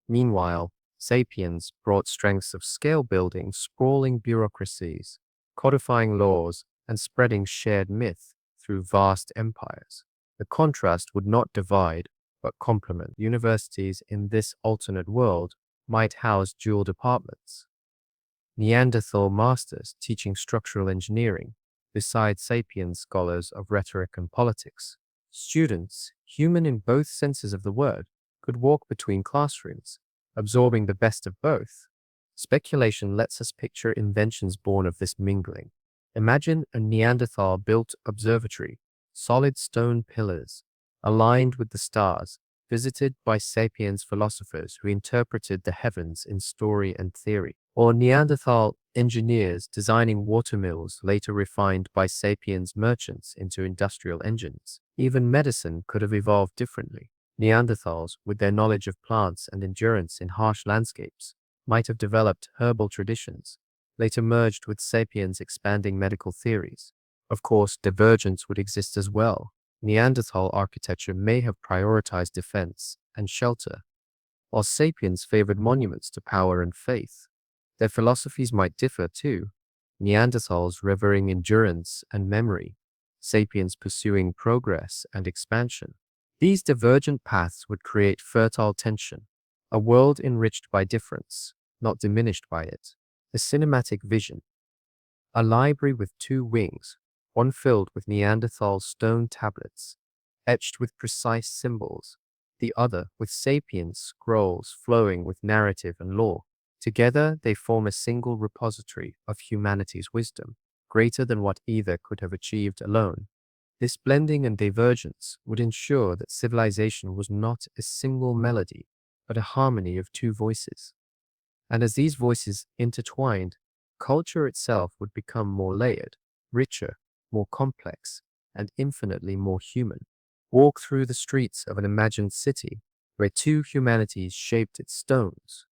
Meanwhile, sapiens brought strengths of scale building, sprawling bureaucracies, codifying laws, and spreading shared myth through vast empires. The contrast would not divide, but complement. Universities in this alternate world might house dual departments. Neanderthal masters teaching structural engineering, beside sapient scholars of rhetoric and politics. Students, human in both senses of the word, could walk between classrooms, absorbing the best of both. Speculation lets us picture inventions born of this mingling. Imagine a Neanderthal built observatory, solid stone pillars, aligned with the stars, visited by sapiens philosophers who interpreted the heavens in story and theory, or Neanderthal engineers designing watermills later refined by sapiens merchants into industrial engines. Even medicine could have evolved differently. Neanderthals, with their knowledge of plants and endurance in harsh landscapes, might have developed herbal traditions, later merged with sapiens expanding medical theories. Of course, divergence would exist as well. Neanderthal architecture may have prioritized defense and shelter, while sapiens favored monuments to power and faith. Their philosophies might differ too, Neanderthals revering endurance and memory, sapiens pursuing progress and expansion. These divergent paths would create fertile tension, a world enriched by difference, not diminished by it. A cinematic vision, a library with two wings, one filled with Neanderthal stone tablets, etched with precise symbols, the other with sapiens scrolls flowing with narrative and lore. Together, they form a single repository of humanity's wisdom, greater than what either could have achieved alone. This blending and divergence would ensure that civilization was not a single melody, but a harmony of two voices. And as these voices intertwined, culture itself would become more layered, richer, more complex, and infinitely more human. Walk through the streets of an imagined city where two humanities shaped its stones.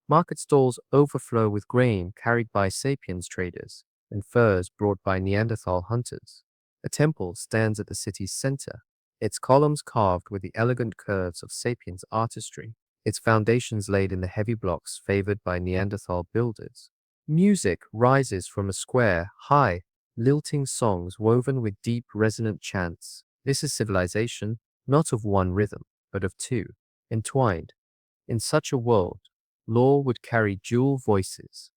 Market stalls overflow with grain carried by sapiens traders and furs brought by Neanderthal hunters. A temple stands at the city's center, its columns carved with the elegant curves of sapiens artistry, its foundations laid in the heavy blocks favored by Neanderthal builders. Music rises from a square, high, lilting songs woven with deep, resonant chants. This is civilization, not of one rhythm, but of two, entwined. In such a world, law would carry dual voices.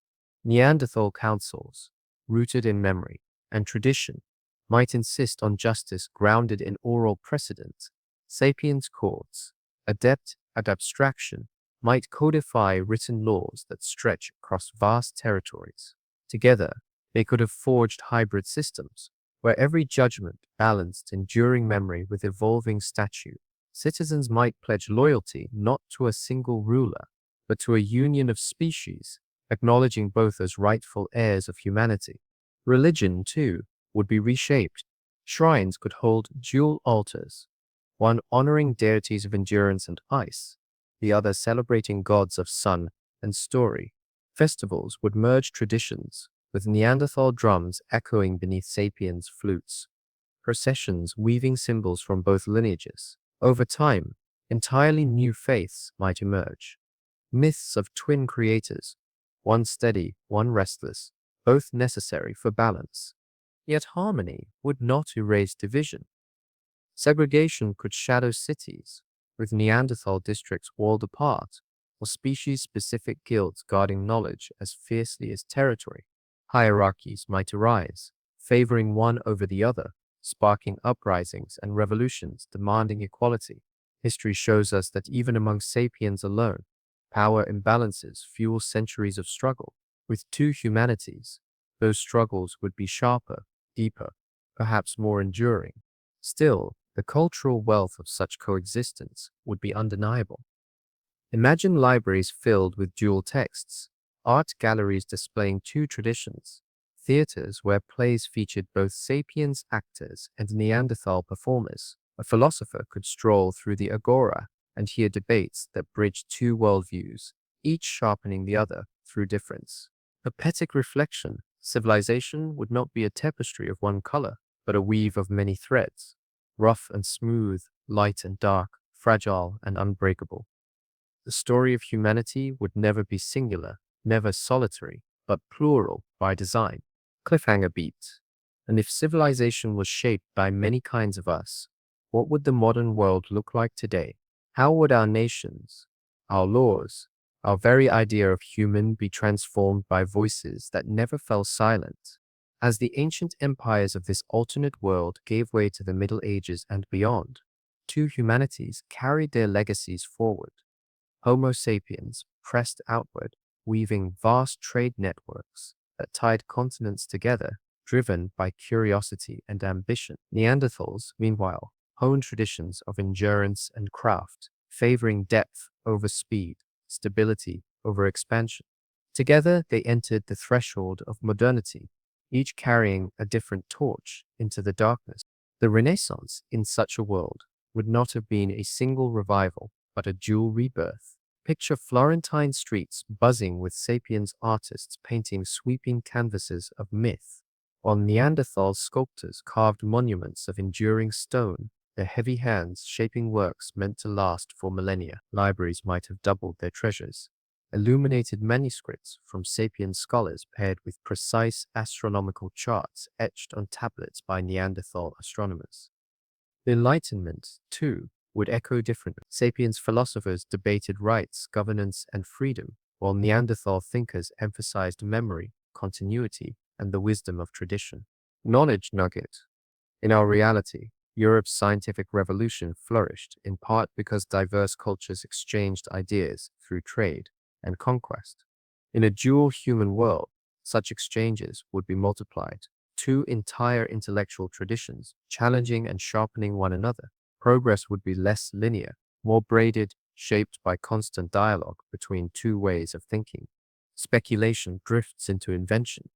Neanderthal councils, rooted in memory and tradition, might insist on justice grounded in oral precedent. Sapiens courts, adept at abstraction, might codify written laws that stretch across vast territories. Together, they could have forged hybrid systems, where every judgment balanced enduring memory with evolving statute. Citizens might pledge loyalty not to a single ruler, but to a union of species, acknowledging both as rightful heirs of humanity. Religion, too, would be reshaped. Shrines could hold dual altars, one honoring deities of endurance and ice, the other celebrating gods of sun and story. Festivals would merge traditions, with Neanderthal drums echoing beneath sapiens' flutes, processions weaving symbols from both lineages. Over time, entirely new faiths might emerge. Myths of twin creators, one steady, one restless, both necessary for balance. Yet harmony would not erase division. Segregation could shadow cities, with Neanderthal districts walled apart, or species-specific guilds guarding knowledge as fiercely as territory. Hierarchies might arise, favoring one over the other, sparking uprisings and revolutions demanding equality. History shows us that even among sapiens alone, power imbalances fuel centuries of struggle. With two humanities, those struggles would be sharper, deeper, perhaps more enduring. Still, the cultural wealth of such coexistence would be undeniable. Imagine libraries filled with dual texts, art galleries displaying two traditions, theaters where plays featured both sapiens actors and Neanderthal performers. A philosopher could stroll through the agora and hear debates that bridge two worldviews, each sharpening the other through difference. A poetic reflection, civilization would not be a tapestry of one color, but a weave of many threads, rough and smooth, light and dark, fragile and unbreakable. The story of humanity would never be singular, never solitary, but plural by design. Cliffhanger beat. And if civilization was shaped by many kinds of us, what would the modern world look like today? How would our nations, our laws, our very idea of human be transformed by voices that never fell silent? As the ancient empires of this alternate world gave way to the Middle Ages and beyond, two humanities carried their legacies forward. Homo sapiens pressed outward, weaving vast trade networks that tied continents together, driven by curiosity and ambition. Neanderthals, meanwhile, honed traditions of endurance and craft, favoring depth over speed, stability over expansion. Together, they entered the threshold of modernity, each carrying a different torch into the darkness. The Renaissance, in such a world, would not have been a single revival, but a dual rebirth. Picture Florentine streets buzzing with sapiens artists painting sweeping canvases of myth, while Neanderthal sculptors carved monuments of enduring stone, their heavy hands shaping works meant to last for millennia. Libraries might have doubled their treasures. Illuminated manuscripts from sapient scholars paired with precise astronomical charts etched on tablets by Neanderthal astronomers. The Enlightenment, too, would echo differently. Sapiens philosophers debated rights, governance, and freedom, while Neanderthal thinkers emphasized memory, continuity, and the wisdom of tradition. Knowledge nugget. In our reality, Europe's scientific revolution flourished in part because diverse cultures exchanged ideas through trade and conquest. In a dual human world, such exchanges would be multiplied. Two entire intellectual traditions challenging and sharpening one another. Progress would be less linear, more braided, shaped by constant dialogue between two ways of thinking. Speculation drifts into invention.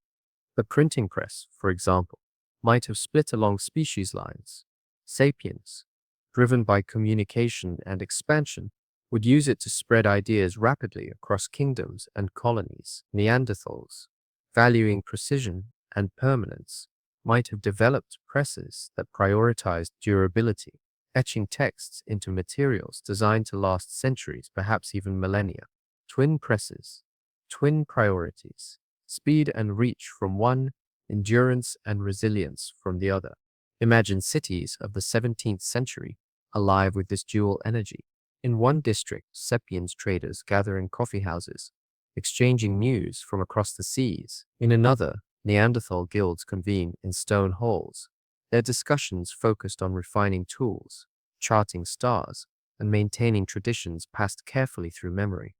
The printing press, for example, might have split along species lines. Sapiens, driven by communication and expansion, would use it to spread ideas rapidly across kingdoms and colonies. Neanderthals, valuing precision and permanence, might have developed presses that prioritized durability, etching texts into materials designed to last centuries, perhaps even millennia. Twin presses, twin priorities, speed and reach from one, endurance and resilience from the other. Imagine cities of the 17th century alive with this dual energy. In one district, sapiens traders gather in coffee houses, exchanging news from across the seas. In another, Neanderthal guilds convene in stone halls. Their discussions focused on refining tools, charting stars, and maintaining traditions passed carefully through memory.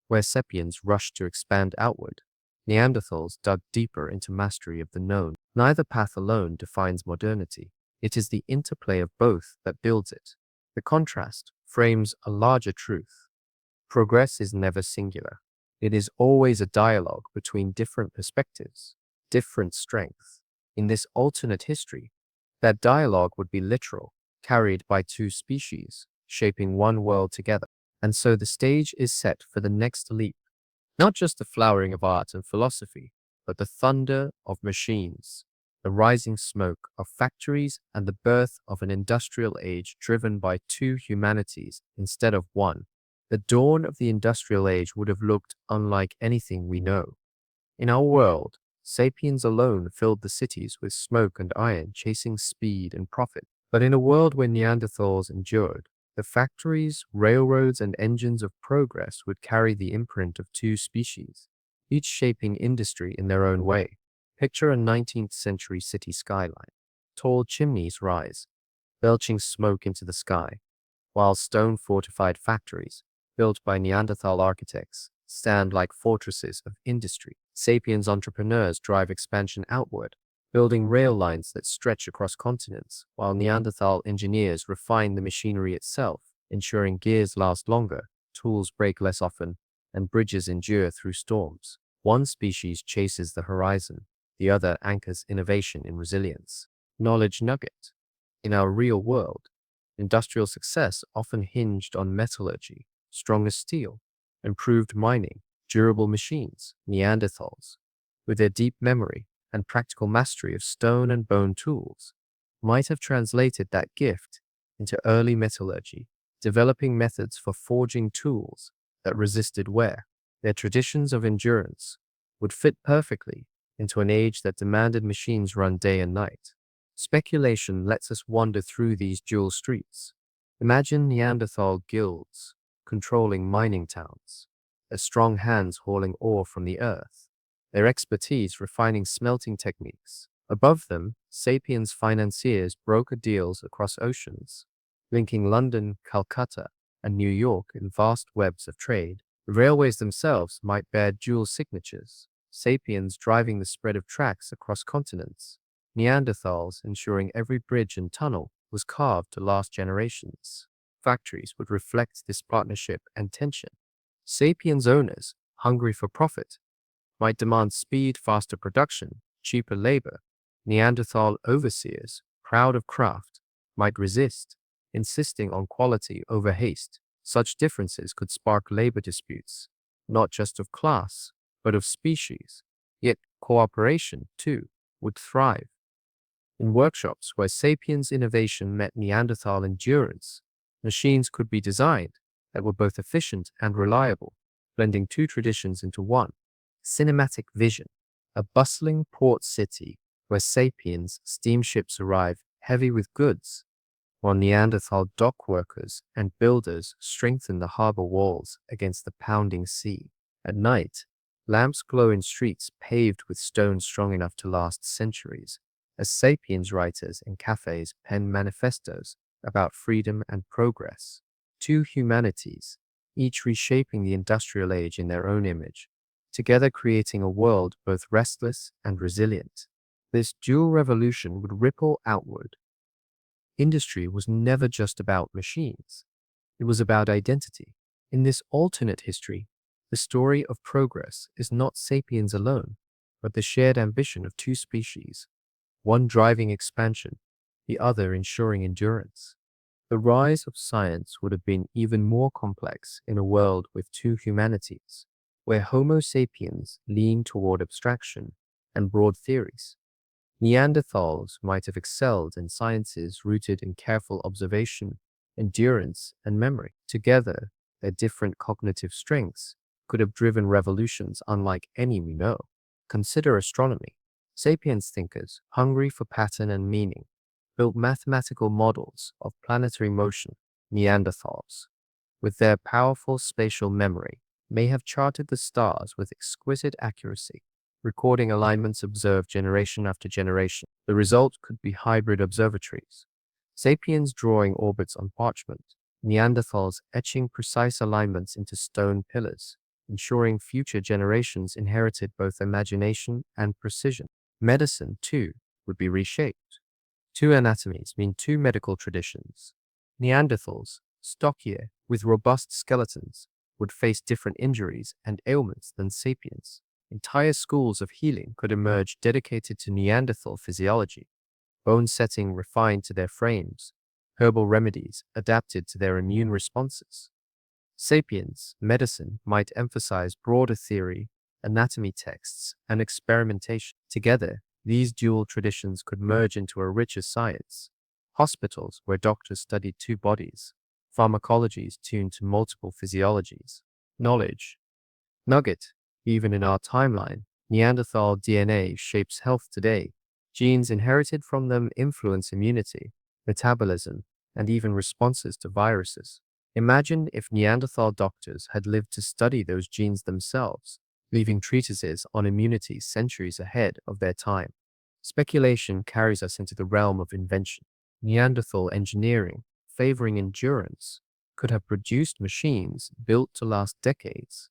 Where sapiens rushed to expand outward, Neanderthals dug deeper into mastery of the known. Neither path alone defines modernity. It is the interplay of both that builds it. The contrast frames a larger truth. Progress is never singular. It is always a dialogue between different perspectives, different strengths. In this alternate history, that dialogue would be literal, carried by two species, shaping one world together. And so the stage is set for the next leap. Not just the flowering of art and philosophy, but the thunder of machines, the rising smoke of factories, and the birth of an industrial age driven by two humanities instead of one. The dawn of the industrial age would have looked unlike anything we know. In our world, sapiens alone filled the cities with smoke and iron, chasing speed and profit. But in a world where Neanderthals endured, the factories, railroads, and engines of progress would carry the imprint of two species, each shaping industry in their own way. Picture a 19th century city skyline. Tall chimneys rise, belching smoke into the sky, while stone-fortified factories, built by Neanderthal architects, stand like fortresses of industry. Sapiens entrepreneurs drive expansion outward, building rail lines that stretch across continents, while Neanderthal engineers refine the machinery itself, ensuring gears last longer, tools break less often, and bridges endure through storms. One species chases the horizon, the other anchors innovation in resilience. Knowledge nugget. In our real world, industrial success often hinged on metallurgy, strong as steel, improved mining, durable machines. Neanderthals, with their deep memory and practical mastery of stone and bone tools, might have translated that gift into early metallurgy, developing methods for forging tools that resisted wear. Their traditions of endurance would fit perfectly into an age that demanded machines run day and night. Speculation lets us wander through these dual streets. Imagine Neanderthal guilds controlling mining towns, their strong hands hauling ore from the earth, their expertise refining smelting techniques. Above them, sapiens financiers broker deals across oceans, linking London, Calcutta, and New York in vast webs of trade. The railways themselves might bear dual signatures, sapiens driving the spread of tracks across continents, Neanderthals ensuring every bridge and tunnel was carved to last generations. Factories would reflect this partnership and tension. Sapiens owners, hungry for profit, might demand speed, faster production, cheaper labor. Neanderthal overseers, proud of craft, might resist, insisting on quality over haste. Such differences could spark labor disputes, not just of class, but of species. Yet cooperation, too, would thrive. In workshops where sapiens innovation met Neanderthal endurance, machines could be designed that were both efficient and reliable, blending two traditions into one. Cinematic vision, a bustling port city where sapiens steamships arrive heavy with goods, while Neanderthal dock workers and builders strengthen the harbor walls against the pounding sea. At night, lamps glow in streets paved with stone strong enough to last centuries, as sapiens writers in cafes pen manifestos about freedom and progress. Two humanities, each reshaping the industrial age in their own image, together creating a world both restless and resilient. This dual revolution would ripple outward. Industry was never just about machines. It was about identity. In this alternate history, the story of progress is not sapiens alone, but the shared ambition of two species, one driving expansion, the other ensuring endurance. The rise of science would have been even more complex in a world with two humanities, where Homo sapiens leaned toward abstraction and broad theories. Neanderthals might have excelled in sciences rooted in careful observation, endurance, and memory. Together, their different cognitive strengths could have driven revolutions unlike any we know. Consider astronomy. Sapiens thinkers, hungry for pattern and meaning, built mathematical models of planetary motion. Neanderthals, with their powerful spatial memory, may have charted the stars with exquisite accuracy, recording alignments observed generation after generation. The result could be hybrid observatories. Sapiens drawing orbits on parchment, Neanderthals etching precise alignments into stone pillars, ensuring future generations inherited both imagination and precision. Medicine, too, would be reshaped. Two anatomies mean two medical traditions. Neanderthals, stockier, with robust skeletons, would face different injuries and ailments than sapiens. Entire schools of healing could emerge dedicated to Neanderthal physiology, bone setting refined to their frames, herbal remedies adapted to their immune responses. Sapiens medicine might emphasize broader theory, anatomy texts, and experimentation. Together, these dual traditions could merge into a richer science. Hospitals where doctors studied two bodies, pharmacologies tuned to multiple physiologies. Knowledge. Nugget. Even in our timeline, Neanderthal DNA shapes health today. Genes inherited from them influence immunity, metabolism, and even responses to viruses. Imagine if Neanderthal doctors had lived to study those genes themselves, leaving treatises on immunity centuries ahead of their time. Speculation carries us into the realm of invention. Neanderthal engineering, favoring endurance, could have produced machines built to last decades,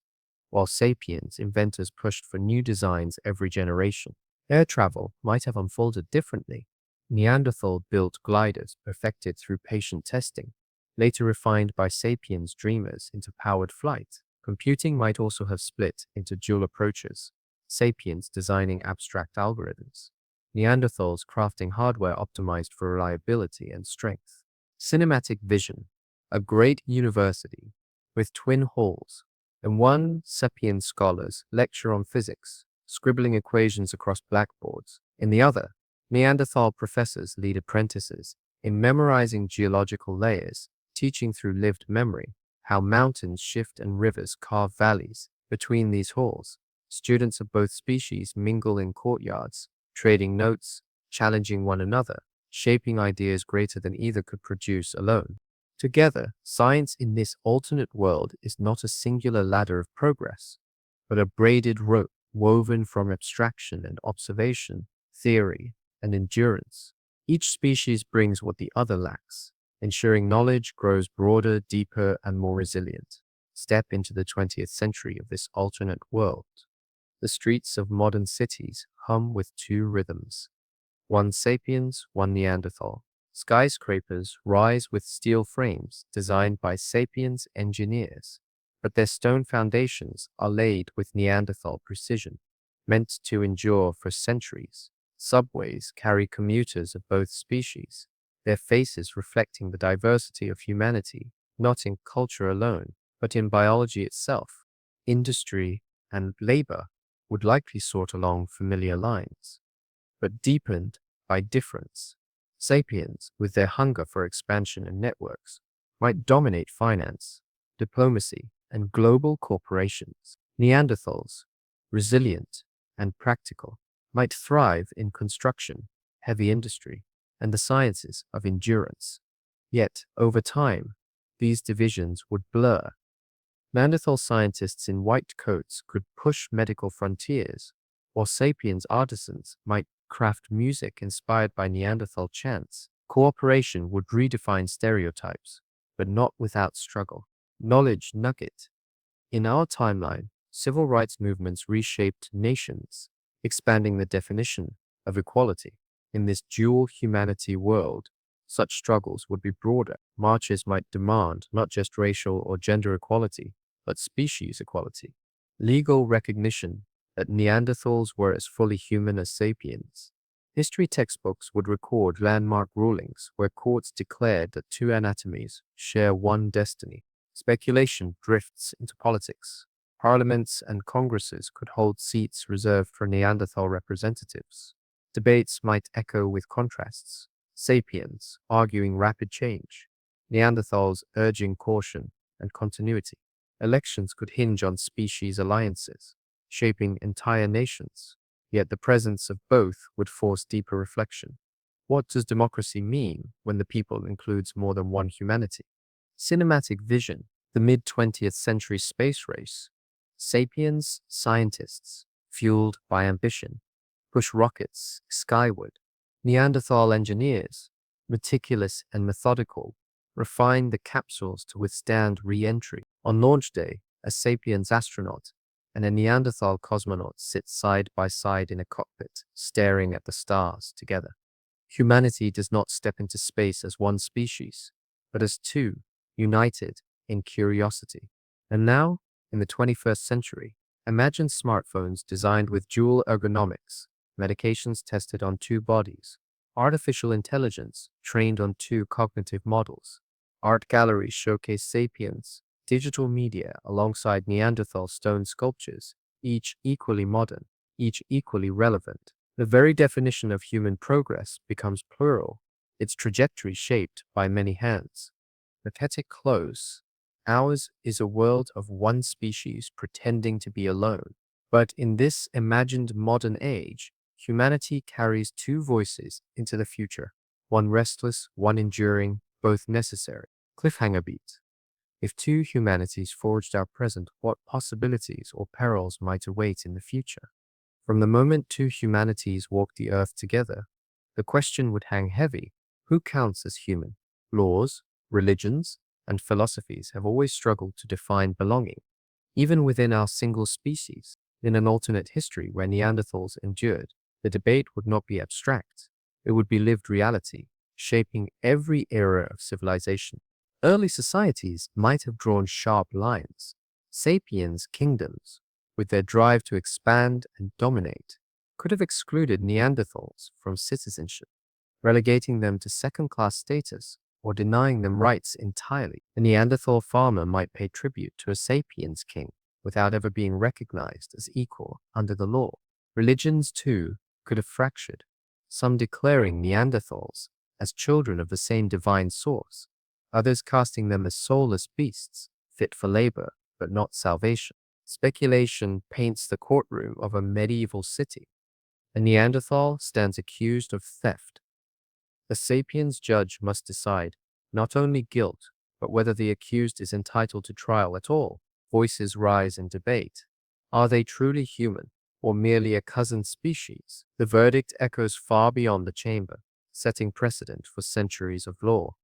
while sapiens inventors pushed for new designs every generation. Air travel might have unfolded differently. Neanderthal built gliders perfected through patient testing, later refined by sapiens dreamers into powered flight. Computing might also have split into dual approaches, sapiens designing abstract algorithms, Neanderthals crafting hardware optimized for reliability and strength. Cinematic vision, a great university with twin halls. In one, sapient scholars lecture on physics, scribbling equations across blackboards. In the other, Neanderthal professors lead apprentices in memorizing geological layers, teaching through lived memory. how mountains shift and rivers carve valleys between these halls. Students of both species mingle in courtyards, trading notes, challenging one another, shaping ideas greater than either could produce alone. Together, science in this alternate world is not a singular ladder of progress, but a braided rope woven from abstraction and observation, theory and endurance. Each species brings what the other lacks, ensuring knowledge grows broader, deeper, and more resilient. Step into the 20th century of this alternate world. The streets of modern cities hum with two rhythms, one sapiens, one Neanderthal. Skyscrapers rise with steel frames designed by sapiens engineers, but their stone foundations are laid with Neanderthal precision, meant to endure for centuries. Subways carry commuters of both species, their faces reflecting the diversity of humanity, not in culture alone, but in biology itself. Industry and labor would likely sort along familiar lines, but deepened by difference. Sapiens, with their hunger for expansion and networks, might dominate finance, diplomacy, and global corporations. Neanderthals, resilient and practical, might thrive in construction, heavy industry, and the sciences of endurance. Yet, over time, these divisions would blur. Neanderthal scientists in white coats could push medical frontiers, while sapiens artisans might craft music inspired by Neanderthal chants. Cooperation would redefine stereotypes, but not without struggle. Knowledge nugget. In our timeline, civil rights movements reshaped nations, expanding the definition of equality. In this dual humanity world, such struggles would be broader. Marches might demand not just racial or gender equality, but species equality. Legal recognition that Neanderthals were as fully human as sapiens. History textbooks would record landmark rulings where courts declared that two anatomies share one destiny. Speculation drifts into politics. Parliaments and congresses could hold seats reserved for Neanderthal representatives. Debates might echo with contrasts. Sapiens arguing rapid change, Neanderthals urging caution and continuity. Elections could hinge on species alliances, shaping entire nations. Yet the presence of both would force deeper reflection. What does democracy mean when the people includes more than one humanity? Cinematic vision, the mid-20th century space race. Sapiens scientists, fueled by ambition, push rockets skyward. Neanderthal engineers, meticulous and methodical, refine the capsules to withstand re-entry. On launch day, a sapiens astronaut and a Neanderthal cosmonaut sit side by side in a cockpit, staring at the stars together. Humanity does not step into space as one species, but as two, united in curiosity. And now, in the 21st century, imagine smartphones designed with dual ergonomics, medications tested on two bodies, artificial intelligence trained on two cognitive models. Art galleries showcase sapiens, digital media alongside Neanderthal stone sculptures, each equally modern, each equally relevant. The very definition of human progress becomes plural, its trajectory shaped by many hands. Pathetic close. Ours is a world of one species pretending to be alone. But in this imagined modern age, humanity carries two voices into the future, one restless, one enduring, both necessary. Cliffhanger beat. If two humanities forged our present, what possibilities or perils might await in the future? From the moment two humanities walk the earth together, the question would hang heavy. Who counts as human? Laws, religions, and philosophies have always struggled to define belonging, even within our single species. In an alternate history where Neanderthals endured, the debate would not be abstract. It would be lived reality, shaping every era of civilization. Early societies might have drawn sharp lines. Sapiens kingdoms, with their drive to expand and dominate, could have excluded Neanderthals from citizenship, relegating them to second-class status or denying them rights entirely. A Neanderthal farmer might pay tribute to a sapiens king without ever being recognized as equal under the law. Religions, too, could have fractured, some declaring Neanderthals as children of the same divine source, others casting them as soulless beasts, fit for labor, but not salvation. Speculation paints the courtroom of a medieval city. A Neanderthal stands accused of theft. A sapiens judge must decide not only guilt, but whether the accused is entitled to trial at all. Voices rise in debate. Are they truly human, or merely a cousin species? The verdict echoes far beyond the chamber, setting precedent for centuries of law.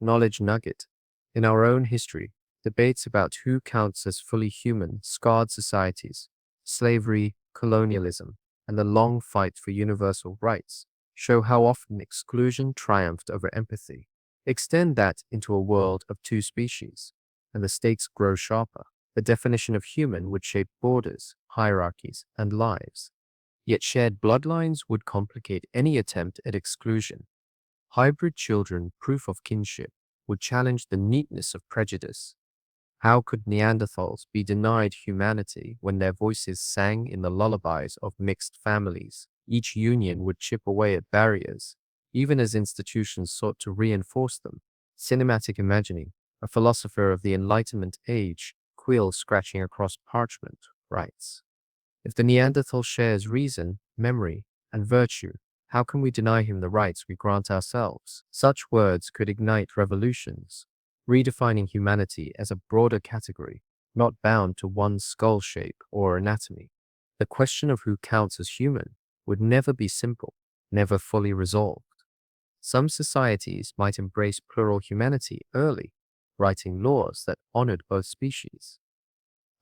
Knowledge nugget. In our own history, debates about who counts as fully human scarred societies, slavery, colonialism, and the long fight for universal rights show how often exclusion triumphed over empathy. Extend that into a world of two species, and the stakes grow sharper. The definition of human would shape borders, hierarchies, and lives. Yet shared bloodlines would complicate any attempt at exclusion. Hybrid children, proof of kinship, would challenge the neatness of prejudice. How could Neanderthals be denied humanity when their voices sang in the lullabies of mixed families? Each union would chip away at barriers, even as institutions sought to reinforce them. Cinematic imagining, a philosopher of the Enlightenment age, quill scratching across parchment, writes, "If the Neanderthal shares reason, memory, and virtue, how can we deny him the rights we grant ourselves?" Such words could ignite revolutions, redefining humanity as a broader category, not bound to one skull shape or anatomy. The question of who counts as human would never be simple, never fully resolved. Some societies might embrace plural humanity early, writing laws that honored both species.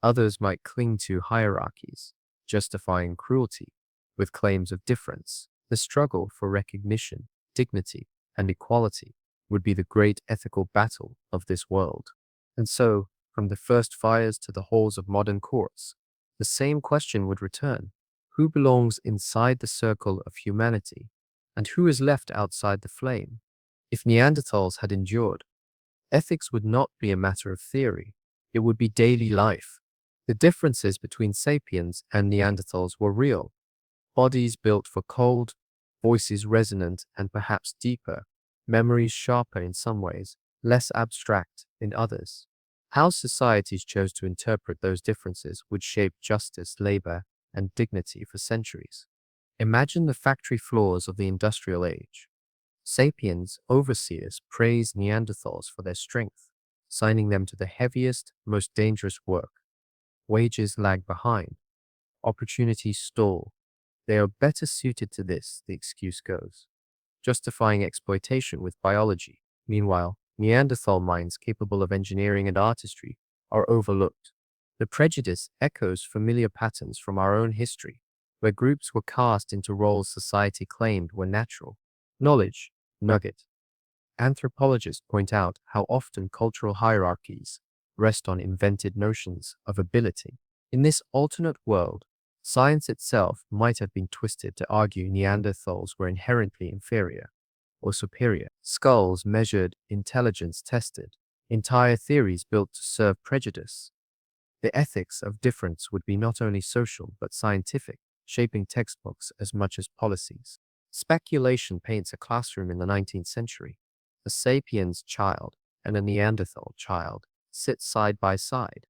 Others might cling to hierarchies, justifying cruelty with claims of difference. The struggle for recognition, dignity, and equality would be the great ethical battle of this world. And so, from the first fires to the halls of modern courts, the same question would return. Who belongs inside the circle of humanity, and who is left outside the flame? If Neanderthals had endured, ethics would not be a matter of theory, it would be daily life. The differences between sapiens and Neanderthals were real. Bodies built for cold, voices resonant and perhaps deeper, memories sharper in some ways, less abstract in others. How societies chose to interpret those differences would shape justice, labor, and dignity for centuries. Imagine the factory floors of the industrial age. Sapiens overseers praise Neanderthals for their strength, signing them to the heaviest, most dangerous work. Wages lag behind. Opportunities stall. They are better suited to this, the excuse goes, justifying exploitation with biology. Meanwhile, Neanderthal minds capable of engineering and artistry are overlooked. The prejudice echoes familiar patterns from our own history, where groups were cast into roles society claimed were natural. Knowledge nugget. Anthropologists point out how often cultural hierarchies rest on invented notions of ability. In this alternate world, science itself might have been twisted to argue Neanderthals were inherently inferior or superior. Skulls measured, intelligence tested, entire theories built to serve prejudice. The ethics of difference would be not only social but scientific, shaping textbooks as much as policies. Speculation paints a classroom in the 19th century. A sapiens child and a Neanderthal child sit side by side.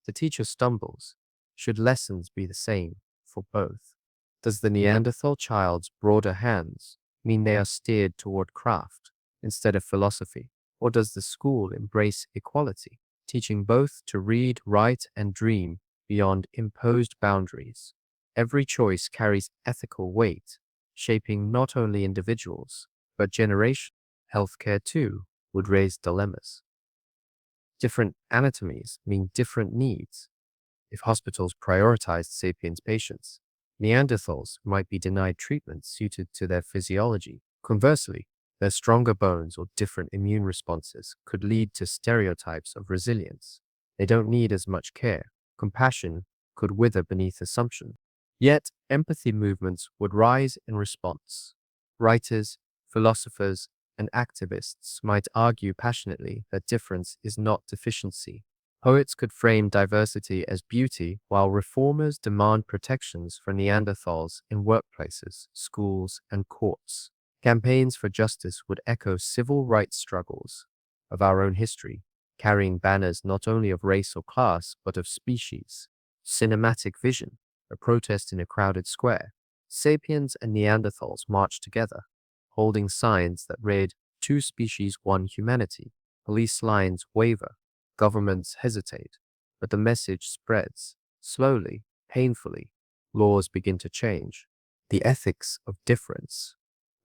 The teacher stumbles. Should lessons be the same for both? Does the Neanderthal child's broader hands mean they are steered toward craft instead of philosophy? Or does the school embrace equality, teaching both to read, write, and dream beyond imposed boundaries? Every choice carries ethical weight, shaping not only individuals, but generations. Healthcare, too, would raise dilemmas. Different anatomies mean different needs. If hospitals prioritized sapiens patients, Neanderthals might be denied treatment suited to their physiology. Conversely, their stronger bones or different immune responses could lead to stereotypes of resilience. They don't need as much care. Compassion could wither beneath assumption. Yet, empathy movements would rise in response. Writers, philosophers, and activists might argue passionately that difference is not deficiency. Poets could frame diversity as beauty, while reformers demand protections for Neanderthals in workplaces, schools, and courts. Campaigns for justice would echo civil rights struggles of our own history, carrying banners not only of race or class, but of species. Cinematic vision, a protest in a crowded square. Sapiens and Neanderthals march together, holding signs that read, "Two species, one humanity." Police lines waver, governments hesitate, but the message spreads. Slowly, painfully, laws begin to change. The ethics of difference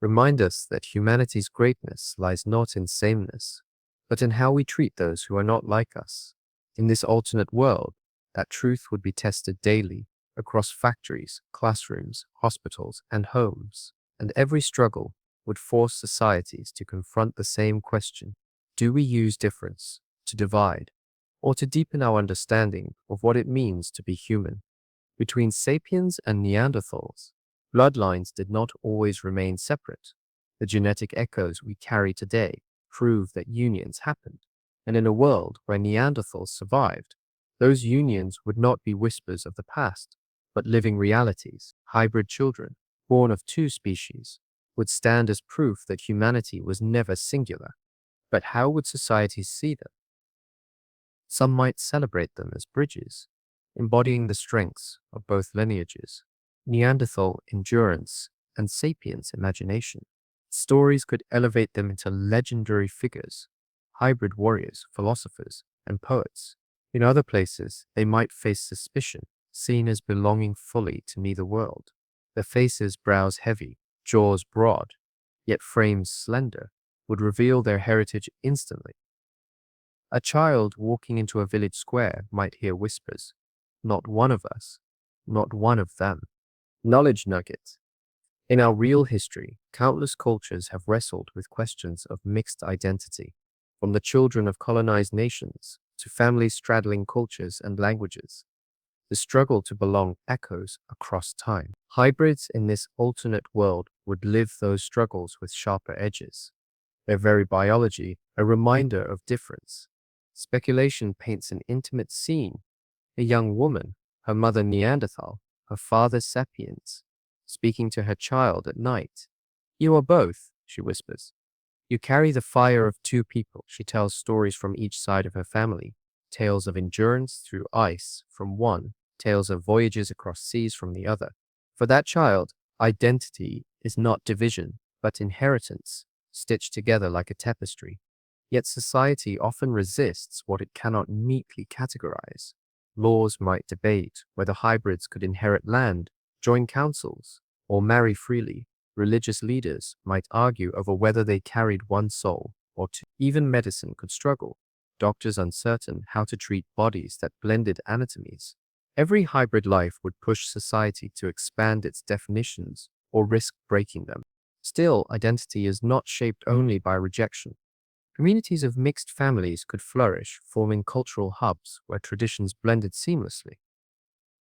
remind us that humanity's greatness lies not in sameness, but in how we treat those who are not like us. In this alternate world, that truth would be tested daily across factories, classrooms, hospitals, and homes, and every struggle would force societies to confront the same question: do we use difference to divide, or to deepen our understanding of what it means to be human? Between sapiens and Neanderthals, bloodlines did not always remain separate. The genetic echoes we carry today prove that unions happened, and in a world where Neanderthals survived, those unions would not be whispers of the past, but living realities. Hybrid children, born of two species, would stand as proof that humanity was never singular. But how would societies see them? Some might celebrate them as bridges, embodying the strengths of both lineages: Neanderthal endurance and sapiens imagination. Stories could elevate them into legendary figures, hybrid warriors, philosophers, and poets. In other places, they might face suspicion, seen as belonging fully to neither world. Their faces, brows heavy, jaws broad, yet frames slender, would reveal their heritage instantly. A child walking into a village square might hear whispers: "Not one of us, not one of them." Knowledge nugget. In our real history, countless cultures have wrestled with questions of mixed identity, from the children of colonized nations to families straddling cultures and languages. The struggle to belong echoes across time. Hybrids in this alternate world would live those struggles with sharper edges, their very biology a reminder of difference. Speculation paints an intimate scene: a young woman, her mother Neanderthal, her father Sapiens, speaking to her child at night. "You are both," she whispers. "You carry the fire of two people." She tells stories from each side of her family: tales of endurance through ice from one, tales of voyages across seas from the other. For that child, identity is not division, but inheritance, stitched together like a tapestry. Yet society often resists what it cannot neatly categorize. Laws might debate whether hybrids could inherit land, join councils, or marry freely. Religious leaders might argue over whether they carried one soul or two. Even medicine could struggle, doctors uncertain how to treat bodies that blended anatomies. Every hybrid life would push society to expand its definitions or risk breaking them. Still, identity is not shaped only by rejection. Communities of mixed families could flourish, forming cultural hubs where traditions blended seamlessly.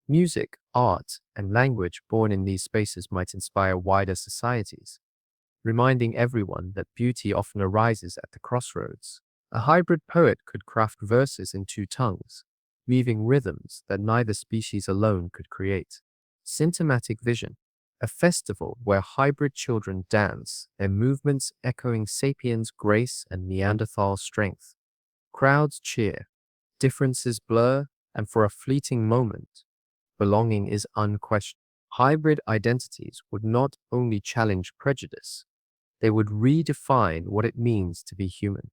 Music, art, and language born in these spaces might inspire wider societies, reminding everyone that beauty often arises at the crossroads. A hybrid poet could craft verses in two tongues, weaving rhythms that neither species alone could create. Symptomatic vision, a festival where hybrid children dance, their movements echoing sapiens' grace and Neanderthal strength. Crowds cheer, differences blur, and for a fleeting moment, belonging is unquestioned. Hybrid identities would not only challenge prejudice, they would redefine what it means to be human.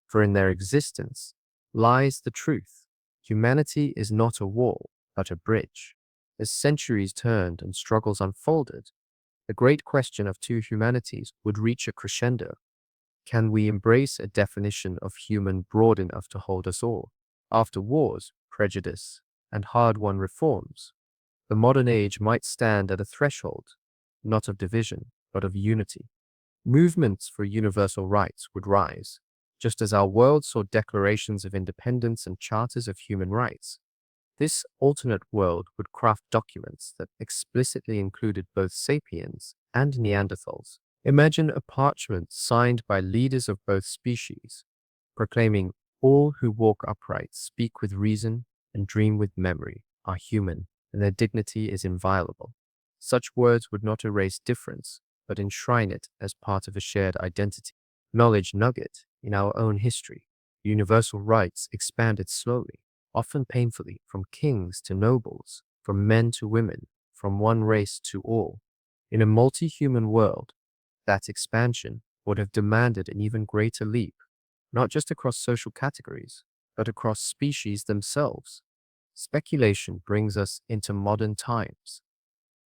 For in their existence lies the truth: humanity is not a wall, but a bridge. As centuries turned and struggles unfolded, the great question of two humanities would reach a crescendo. Can we embrace a definition of human broad enough to hold us all? After wars, prejudice, and hard-won reforms, the modern age might stand at a threshold, not of division, but of unity. Movements for universal rights would rise, just as our world saw declarations of independence and charters of human rights. This alternate world would craft documents that explicitly included both sapiens and Neanderthals. Imagine a parchment signed by leaders of both species, proclaiming, "All who walk upright, speak with reason, and dream with memory are human, and their dignity is inviolable." Such words would not erase difference, but enshrine it as part of a shared identity. Knowledge nugget in our own history. Universal rights expanded slowly, often painfully, from kings to nobles, from men to women, from one race to all. In a multi-human world, that expansion would have demanded an even greater leap, not just across social categories, but across species themselves. Speculation brings us into modern times.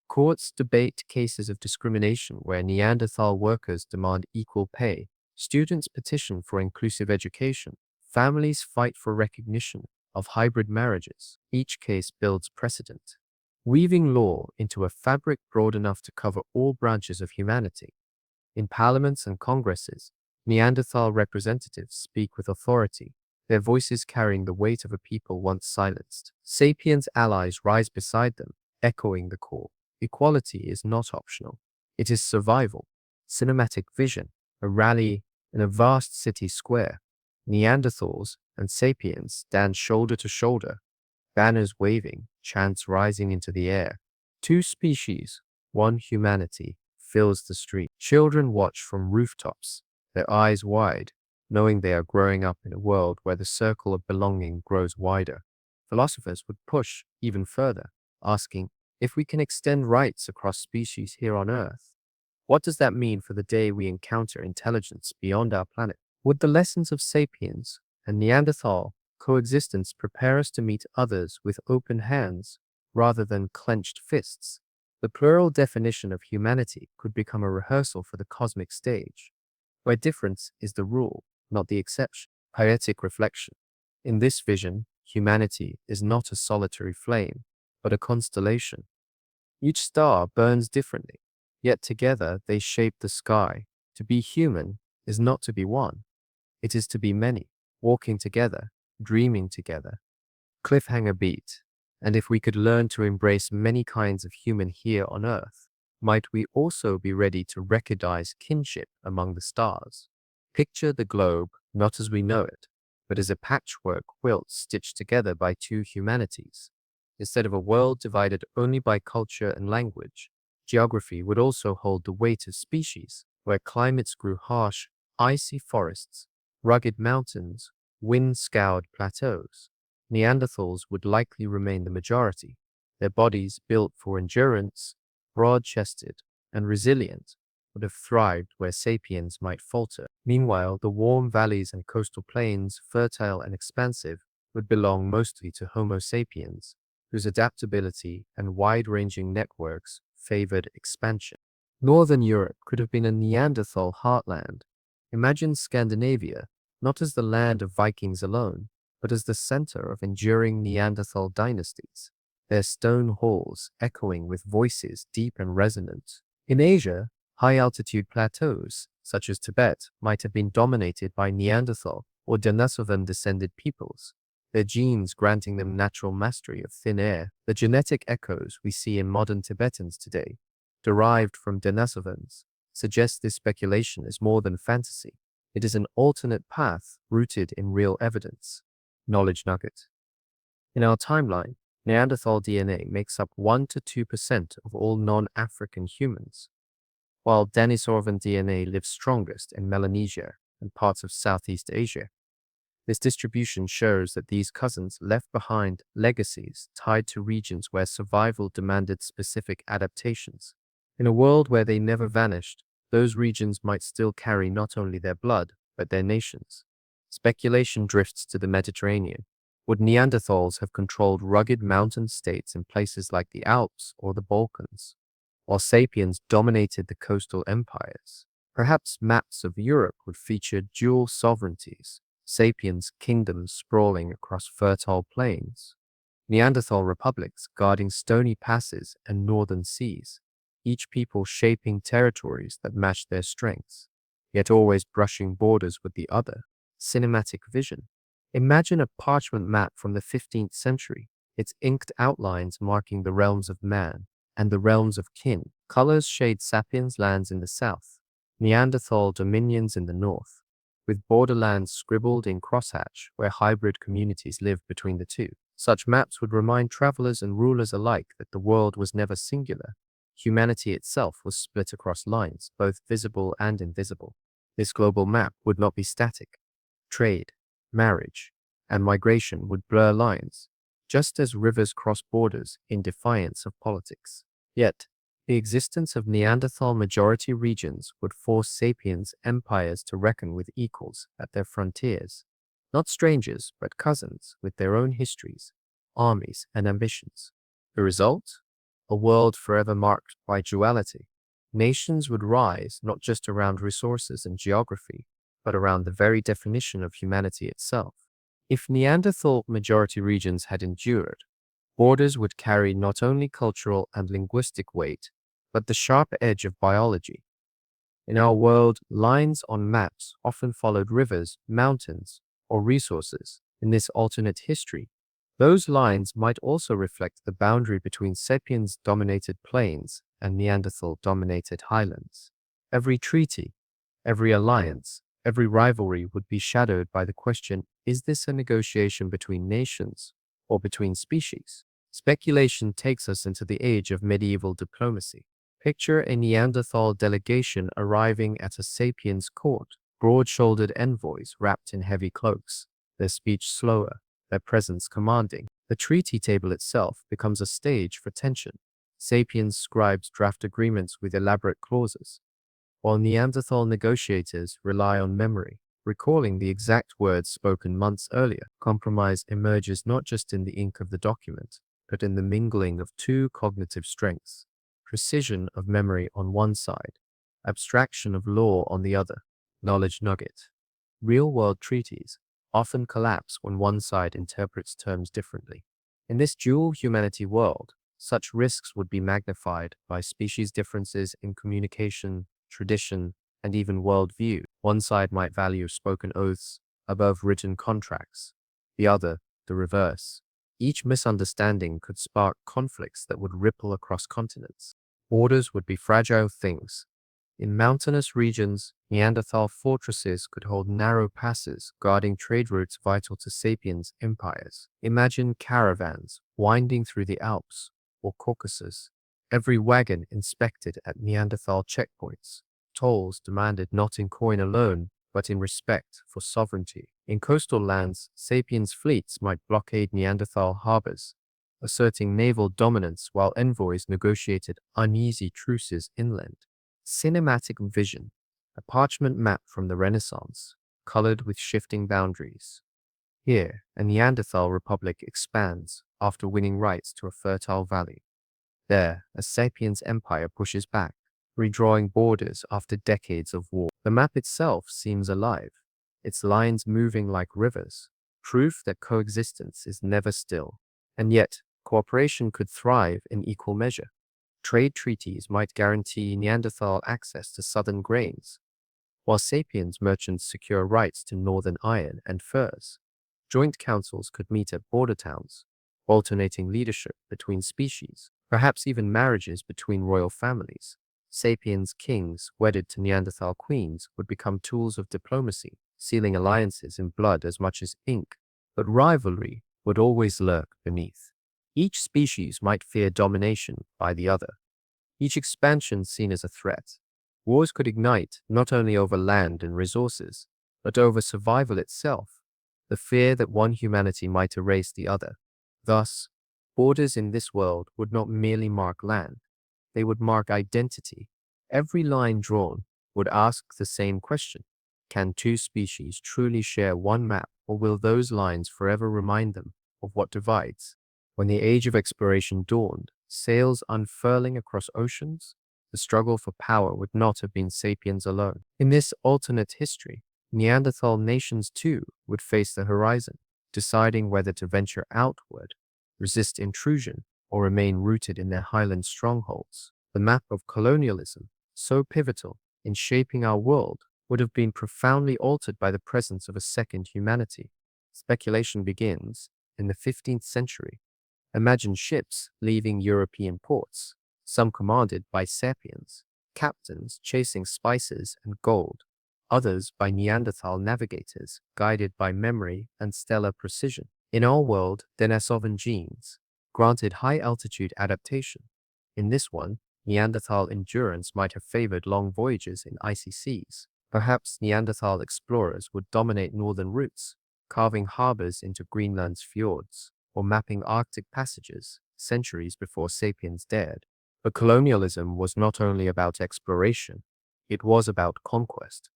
Courts debate cases of discrimination where Neanderthal workers demand equal pay. Students petition for inclusive education. Families fight for recognition of hybrid marriages. Each case builds precedent, weaving law into a fabric broad enough to cover all branches of humanity. In parliaments and congresses, Neanderthal representatives speak with authority, their voices carrying the weight of a people once silenced. Sapiens' allies rise beside them, echoing the call. Equality is not optional. It is survival. Cinematic vision, a rally in a vast city square. Neanderthals and sapiens stand shoulder to shoulder, banners waving, chants rising into the air. Two species, one humanity, fills the street. Children watch from rooftops, their eyes wide, knowing they are growing up in a world where the circle of belonging grows wider. Philosophers would push even further, asking, if we can extend rights across species here on Earth, what does that mean for the day we encounter intelligence beyond our planet? Would the lessons of sapiens and Neanderthal coexistence prepare us to meet others with open hands rather than clenched fists? The plural definition of humanity could become a rehearsal for the cosmic stage, where difference is the rule, not the exception. Poetic reflection. In this vision, humanity is not a solitary flame, but a constellation. Each star burns differently, yet together they shape the sky. To be human is not to be one, it is to be many, walking together, dreaming together. Cliffhanger beat. And if we could learn to embrace many kinds of human here on Earth, might we also be ready to recognize kinship among the stars? Picture the globe not as we know it, but as a patchwork quilt stitched together by two humanities. Instead of a world divided only by culture and language, geography would also hold the weight of species, where climates grew harsh, icy forests, rugged mountains, wind-scoured plateaus. Neanderthals would likely remain the majority, their bodies built for endurance, broad-chested, and resilient, would have thrived where sapiens might falter. Meanwhile, the warm valleys and coastal plains, fertile and expansive, would belong mostly to Homo sapiens, whose adaptability and wide-ranging networks favored expansion. Northern Europe could have been a Neanderthal heartland. Imagine Scandinavia not as the land of Vikings alone, but as the center of enduring Neanderthal dynasties, their stone halls echoing with voices deep and resonant. In Asia, high-altitude plateaus, such as Tibet, might have been dominated by Neanderthal or Denisovan-descended peoples, their genes granting them natural mastery of thin air. The genetic echoes we see in modern Tibetans today, derived from Denisovans, suggest this speculation is more than fantasy. It is an alternate path rooted in real evidence. Knowledge nugget. In our timeline, Neanderthal DNA makes up 1 to 2% of all non-African humans, while Denisovan DNA lives strongest in Melanesia and parts of Southeast Asia. This distribution shows that these cousins left behind legacies tied to regions where survival demanded specific adaptations. In a world where they never vanished, those regions might still carry not only their blood, but their nations. Speculation drifts to the Mediterranean. Would Neanderthals have controlled rugged mountain states in places like the Alps or the Balkans, while sapiens dominated the coastal empires? Perhaps maps of Europe would feature dual sovereignties, sapiens' kingdoms sprawling across fertile plains, Neanderthal republics guarding stony passes and northern seas, each people shaping territories that matched their strengths, yet always brushing borders with the other. Cinematic vision. Imagine a parchment map from the 15th century, its inked outlines marking the realms of man and the realms of kin. Colors shade sapiens' lands in the south, Neanderthal dominions in the north, with borderlands scribbled in crosshatch where hybrid communities live between the two. Such maps would remind travelers and rulers alike that the world was never singular. Humanity itself was split across lines, both visible and invisible. This global map would not be static. Trade, marriage, and migration would blur lines, just as rivers cross borders in defiance of politics. Yet, the existence of Neanderthal majority regions would force sapiens empires to reckon with equals at their frontiers, not strangers, but cousins with their own histories, armies, and ambitions. The result? A world forever marked by duality. Nations would rise not just around resources and geography, but around the very definition of humanity itself. If Neanderthal majority regions had endured, borders would carry not only cultural and linguistic weight, but the sharp edge of biology. In our world, lines on maps often followed rivers, mountains, or resources. In this alternate history, those lines might also reflect the boundary between sapiens-dominated plains and Neanderthal-dominated highlands. Every treaty, every alliance, every rivalry would be shadowed by the question, is this a negotiation between nations or between species? Speculation takes us into the age of medieval diplomacy. Picture a Neanderthal delegation arriving at a sapiens court, broad-shouldered envoys wrapped in heavy cloaks, their speech slower, their presence commanding. The treaty table itself becomes a stage for tension. Sapiens scribes draft agreements with elaborate clauses, while Neanderthal negotiators rely on memory, recalling the exact words spoken months earlier. Compromise emerges not just in the ink of the document, but in the mingling of two cognitive strengths: precision of memory on one side, abstraction of law on the other. Knowledge nugget. Real-world treaties often collapse when one side interprets terms differently. In this dual humanity world, such risks would be magnified by species differences in communication, tradition, and even worldview. One side might value spoken oaths above written contracts, the other the reverse. Each misunderstanding could spark conflicts that would ripple across continents. Borders would be fragile things. In mountainous regions, Neanderthal fortresses could hold narrow passes guarding trade routes vital to sapiens' empires. Imagine caravans winding through the Alps or Caucasus, every wagon inspected at Neanderthal checkpoints, tolls demanded not in coin alone, but in respect for sovereignty. In coastal lands, sapiens' fleets might blockade Neanderthal harbors, asserting naval dominance while envoys negotiated uneasy truces inland. Cinematic vision, a parchment map from the Renaissance, colored with shifting boundaries. Here, a Neanderthal republic expands after winning rights to a fertile valley. There, a sapiens empire pushes back, redrawing borders after decades of war. The map itself seems alive, its lines moving like rivers, proof that coexistence is never still. And yet, cooperation could thrive in equal measure. Trade treaties might guarantee Neanderthal access to southern grains, while sapiens merchants secure rights to northern iron and furs. Joint councils could meet at border towns, alternating leadership between species, perhaps even marriages between royal families. Sapiens kings wedded to Neanderthal queens would become tools of diplomacy, sealing alliances in blood as much as ink. But rivalry would always lurk beneath. Each species might fear domination by the other, each expansion seen as a threat. Wars could ignite not only over land and resources, but over survival itself, the fear that one humanity might erase the other. Thus, borders in this world would not merely mark land, they would mark identity. Every line drawn would ask the same question: can two species truly share one map, or will those lines forever remind them of what divides? When the age of exploration dawned, sails unfurling across oceans, the struggle for power would not have been sapiens alone. In this alternate history, Neanderthal nations too would face the horizon, deciding whether to venture outward, resist intrusion, or remain rooted in their highland strongholds. The map of colonialism, so pivotal in shaping our world, would have been profoundly altered by the presence of a second humanity. Speculation begins in the 15th century. Imagine ships leaving European ports, some commanded by sapiens, captains chasing spices and gold, others by Neanderthal navigators guided by memory and stellar precision. In our world, Denisovan genes granted high-altitude adaptation. In this one, Neanderthal endurance might have favored long voyages in icy seas. Perhaps Neanderthal explorers would dominate northern routes, carving harbors into Greenland's fjords, or mapping Arctic passages centuries before sapiens dared. But colonialism was not only about exploration, it was about conquest.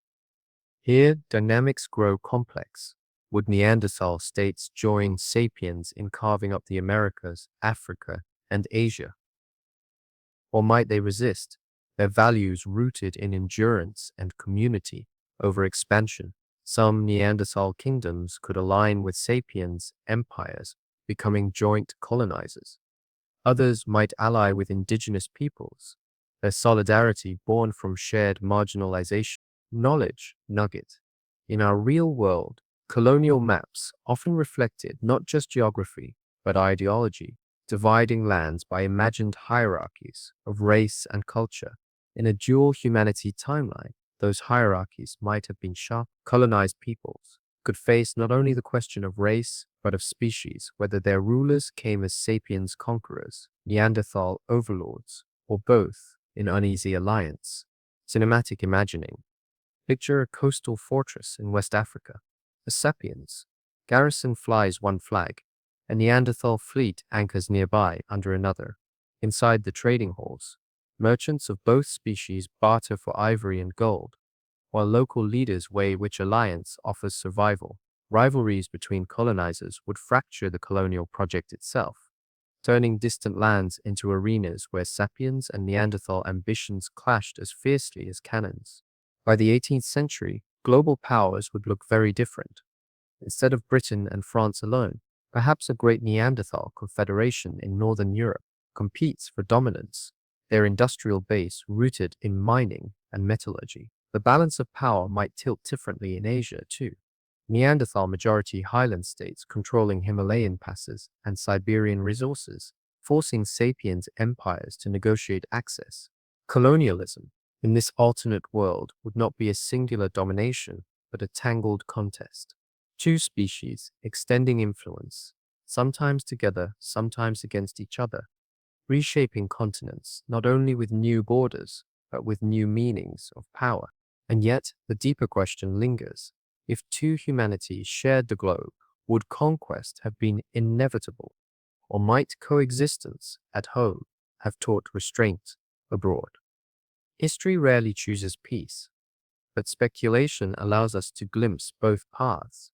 Here, dynamics grow complex. Would Neanderthal states join sapiens in carving up the Americas, Africa, and Asia? Or might they resist, their values rooted in endurance and community over expansion? Some Neanderthal kingdoms could align with sapiens' empires, becoming joint colonizers. Others might ally with indigenous peoples, their solidarity born from shared marginalization. Knowledge nugget. In our real world, colonial maps often reflected not just geography, but ideology, dividing lands by imagined hierarchies of race and culture. In a dual humanity timeline, those hierarchies might have been sharp. Colonized peoples could face not only the question of race, but of species, whether their rulers came as sapiens conquerors, Neanderthal overlords, or both in uneasy alliance. Cinematic imagining. Picture a coastal fortress in West Africa. The sapiens garrison flies one flag, a Neanderthal fleet anchors nearby under another. Inside the trading halls, merchants of both species barter for ivory and gold, while local leaders weigh which alliance offers survival. Rivalries between colonizers would fracture the colonial project itself, turning distant lands into arenas where sapiens and Neanderthal ambitions clashed as fiercely as cannons. By the 18th century, global powers would look very different. Instead of Britain and France alone, perhaps a great Neanderthal confederation in northern Europe competes for dominance, their industrial base rooted in mining and metallurgy. The balance of power might tilt differently in Asia too. Neanderthal majority highland states controlling Himalayan passes and Siberian resources, forcing sapiens empires to negotiate access. Colonialism in this alternate world would not be a singular domination, but a tangled contest. Two species extending influence, sometimes together, sometimes against each other, reshaping continents not only with new borders, but with new meanings of power. And yet, the deeper question lingers. If two humanities shared the globe, would conquest have been inevitable, or might coexistence at home have taught restraint abroad? History rarely chooses peace, but speculation allows us to glimpse both paths.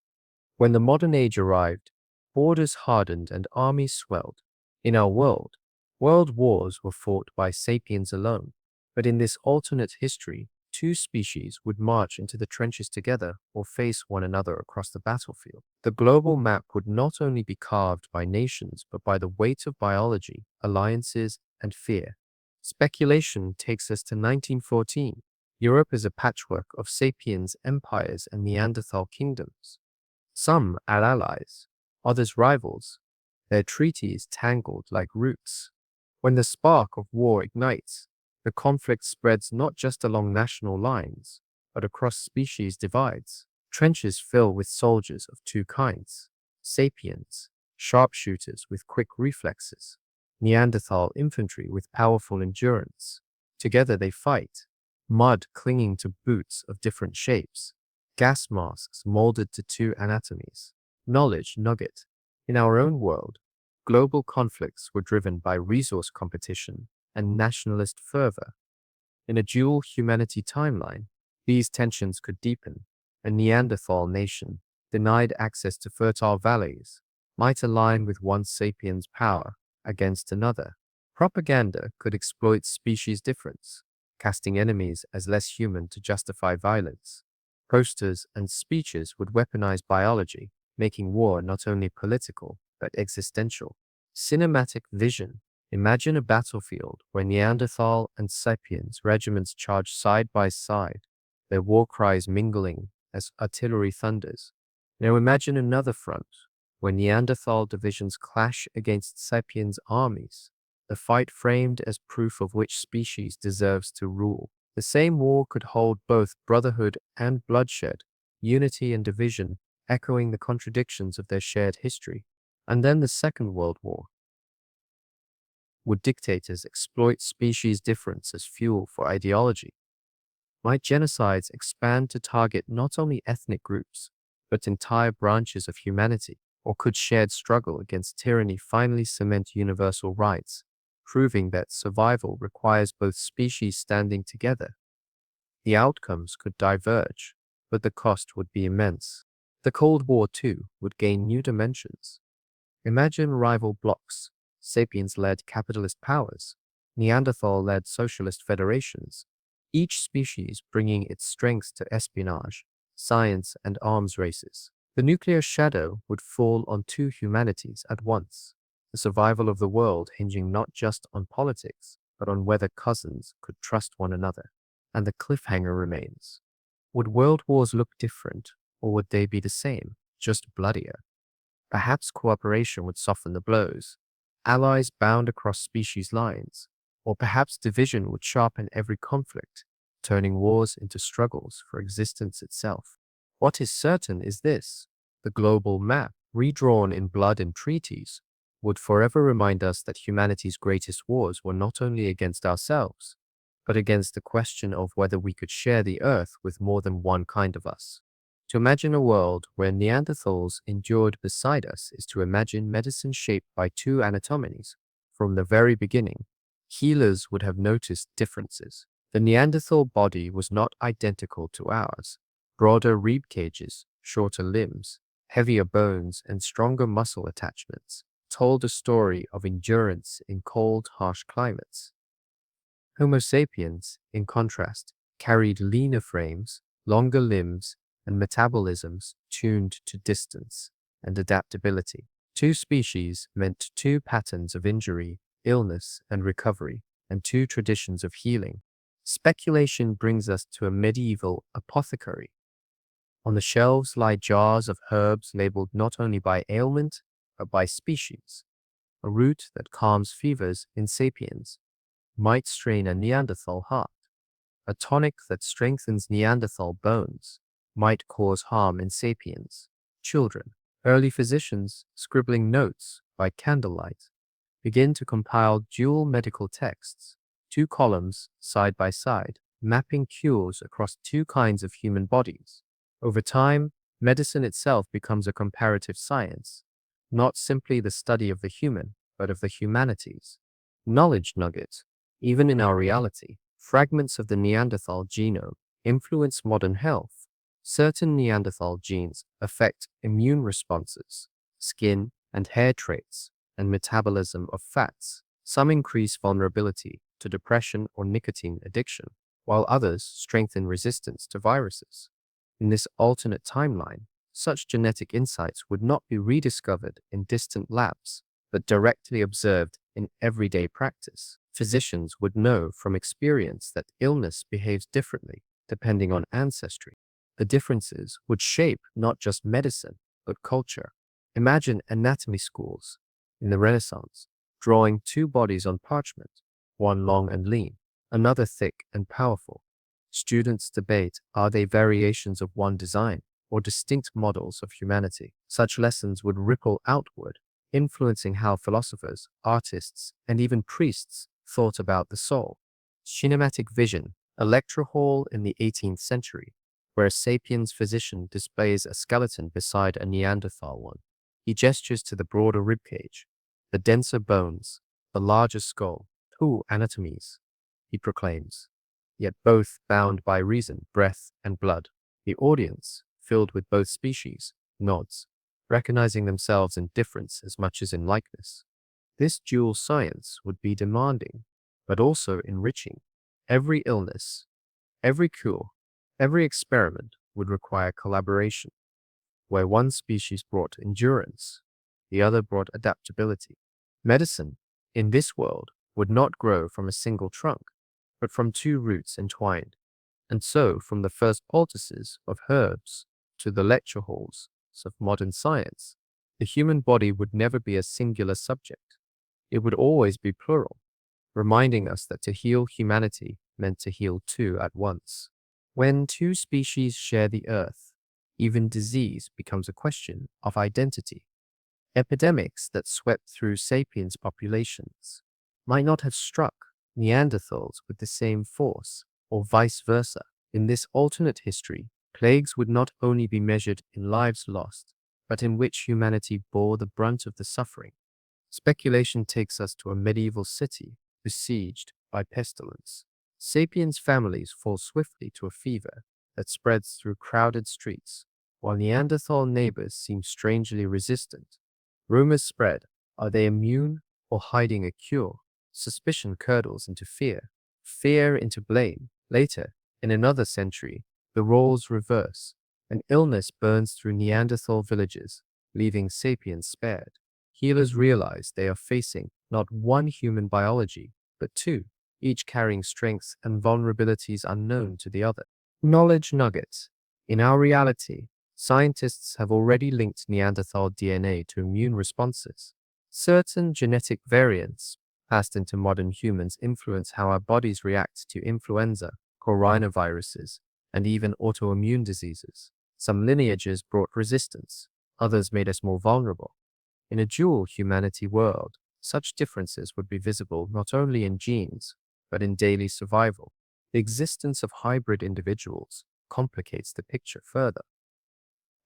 When the modern age arrived, borders hardened and armies swelled. In our world, world wars were fought by sapiens alone, but in this alternate history, two species would march into the trenches together or face one another across the battlefield. The global map would not only be carved by nations, but by the weight of biology, alliances, and fear. Speculation takes us to 1914. Europe is a patchwork of sapiens empires and Neanderthal kingdoms. Some are allies, others rivals, their treaties tangled like roots. When the spark of war ignites, the conflict spreads not just along national lines, but across species divides. Trenches fill with soldiers of two kinds: sapiens, sharpshooters with quick reflexes, Neanderthal infantry with powerful endurance. Together they fight, mud clinging to boots of different shapes, gas masks molded to two anatomies. Knowledge nugget. In our own world, global conflicts were driven by resource competition and nationalist fervor. In a dual humanity timeline, these tensions could deepen. A Neanderthal nation, denied access to fertile valleys, might align with one sapiens' power against another. Propaganda could exploit species difference, casting enemies as less human to justify violence. Posters and speeches would weaponize biology, making war not only political, but existential. Cinematic vision. Imagine a battlefield where Neanderthal and sapiens regiments charge side by side, their war cries mingling as artillery thunders. Now imagine another front where Neanderthal divisions clash against sapiens armies, the fight framed as proof of which species deserves to rule. The same war could hold both brotherhood and bloodshed, unity and division, echoing the contradictions of their shared history. And then the Second World War. Would dictators exploit species difference as fuel for ideology? Might genocides expand to target not only ethnic groups, but entire branches of humanity? Or could shared struggle against tyranny finally cement universal rights, proving that survival requires both species standing together? The outcomes could diverge, but the cost would be immense. The Cold War, too, would gain new dimensions. Imagine rival blocs, sapiens-led capitalist powers, Neanderthal-led socialist federations, each species bringing its strengths to espionage, science, and arms races. The nuclear shadow would fall on two humanities at once, the survival of the world hinging not just on politics, but on whether cousins could trust one another. And the cliffhanger remains. Would world wars look different, or would they be the same, just bloodier? Perhaps cooperation would soften the blows, allies bound across species lines, or perhaps division would sharpen every conflict, turning wars into struggles for existence itself. What is certain is this: the global map, redrawn in blood and treaties, would forever remind us that humanity's greatest wars were not only against ourselves, but against the question of whether we could share the earth with more than one kind of us. To imagine a world where Neanderthals endured beside us is to imagine medicine shaped by two anatomies. From the very beginning, healers would have noticed differences. The Neanderthal body was not identical to ours. Broader rib cages, shorter limbs, heavier bones, and stronger muscle attachments told a story of endurance in cold, harsh climates. Homo sapiens, in contrast, carried leaner frames, longer limbs, and metabolisms tuned to distance and adaptability. Two species meant two patterns of injury, illness, and recovery, and two traditions of healing. Speculation brings us to a medieval apothecary. On the shelves lie jars of herbs labeled not only by ailment, but by species. A root that calms fevers in sapiens might strain a Neanderthal heart. A tonic that strengthens Neanderthal bones might cause harm in sapiens. Children, early physicians scribbling notes by candlelight, begin to compile dual medical texts, two columns side by side, mapping cures across two kinds of human bodies. Over time, medicine itself becomes a comparative science, not simply the study of the human, but of the humanities. Knowledge nuggets. Even in our reality, fragments of the Neanderthal genome influence modern health. Certain Neanderthal genes affect immune responses, skin and hair traits, and metabolism of fats. Some increase vulnerability to depression or nicotine addiction, while others strengthen resistance to viruses. In this alternate timeline, such genetic insights would not be rediscovered in distant labs, but directly observed in everyday practice. Physicians would know from experience that illness behaves differently depending on ancestry. The differences would shape not just medicine, but culture. Imagine anatomy schools in the Renaissance, drawing two bodies on parchment, one long and lean, another thick and powerful. Students debate, are they variations of one design or distinct models of humanity? Such lessons would ripple outward, influencing how philosophers, artists, and even priests thought about the soul. Cinematic vision, a lecture hall in the 18th century, where a sapiens physician displays a skeleton beside a Neanderthal one. He gestures to the broader ribcage, the denser bones, the larger skull. Two anatomies, he proclaims, yet both bound by reason, breath, and blood. The audience, filled with both species, nods, recognizing themselves in difference as much as in likeness. This dual science would be demanding, but also enriching. Every illness, every cure, every experiment would require collaboration, where one species brought endurance, the other brought adaptability. Medicine, in this world, would not grow from a single trunk, but from two roots entwined. And so, from the first poultices of herbs to the lecture halls of modern science, the human body would never be a singular subject. It would always be plural, reminding us that to heal humanity meant to heal two at once. When two species share the earth, even disease becomes a question of identity. Epidemics that swept through sapiens populations might not have struck Neanderthals with the same force, or vice versa. In this alternate history, Plagues would not only be measured in lives lost, but in which humanity bore the brunt of the suffering. Speculation takes us to a medieval city besieged by pestilence. Sapiens' families fall swiftly to a fever that spreads through crowded streets, while Neanderthal neighbors seem strangely resistant. Rumors spread. Are they immune or hiding a cure? Suspicion curdles into fear, fear into blame. Later, in another century, the roles reverse. An illness burns through Neanderthal villages, leaving sapiens spared. Healers realize they are facing not one human biology, but two, each carrying strengths and vulnerabilities unknown to the other. Knowledge nuggets. In our reality, scientists have already linked Neanderthal DNA to immune responses. Certain genetic variants passed into modern humans influence how our bodies react to influenza, coronaviruses, and even autoimmune diseases. Some lineages brought resistance, others made us more vulnerable. In a dual humanity world, such differences would be visible not only in genes, but in daily survival. The existence of hybrid individuals complicates the picture further.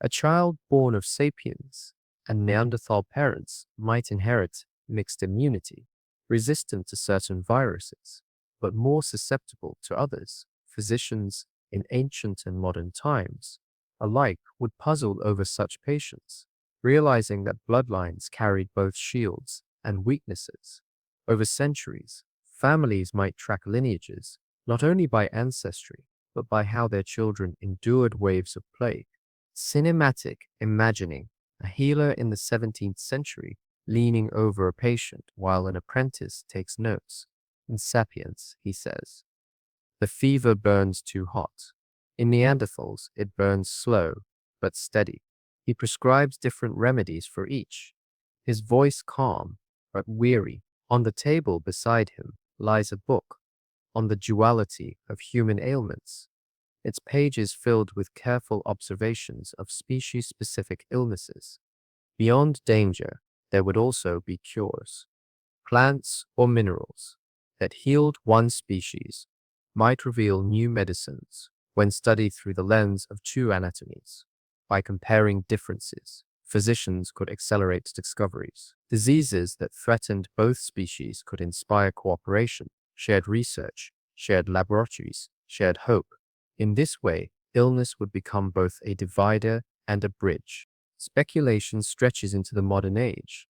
A child born of sapiens and Neanderthal parents might inherit mixed immunity, resistant to certain viruses, but more susceptible to others. Physicians in ancient and modern times alike would puzzle over such patients, realizing that bloodlines carried both shields and weaknesses. Over centuries, families might track lineages not only by ancestry, but by how their children endured waves of plague. Cinematic imagining, a healer in the 17th century leaning over a patient while an apprentice takes notes. In Sapiens, he says, the fever burns too hot. In Neanderthals, it burns slow but steady. He prescribes different remedies for each, his voice calm but weary. On the table beside him lies a book on the duality of human ailments, its pages filled with careful observations of species-specific illnesses. Beyond danger, there would also be cures. Plants or minerals that healed one species might reveal new medicines when studied through the lens of two anatomies. By comparing differences, physicians could accelerate discoveries. Diseases that threatened both species could inspire cooperation, shared research, shared laboratories, shared hope. In this way, illness would become both a divider and a bridge. Speculation stretches into the modern age.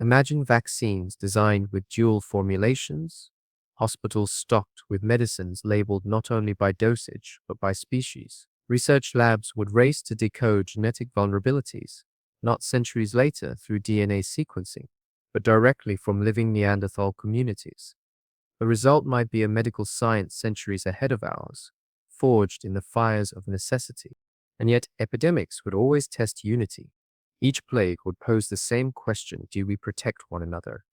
Imagine vaccines designed with dual formulations, hospitals stocked with medicines labeled not only by dosage, but by species. Research labs would race to decode genetic vulnerabilities, not centuries later through DNA sequencing, but directly from living Neanderthal communities. The result might be a medical science centuries ahead of ours, forged in the fires of necessity. And yet epidemics would always test unity. Each plague would pose the same question: do we protect one another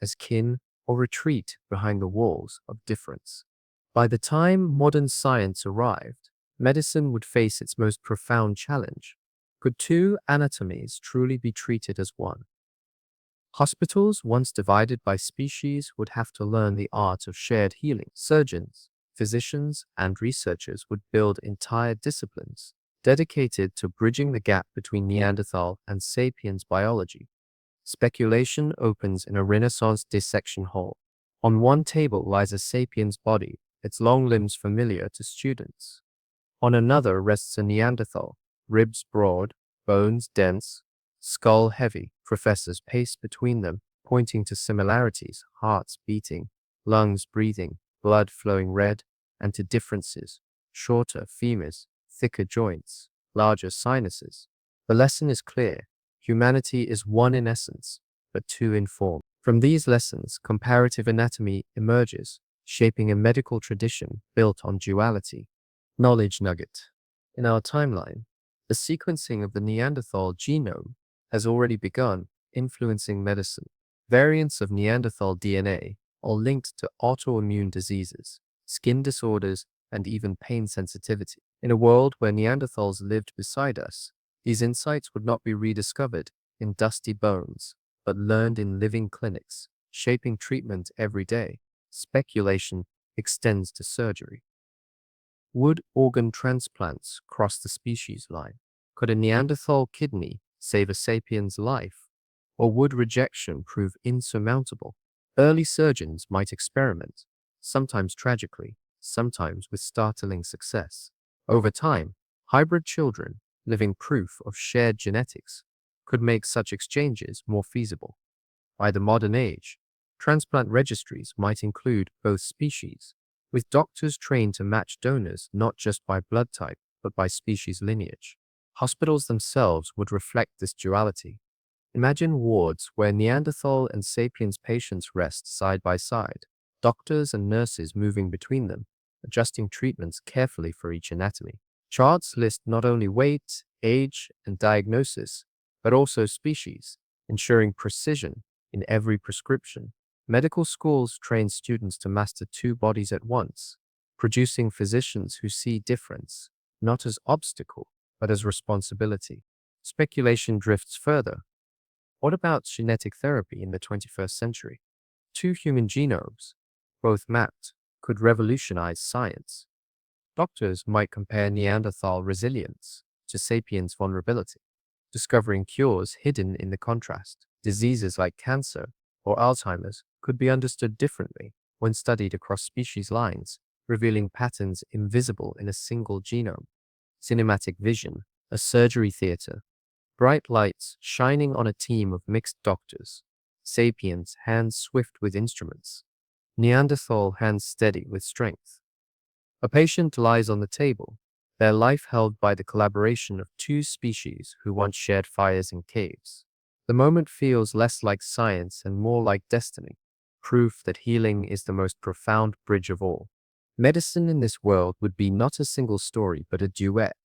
as kin or retreat behind the walls of difference? By the time modern science arrived, medicine would face its most profound challenge. Could two anatomies truly be treated as one? Hospitals, once divided by species, would have to learn the art of shared healing. Surgeons, physicians, and researchers would build entire disciplines dedicated to bridging the gap between Neanderthal and sapiens biology. Speculation opens in a Renaissance dissection hall. On one table lies a sapiens body, its long limbs familiar to students. On another rests a Neanderthal, ribs broad, bones dense, skull heavy. Professors pace between them, pointing to similarities: hearts beating, lungs breathing, blood flowing red, and to differences: shorter femurs, thicker joints, larger sinuses. The lesson is clear: humanity is one in essence, but two in form. From these lessons, comparative anatomy emerges, shaping a medical tradition built on duality. Knowledge nugget. In our timeline, the sequencing of the Neanderthal genome has already begun influencing medicine. Variants of Neanderthal DNA are linked to autoimmune diseases, skin disorders, and even pain sensitivity. In a world where Neanderthals lived beside us, these insights would not be rediscovered in dusty bones, but learned in living clinics, shaping treatment every day. Speculation extends to surgery. Would organ transplants cross the species line? Could a Neanderthal kidney save a sapien's life? Or would rejection prove insurmountable? Early surgeons might experiment, sometimes tragically, sometimes with startling success. Over time, hybrid children, living proof of shared genetics, could make such exchanges more feasible. By the modern age, transplant registries might include both species, with doctors trained to match donors not just by blood type, but by species lineage. Hospitals themselves would reflect this duality. Imagine wards where Neanderthal and Sapiens patients rest side by side, doctors and nurses moving between them, adjusting treatments carefully for each anatomy. Charts list not only weight, age, and diagnosis, but also species, ensuring precision in every prescription. Medical schools train students to master two bodies at once, producing physicians who see difference, not as obstacle, but as responsibility. Speculation drifts further. What about genetic therapy in the 21st century? Two human genomes, both mapped, could revolutionize science. Doctors might compare Neanderthal resilience to sapiens' vulnerability, discovering cures hidden in the contrast. Diseases like cancer or Alzheimer's could be understood differently when studied across species lines, revealing patterns invisible in a single genome. Cinematic vision, a surgery theater, bright lights shining on a team of mixed doctors, sapiens hands swift with instruments, Neanderthal hands steady with strength. A patient lies on the table, their life held by the collaboration of two species who once shared fires in caves. The moment feels less like science and more like destiny, proof that healing is the most profound bridge of all. Medicine in this world would be not a single story, but a duet.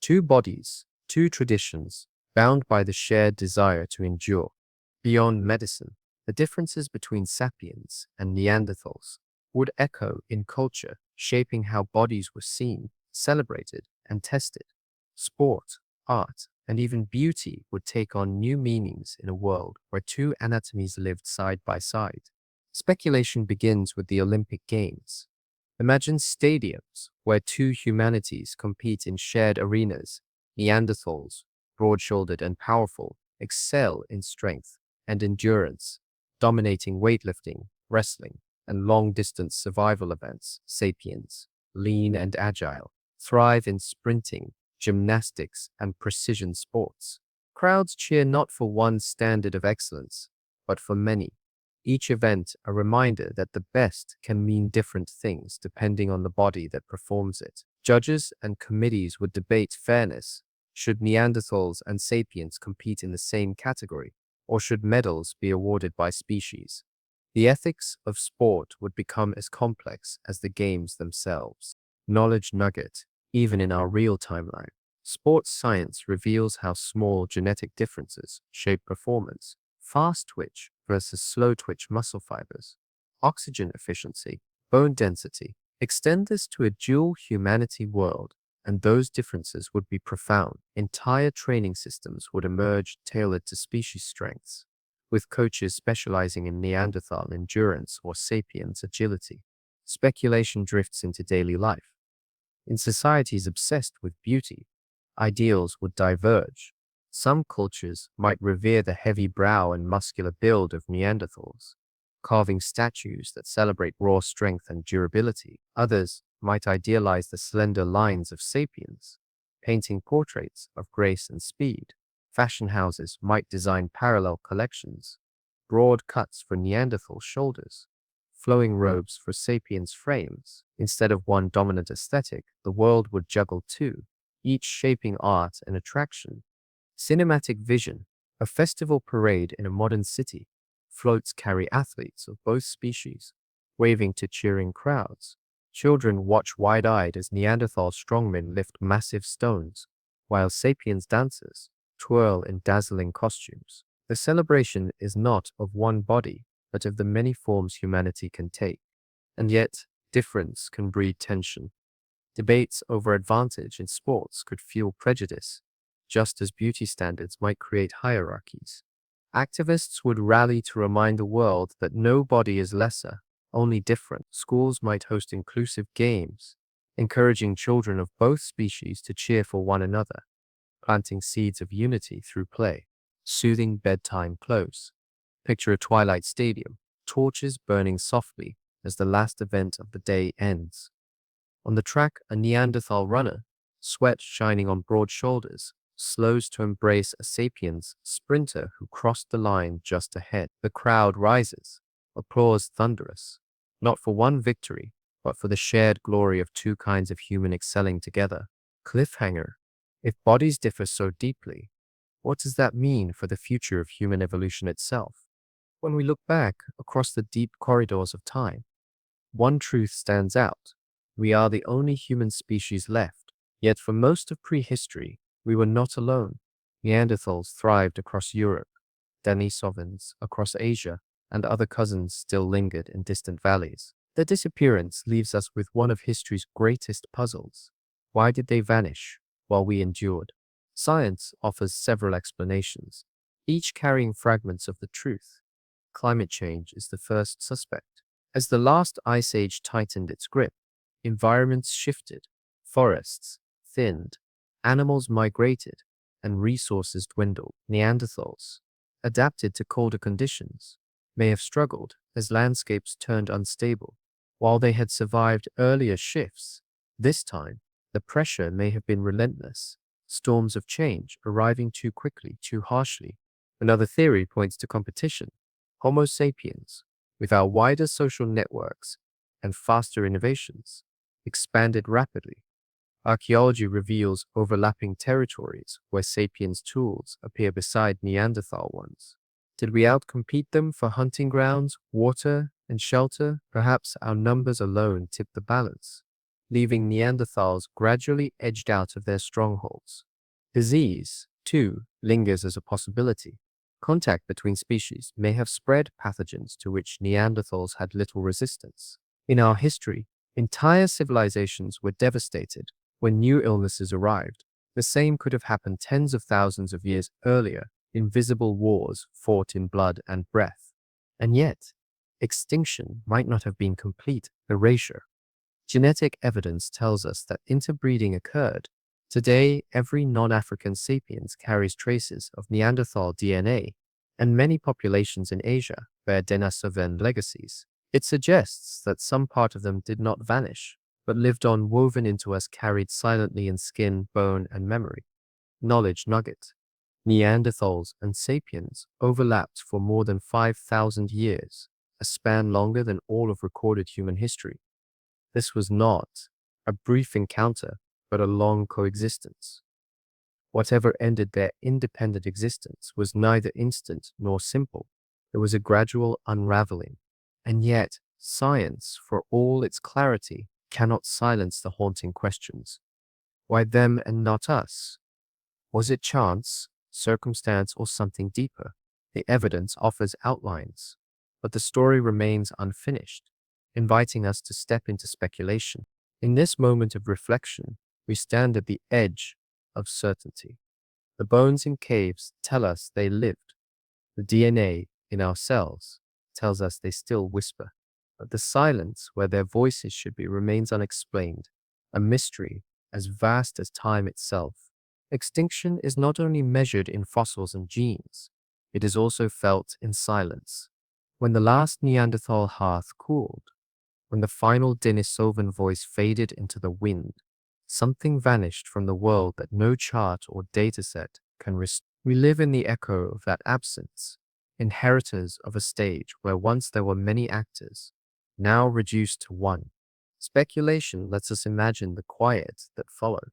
Two bodies, two traditions, bound by the shared desire to endure. Beyond medicine, the differences between sapiens and Neanderthals would echo in culture, shaping how bodies were seen, celebrated, and tested. Sport, art, and even beauty would take on new meanings in a world where two anatomies lived side by side. Speculation begins with the Olympic Games. Imagine stadiums where two humanities compete in shared arenas. Neanderthals, broad-shouldered and powerful, excel in strength and endurance, dominating weightlifting, wrestling, and long-distance survival events. Sapiens, lean and agile, thrive in sprinting, gymnastics, and precision sports. Crowds cheer not for one standard of excellence, but for many. Each event a reminder that the best can mean different things depending on the body that performs it. Judges and committees would debate fairness. Should Neanderthals and Sapiens compete in the same category, or should medals be awarded by species? The ethics of sport would become as complex as the games themselves. Knowledge nugget, even in our real timeline. Sports science reveals how small genetic differences shape performance. Fast twitch versus slow twitch muscle fibers, oxygen efficiency, bone density. Extend this to a dual humanity world, and those differences would be profound. Entire training systems would emerge tailored to species strengths, with coaches specializing in Neanderthal endurance or sapiens agility. Speculation drifts into daily life. In societies obsessed with beauty, ideals would diverge. Some cultures might revere the heavy brow and muscular build of Neanderthals, carving statues that celebrate raw strength and durability. Others might idealize the slender lines of sapiens, painting portraits of grace and speed. Fashion houses might design parallel collections, broad cuts for Neanderthal shoulders, flowing robes for sapiens frames. Instead of one dominant aesthetic, the world would juggle two, each shaping art and attraction. Cinematic vision, a festival parade in a modern city. Floats carry athletes of both species, waving to cheering crowds. Children watch wide-eyed as Neanderthal strongmen lift massive stones, while sapiens dancers twirl in dazzling costumes. The celebration is not of one body, but of the many forms humanity can take. And yet, difference can breed tension. Debates over advantage in sports could fuel prejudice, just as beauty standards might create hierarchies. Activists would rally to remind the world that no body is lesser, only different. Schools might host inclusive games, encouraging children of both species to cheer for one another, planting seeds of unity through play. Soothing bedtime close. Picture a twilight stadium, torches burning softly as the last event of the day ends. On the track, a Neanderthal runner, sweat shining on broad shoulders, slows to embrace a sapiens sprinter who crossed the line just ahead. The crowd rises, applause thunderous, not for one victory, but for the shared glory of two kinds of human excelling together. Cliffhanger. If bodies differ so deeply, what does that mean for the future of human evolution itself? When we look back across the deep corridors of time, one truth stands out. We are the only human species left. Yet for most of prehistory, we were not alone. Neanderthals thrived across Europe, Denisovans across Asia, and other cousins still lingered in distant valleys. Their disappearance leaves us with one of history's greatest puzzles. Why did they vanish while we endured? Science offers several explanations, each carrying fragments of the truth. Climate change is the first suspect. As the last ice age tightened its grip, environments shifted, forests thinned, animals migrated, and resources dwindled. Neanderthals, adapted to colder conditions, may have struggled as landscapes turned unstable. While they had survived earlier shifts, this time the pressure may have been relentless, storms of change arriving too quickly, too harshly. Another theory points to competition. Homo sapiens, with our wider social networks and faster innovations, expanded rapidly. Archaeology reveals overlapping territories where sapiens' tools appear beside Neanderthal ones. Did we outcompete them for hunting grounds, water, and shelter? Perhaps our numbers alone tipped the balance, leaving Neanderthals gradually edged out of their strongholds. Disease, too, lingers as a possibility. Contact between species may have spread pathogens to which Neanderthals had little resistance. In our history, entire civilizations were devastated when new illnesses arrived. The same could have happened tens of thousands of years earlier. Invisible wars fought in blood and breath. And yet, extinction might not have been complete erasure. Genetic evidence tells us that interbreeding occurred. Today, every non-African sapiens carries traces of Neanderthal DNA, and many populations in Asia bear Denisovan legacies. It suggests that some part of them did not vanish, but lived on, woven into us, carried silently in skin, bone, and memory. Knowledge nugget. Neanderthals and sapiens overlapped for more than 5,000 years, a span longer than all of recorded human history. This was not a brief encounter, but a long coexistence. Whatever ended their independent existence was neither instant nor simple. It was a gradual unraveling. And yet, science, for all its clarity, cannot silence the haunting questions. Why them and not us? Was it chance, circumstance, or something deeper? The evidence offers outlines, but the story remains unfinished, inviting us to step into speculation. In this moment of reflection, we stand at the edge of certainty. The bones in caves tell us they lived. The DNA in our cells tells us they still whisper. But the silence where their voices should be remains unexplained, a mystery as vast as time itself. Extinction is not only measured in fossils and genes, it is also felt in silence. When the last Neanderthal hearth cooled, when the final Denisovan voice faded into the wind, something vanished from the world that no chart or dataset can restore. We live in the echo of that absence, inheritors of a stage where once there were many actors, now reduced to one. Speculation lets us imagine the quiet that followed.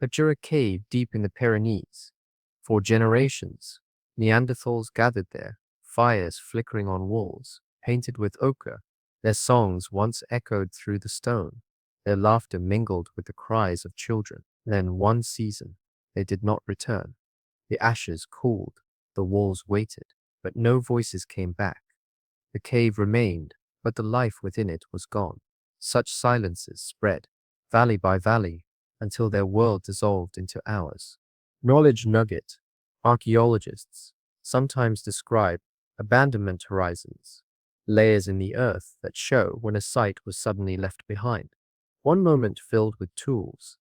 Picture a cave deep in the Pyrenees. For generations, Neanderthals gathered there, fires flickering on walls, painted with ochre. Their songs once echoed through the stone. Their laughter mingled with the cries of children. Then one season, they did not return. The ashes cooled, the walls waited, but no voices came back. The cave remained, but the life within it was gone. Such silences spread, valley by valley, until their world dissolved into ours. Knowledge nugget. Archaeologists sometimes describe abandonment horizons, layers in the earth that show when a site was suddenly left behind. One moment filled with tools,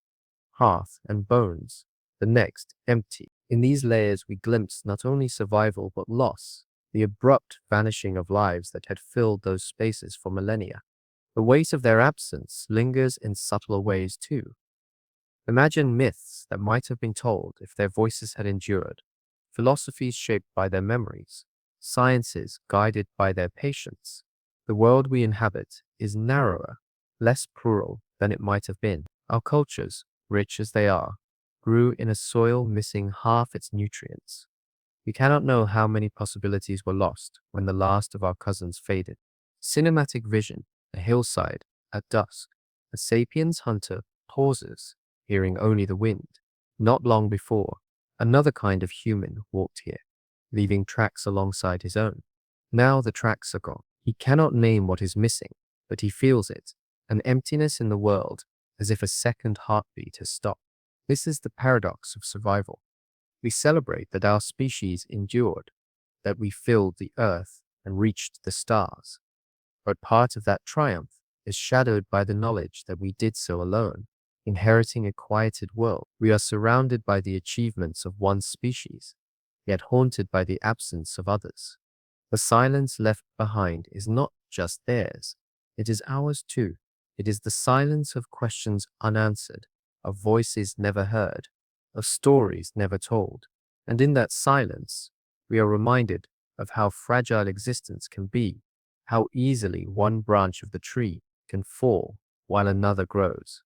hearth, and bones, the next empty. In these layers, we glimpse not only survival but loss, the abrupt vanishing of lives that had filled those spaces for millennia. The weight of their absence lingers in subtler ways too. Imagine myths that might have been told if their voices had endured, philosophies shaped by their memories, sciences guided by their patience. The world we inhabit is narrower, less plural than it might have been. Our cultures, rich as they are, grew in a soil missing half its nutrients. We cannot know how many possibilities were lost when the last of our cousins faded. Cinematic vision, a hillside, at dusk, a sapiens hunter pauses, hearing only the wind. Not long before, another kind of human walked here, leaving tracks alongside his own. Now the tracks are gone. He cannot name what is missing, but he feels it, an emptiness in the world, as if a second heartbeat has stopped. This is the paradox of survival. We celebrate that our species endured, that we filled the earth and reached the stars. But part of that triumph is shadowed by the knowledge that we did so alone. Inheriting a quieted world, we are surrounded by the achievements of one species, yet haunted by the absence of others. The silence left behind is not just theirs, it is ours too. It is the silence of questions unanswered, of voices never heard, of stories never told. And in that silence, we are reminded of how fragile existence can be, how easily one branch of the tree can fall while another grows.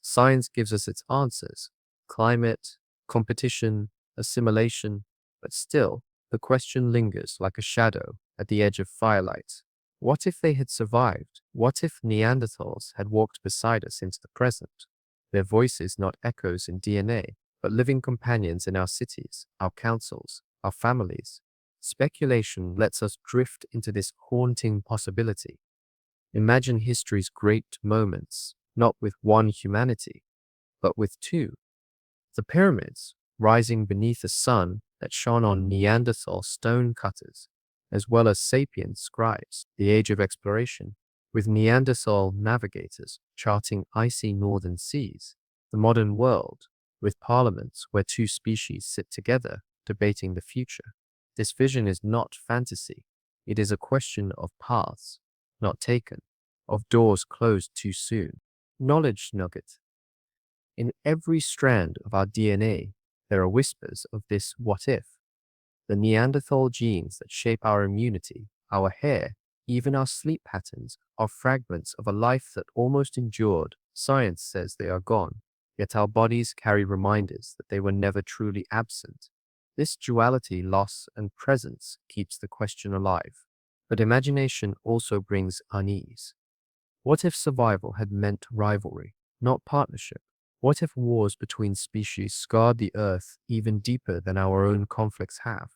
Science gives us its answers: climate, competition, assimilation, but still, the question lingers like a shadow at the edge of firelight. What if they had survived? What if Neanderthals had walked beside us into the present? Their voices not echoes in DNA, but living companions in our cities, our councils, our families. Speculation lets us drift into this haunting possibility. Imagine history's great moments, not with one humanity, but with two. The pyramids, rising beneath a sun that shone on Neanderthal stone cutters, as well as sapient scribes, the age of exploration, with Neanderthal navigators charting icy northern seas, the modern world, with parliaments where two species sit together debating the future. This vision is not fantasy. It is a question of paths not taken, of doors closed too soon. Knowledge nugget. In every strand of our DNA, there are whispers of this what if. The Neanderthal genes that shape our immunity, our hair, even our sleep patterns, are fragments of a life that almost endured. Science says they are gone, yet our bodies carry reminders that they were never truly absent. This duality, loss and presence, keeps the question alive. But imagination also brings unease. What if survival had meant rivalry, not partnership? What if wars between species scarred the earth even deeper than our own conflicts have?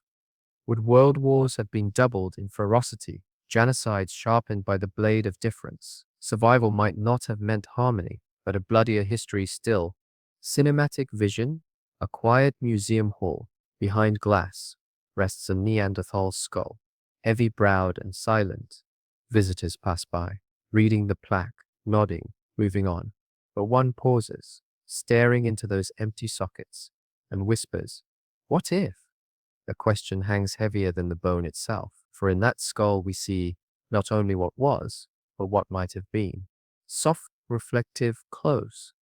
Would world wars have been doubled in ferocity, genocides sharpened by the blade of difference? Survival might not have meant harmony, but a bloodier history still. Cinematic vision, a quiet museum hall, behind glass, rests a Neanderthal skull, heavy-browed and silent. Visitors pass by, reading the plaque, nodding, moving on. But one pauses, staring into those empty sockets, and whispers, "What if?" The question hangs heavier than the bone itself, for in that skull we see not only what was, but what might have been. Soft, reflective, close.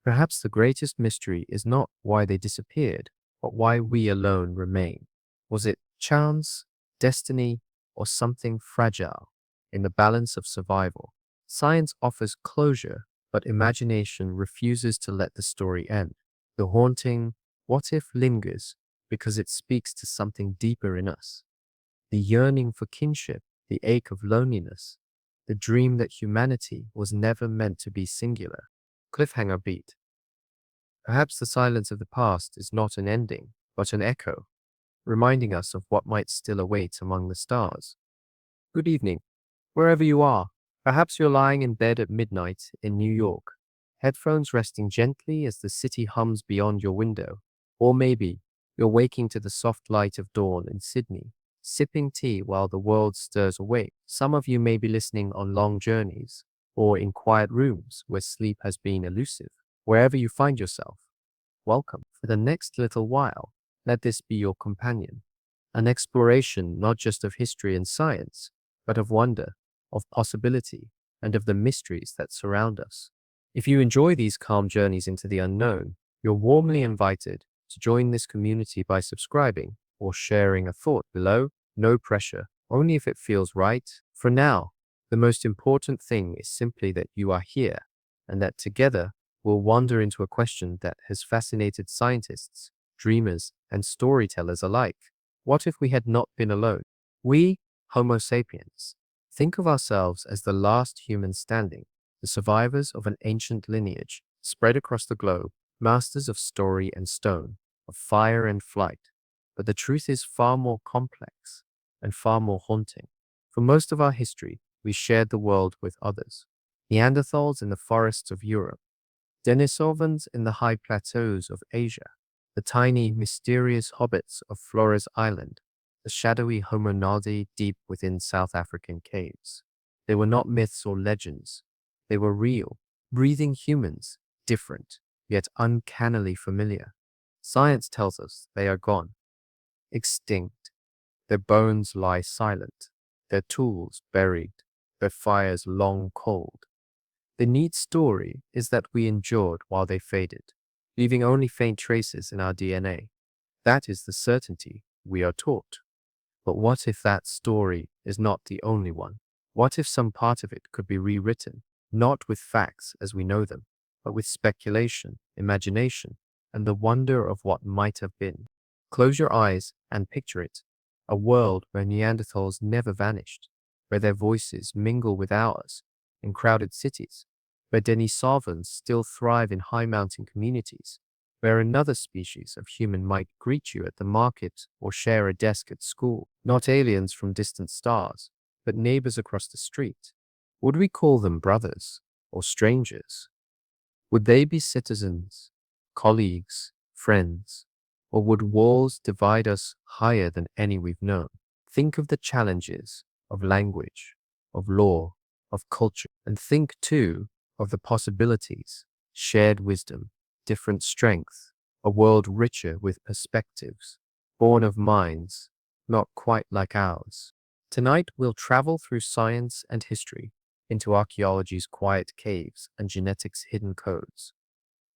Perhaps the greatest mystery is not why they disappeared, but why we alone remain. Was it chance, destiny, or something fragile in the balance of survival? Science offers closure, but imagination refuses to let the story end. The haunting what if lingers because it speaks to something deeper in us. The yearning for kinship, the ache of loneliness, the dream that humanity was never meant to be singular. Cliffhanger beat. Perhaps the silence of the past is not an ending, but an echo, reminding us of what might still await among the stars. Good evening, wherever you are. Perhaps you're lying in bed at midnight in New York, headphones resting gently as the city hums beyond your window. Or maybe you're waking to the soft light of dawn in Sydney, sipping tea while the world stirs awake. Some of you may be listening on long journeys, or in quiet rooms where sleep has been elusive. Wherever you find yourself, welcome. For the next little while, let this be your companion. An exploration not just of history and science, but of wonder, of possibility, and of the mysteries that surround us. If you enjoy these calm journeys into the unknown, you're warmly invited to join this community by subscribing or sharing a thought below. No pressure, only if it feels right. For now, the most important thing is simply that you are here and that together we'll wander into a question that has fascinated scientists, dreamers, and storytellers alike. What if we had not been alone? We, Homo sapiens, think of ourselves as the last humans standing, the survivors of an ancient lineage spread across the globe, masters of story and stone, of fire and flight. But the truth is far more complex and far more haunting. For most of our history, we shared the world with others. Neanderthals in the forests of Europe, Denisovans in the high plateaus of Asia, the tiny, mysterious hobbits of Flores Island, the shadowy hominidi deep within South African caves. They were not myths or legends. They were real, breathing humans, different, yet uncannily familiar. Science tells us they are gone, extinct. Their bones lie silent, their tools buried, their fires long cold. The neat story is that we endured while they faded, leaving only faint traces in our DNA. That is the certainty we are taught. But what if that story is not the only one? What if some part of it could be rewritten, not with facts as we know them, but with speculation, imagination, and the wonder of what might have been? Close your eyes and picture it, a world where Neanderthals never vanished, where their voices mingle with ours in crowded cities, where Denisovans still thrive in high mountain communities, where another species of human might greet you at the market or share a desk at school, not aliens from distant stars, but neighbors across the street. Would we call them brothers or strangers? Would they be citizens, colleagues, friends, or would walls divide us higher than any we've known? Think of the challenges of language, of law, of culture, and think too of the possibilities, shared wisdom, different strength, a world richer with perspectives, born of minds not quite like ours. Tonight we'll travel through science and history, into archaeology's quiet caves and genetics' hidden codes.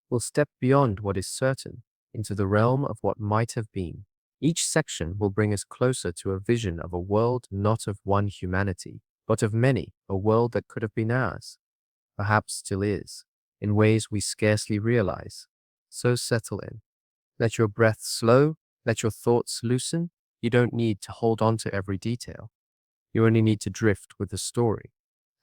We'll step beyond what is certain into the realm of what might have been. Each section will bring us closer to a vision of a world not of one humanity, but of many, a world that could have been ours, perhaps still is, in ways we scarcely realize. So settle in. Let your breath slow, let your thoughts loosen. You don't need to hold on to every detail. You only need to drift with the story.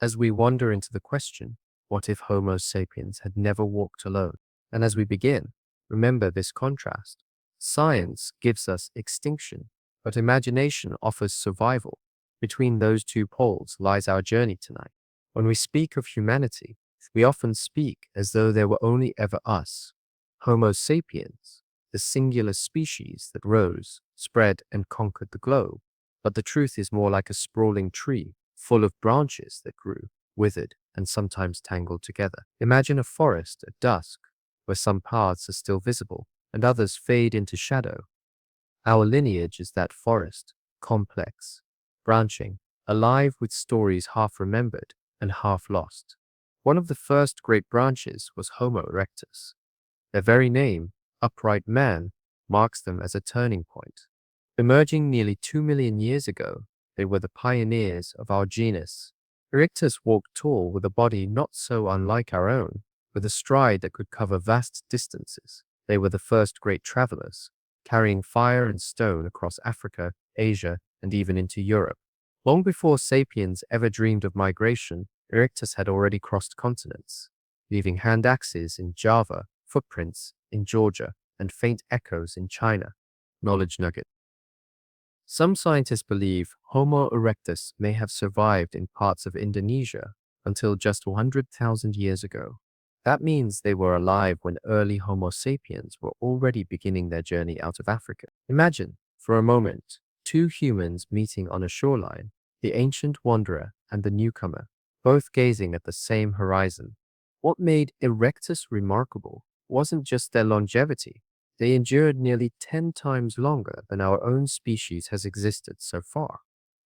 As we wander into the question, what if Homo sapiens had never walked alone? And as we begin, remember this contrast. Science gives us extinction, but imagination offers survival. Between those two poles lies our journey tonight. When we speak of humanity, we often speak as though there were only ever us, Homo sapiens, the singular species that rose, spread, and conquered the globe. But the truth is more like a sprawling tree, full of branches that grew, withered, and sometimes tangled together. Imagine a forest at dusk, where some paths are still visible, and others fade into shadow. Our lineage is that forest, complex, branching, alive with stories half remembered and half lost. One of the first great branches was Homo erectus. Their very name, upright man, marks them as a turning point. Emerging nearly 2 million years ago, they were the pioneers of our genus. Erectus walked tall with a body not so unlike our own, with a stride that could cover vast distances. They were the first great travelers, carrying fire and stone across Africa, Asia, and even into Europe. Long before sapiens ever dreamed of migration, Erectus had already crossed continents, leaving hand axes in Java, footprints in Georgia, and faint echoes in China. Knowledge nugget. Some scientists believe Homo erectus may have survived in parts of Indonesia until just 100,000 years ago. That means they were alive when early Homo sapiens were already beginning their journey out of Africa. Imagine, for a moment, two humans meeting on a shoreline, the ancient wanderer and the newcomer, both gazing at the same horizon. What made Erectus remarkable wasn't just their longevity. They endured nearly 10 times longer than our own species has existed so far.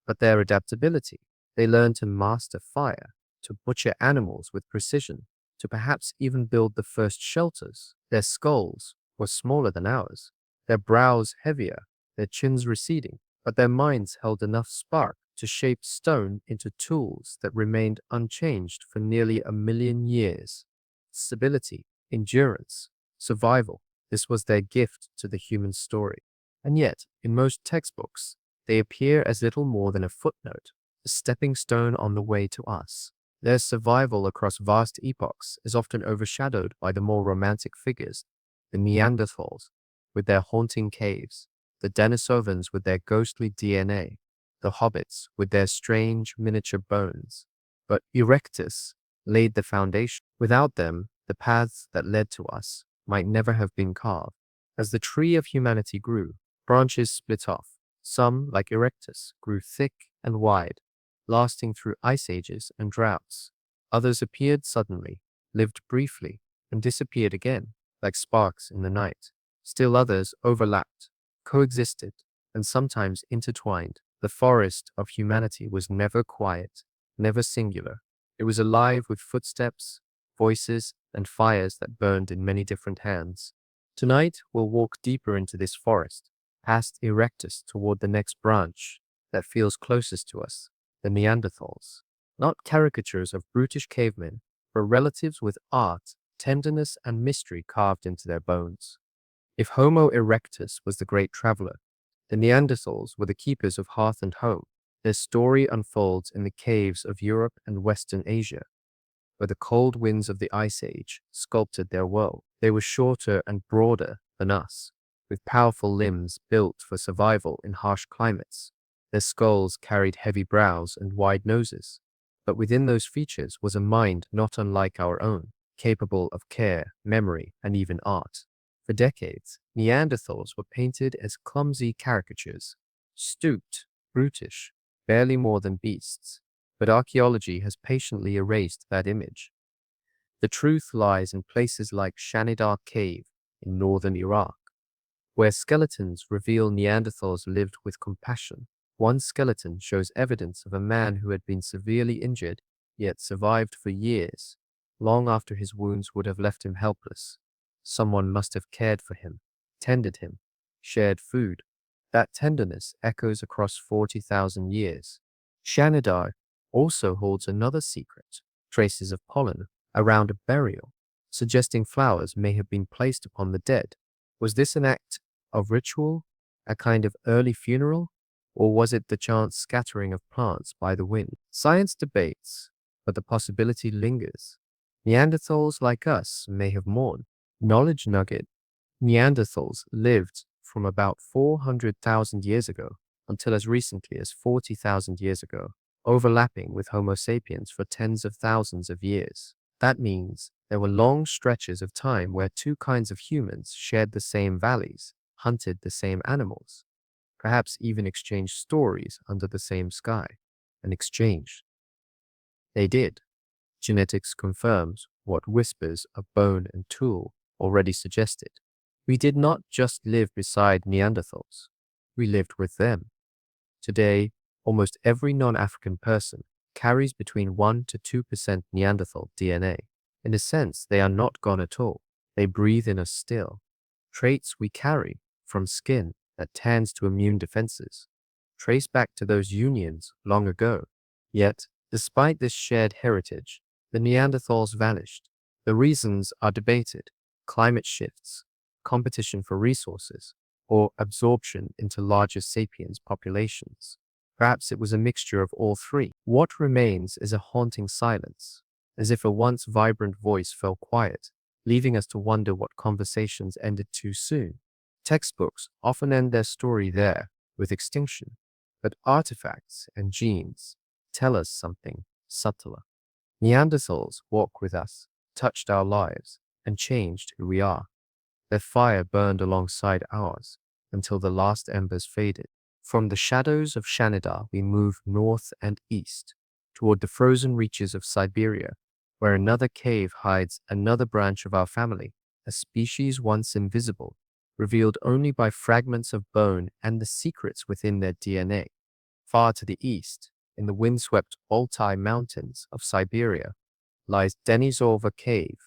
But their adaptability, they learned to master fire, to butcher animals with precision, to perhaps even build the first shelters. Their skulls were smaller than ours, their brows heavier, their chins receding, but their minds held enough spark to shape stone into tools that remained unchanged for nearly 1 million years. Stability, endurance, survival, this was their gift to the human story. And yet, in most textbooks, they appear as little more than a footnote, a stepping stone on the way to us. Their survival across vast epochs is often overshadowed by the more romantic figures, the Neanderthals, with their haunting caves, the Denisovans with their ghostly DNA, the hobbits with their strange miniature bones. But Erectus laid the foundation. Without them, the paths that led to us might never have been carved. As the tree of humanity grew, branches split off. Some, like Erectus, grew thick and wide, lasting through ice ages and droughts. Others appeared suddenly, lived briefly, and disappeared again, like sparks in the night. Still others overlapped, coexisted, and sometimes intertwined. The forest of humanity was never quiet, never singular. It was alive with footsteps, voices, and fires that burned in many different hands. Tonight, we'll walk deeper into this forest, past Erectus toward the next branch that feels closest to us, the Neanderthals. Not caricatures of brutish cavemen, but relatives with art, tenderness, and mystery carved into their bones. If Homo erectus was the great traveler, the Neanderthals were the keepers of hearth and home. Their story unfolds in the caves of Europe and Western Asia, where the cold winds of the Ice Age sculpted their world. They were shorter and broader than us, with powerful limbs built for survival in harsh climates. Their skulls carried heavy brows and wide noses, but within those features was a mind not unlike our own, capable of care, memory, and even art. For decades, Neanderthals were painted as clumsy caricatures, stooped, brutish, barely more than beasts. But archaeology has patiently erased that image. The truth lies in places like Shanidar Cave in northern Iraq, where skeletons reveal Neanderthals lived with compassion. One skeleton shows evidence of a man who had been severely injured, yet survived for years, long after his wounds would have left him helpless. Someone must have cared for him, tended him, shared food. That tenderness echoes across 40,000 years. Shanidar also holds another secret, traces of pollen around a burial, suggesting flowers may have been placed upon the dead. Was this an act of ritual, a kind of early funeral, or was it the chance scattering of plants by the wind? Science debates, but the possibility lingers. Neanderthals like us may have mourned. Knowledge nugget. Neanderthals lived from about 400,000 years ago until as recently as 40,000 years ago, overlapping with Homo sapiens for tens of thousands of years. That means there were long stretches of time where two kinds of humans shared the same valleys, hunted the same animals, perhaps even exchanged stories under the same sky. And exchanged. They did. Genetics confirms what whispers of bone and tool already suggested. We did not just live beside Neanderthals, we lived with them. Today, almost every non-African person carries between 1 to 2% Neanderthal DNA. In a sense, they are not gone at all. They breathe in us still. Traits we carry, from skin that tans to immune defenses, trace back to those unions long ago. Yet, despite this shared heritage, the Neanderthals vanished. The reasons are debated: climate shifts, competition for resources, or absorption into larger sapiens populations. Perhaps it was a mixture of all three. What remains is a haunting silence, as if a once vibrant voice fell quiet, leaving us to wonder what conversations ended too soon. Textbooks often end their story there, with extinction, but artifacts and genes tell us something subtler. Neanderthals walk with us, touched our lives, and changed who we are. Their fire burned alongside ours until the last embers faded. From the shadows of Shanidar, we move north and east, toward the frozen reaches of Siberia, where another cave hides another branch of our family, a species once invisible, revealed only by fragments of bone and the secrets within their DNA. Far to the east, in the windswept Altai Mountains of Siberia, lies Denisova Cave,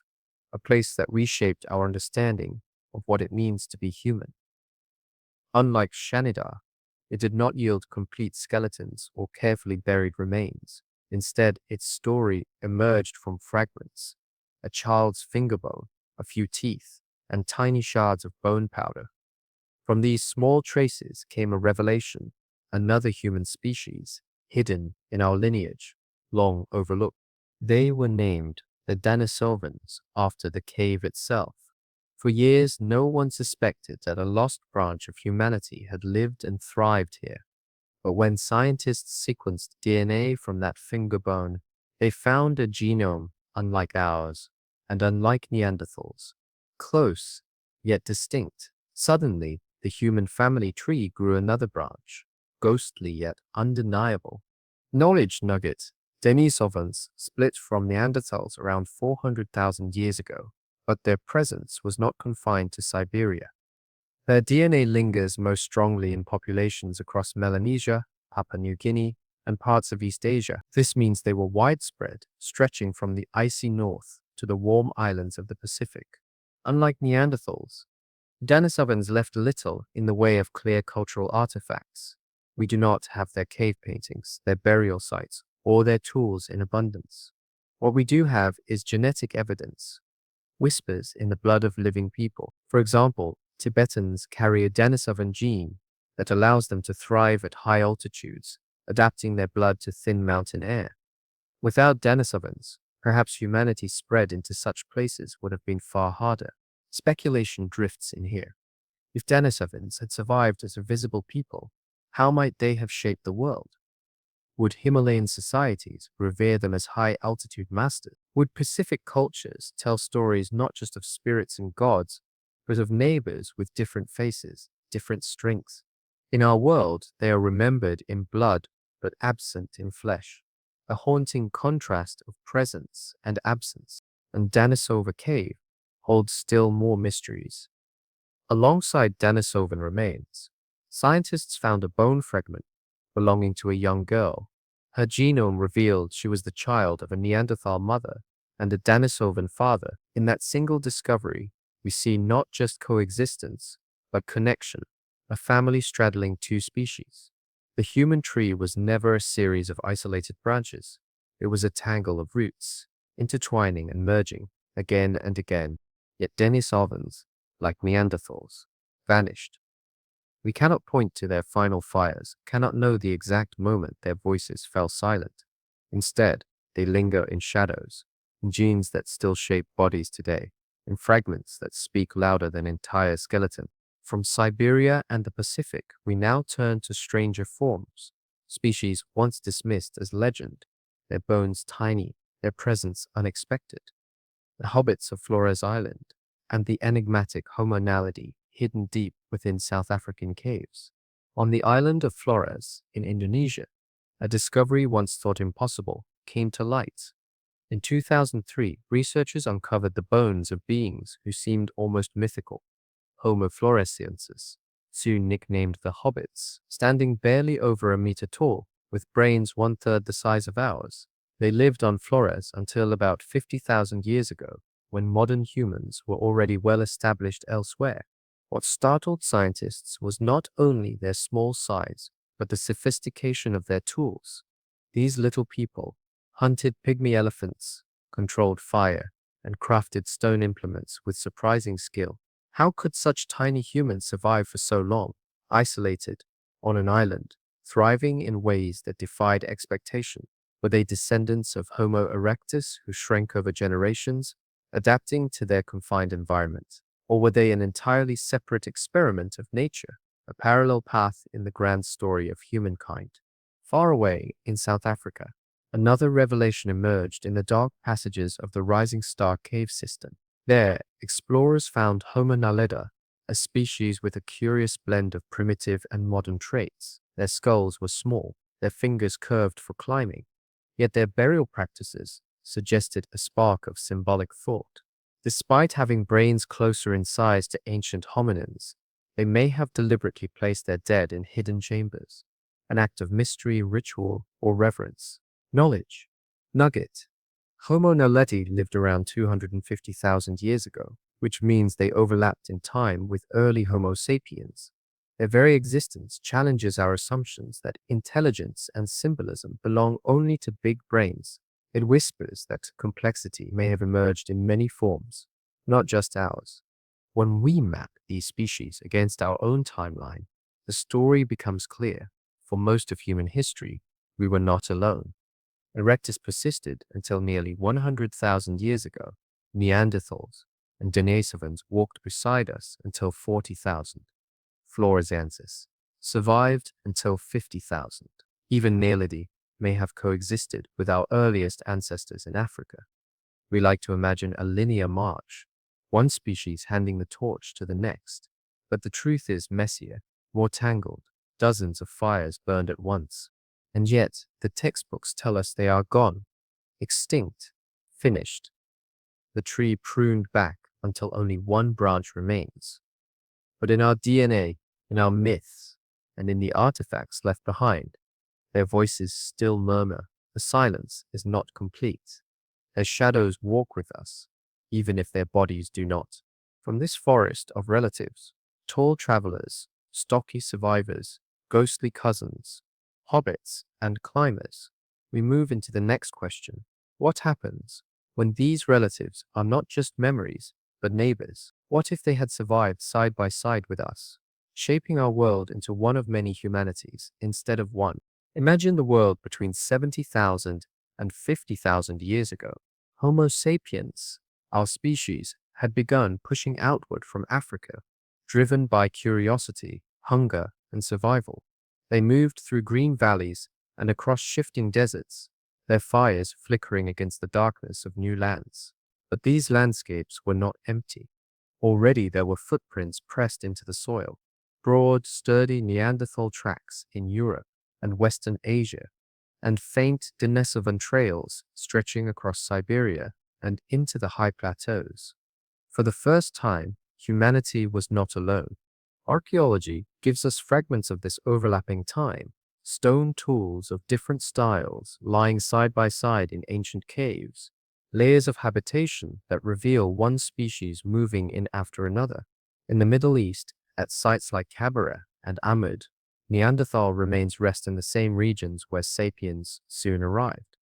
a place that reshaped our understanding of what it means to be human. Unlike Shanidar, it did not yield complete skeletons or carefully buried remains. Instead, its story emerged from fragments: a child's finger bone, a few teeth, and tiny shards of bone powder. From these small traces came a revelation: another human species, hidden in our lineage, long overlooked. They were named the Denisovans after the cave itself. For years, no one suspected that a lost branch of humanity had lived and thrived here. But when scientists sequenced DNA from that finger bone, they found a genome unlike ours and unlike Neanderthals. Close, yet distinct. Suddenly, the human family tree grew another branch, ghostly yet undeniable. Knowledge nugget: Denisovans split from Neanderthals around 400,000 years ago, but their presence was not confined to Siberia. Their DNA lingers most strongly in populations across Melanesia, Papua New Guinea, and parts of East Asia. This means they were widespread, stretching from the icy north to the warm islands of the Pacific. Unlike Neanderthals, Denisovans left little in the way of clear cultural artifacts. We do not have their cave paintings, their burial sites, or their tools in abundance. What we do have is genetic evidence, whispers in the blood of living people. For example, Tibetans carry a Denisovan gene that allows them to thrive at high altitudes, adapting their blood to thin mountain air. Without Denisovans, perhaps humanity's spread into such places would have been far harder. Speculation drifts in here. If Denisovans had survived as a visible people, how might they have shaped the world? Would Himalayan societies revere them as high-altitude masters? Would Pacific cultures tell stories not just of spirits and gods, but of neighbors with different faces, different strengths? In our world, they are remembered in blood, but absent in flesh, a haunting contrast of presence and absence. And Denisova Cave holds still more mysteries. Alongside Denisovan remains, scientists found a bone fragment belonging to a young girl. Her genome revealed she was the child of a Neanderthal mother and a Denisovan father. In that single discovery, we see not just coexistence, but connection, a family straddling two species. The human tree was never a series of isolated branches. It was a tangle of roots, intertwining and merging again and again. Yet Denisovans, like Neanderthals, vanished. We cannot point to their final fires, cannot know the exact moment their voices fell silent. Instead, they linger in shadows, in genes that still shape bodies today, in fragments that speak louder than entire skeleton. From Siberia and the Pacific, we now turn to stranger forms, species once dismissed as legend, their bones tiny, their presence unexpected. The hobbits of Flores Island, and the enigmatic Homo naledi hidden deep within South African caves. On the island of Flores, in Indonesia, a discovery once thought impossible came to light. In 2003, researchers uncovered the bones of beings who seemed almost mythical, Homo floresiensis, soon nicknamed the hobbits, standing barely over a meter tall, with brains one-third the size of ours. They lived on Flores until about 50,000 years ago, when modern humans were already well established elsewhere. What startled scientists was not only their small size, but the sophistication of their tools. These little people hunted pygmy elephants, controlled fire, and crafted stone implements with surprising skill. How could such tiny humans survive for so long, isolated, on an island, thriving in ways that defied expectation? Were they descendants of Homo erectus who shrank over generations, adapting to their confined environment? Or were they an entirely separate experiment of nature, a parallel path in the grand story of humankind? Far away in South Africa, another revelation emerged in the dark passages of the Rising Star cave system. There, explorers found Homo naledi, a species with a curious blend of primitive and modern traits. Their skulls were small, their fingers curved for climbing, yet their burial practices suggested a spark of symbolic thought. Despite having brains closer in size to ancient hominins, they may have deliberately placed their dead in hidden chambers, an act of mystery, ritual, or reverence. Knowledge. Nugget. Homo naledi lived around 250,000 years ago, which means they overlapped in time with early Homo sapiens. Their very existence challenges our assumptions that intelligence and symbolism belong only to big brains. It whispers that complexity may have emerged in many forms, not just ours. When we map these species against our own timeline, the story becomes clear. For most of human history, we were not alone. Erectus persisted until nearly 100,000 years ago. Neanderthals and Denisovans walked beside us until 40,000. Florizensis survived until 50,000. Even Naledi may have coexisted with our earliest ancestors in Africa. We like to imagine a linear march, one species handing the torch to the next, but the truth is messier, more tangled. Dozens of fires burned at once, and yet the textbooks tell us they are gone, extinct, finished. The tree pruned back until only one branch remains. But in our DNA, in our myths, and in the artifacts left behind, their voices still murmur. The silence is not complete. Their shadows walk with us, even if their bodies do not. From this forest of relatives, tall travelers, stocky survivors, ghostly cousins, hobbits, and climbers, we move into the next question. What happens when these relatives are not just memories, but neighbors? What if they had survived side by side with us, shaping our world into one of many humanities instead of one? Imagine the world between 70,000 and 50,000 years ago. Homo sapiens, our species, had begun pushing outward from Africa, driven by curiosity, hunger, and survival. They moved through green valleys and across shifting deserts, their fires flickering against the darkness of new lands. But these landscapes were not empty. Already there were footprints pressed into the soil, broad, sturdy Neanderthal tracks in Europe and Western Asia, and faint Denisovan trails stretching across Siberia and into the high plateaus. For the first time, humanity was not alone. Archaeology gives us fragments of this overlapping time, stone tools of different styles lying side by side in ancient caves, layers of habitation that reveal one species moving in after another. In the Middle East, at sites like Kabara and Amud, Neanderthal remains rest in the same regions where sapiens soon arrived.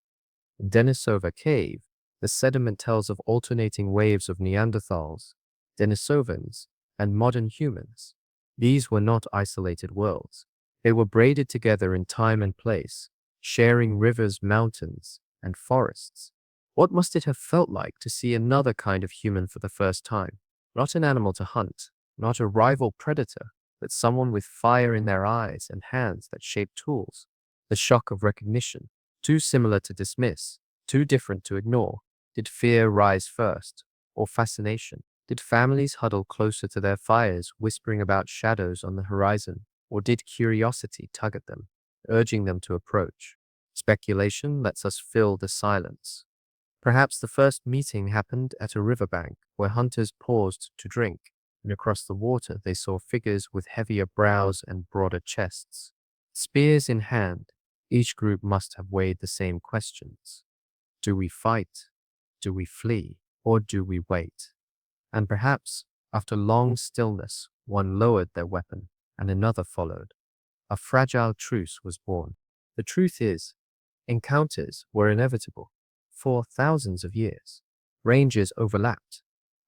In Denisova Cave, the sediment tells of alternating waves of Neanderthals, Denisovans, and modern humans. These were not isolated worlds. They were braided together in time and place, sharing rivers, mountains, and forests. What must it have felt like to see another kind of human for the first time? Not an animal to hunt, not a rival predator, but someone with fire in their eyes and hands that shape tools. The shock of recognition, too similar to dismiss, too different to ignore. Did fear rise first, or fascination? Did families huddle closer to their fires, whispering about shadows on the horizon, or did curiosity tug at them, urging them to approach? Speculation lets us fill the silence. Perhaps the first meeting happened at a riverbank where hunters paused to drink, and across the water they saw figures with heavier brows and broader chests. Spears in hand, each group must have weighed the same questions. Do we fight? Do we flee? Or do we wait? And perhaps, after long stillness, one lowered their weapon, and another followed. A fragile truce was born. The truth is, encounters were inevitable. For thousands of years, ranges overlapped.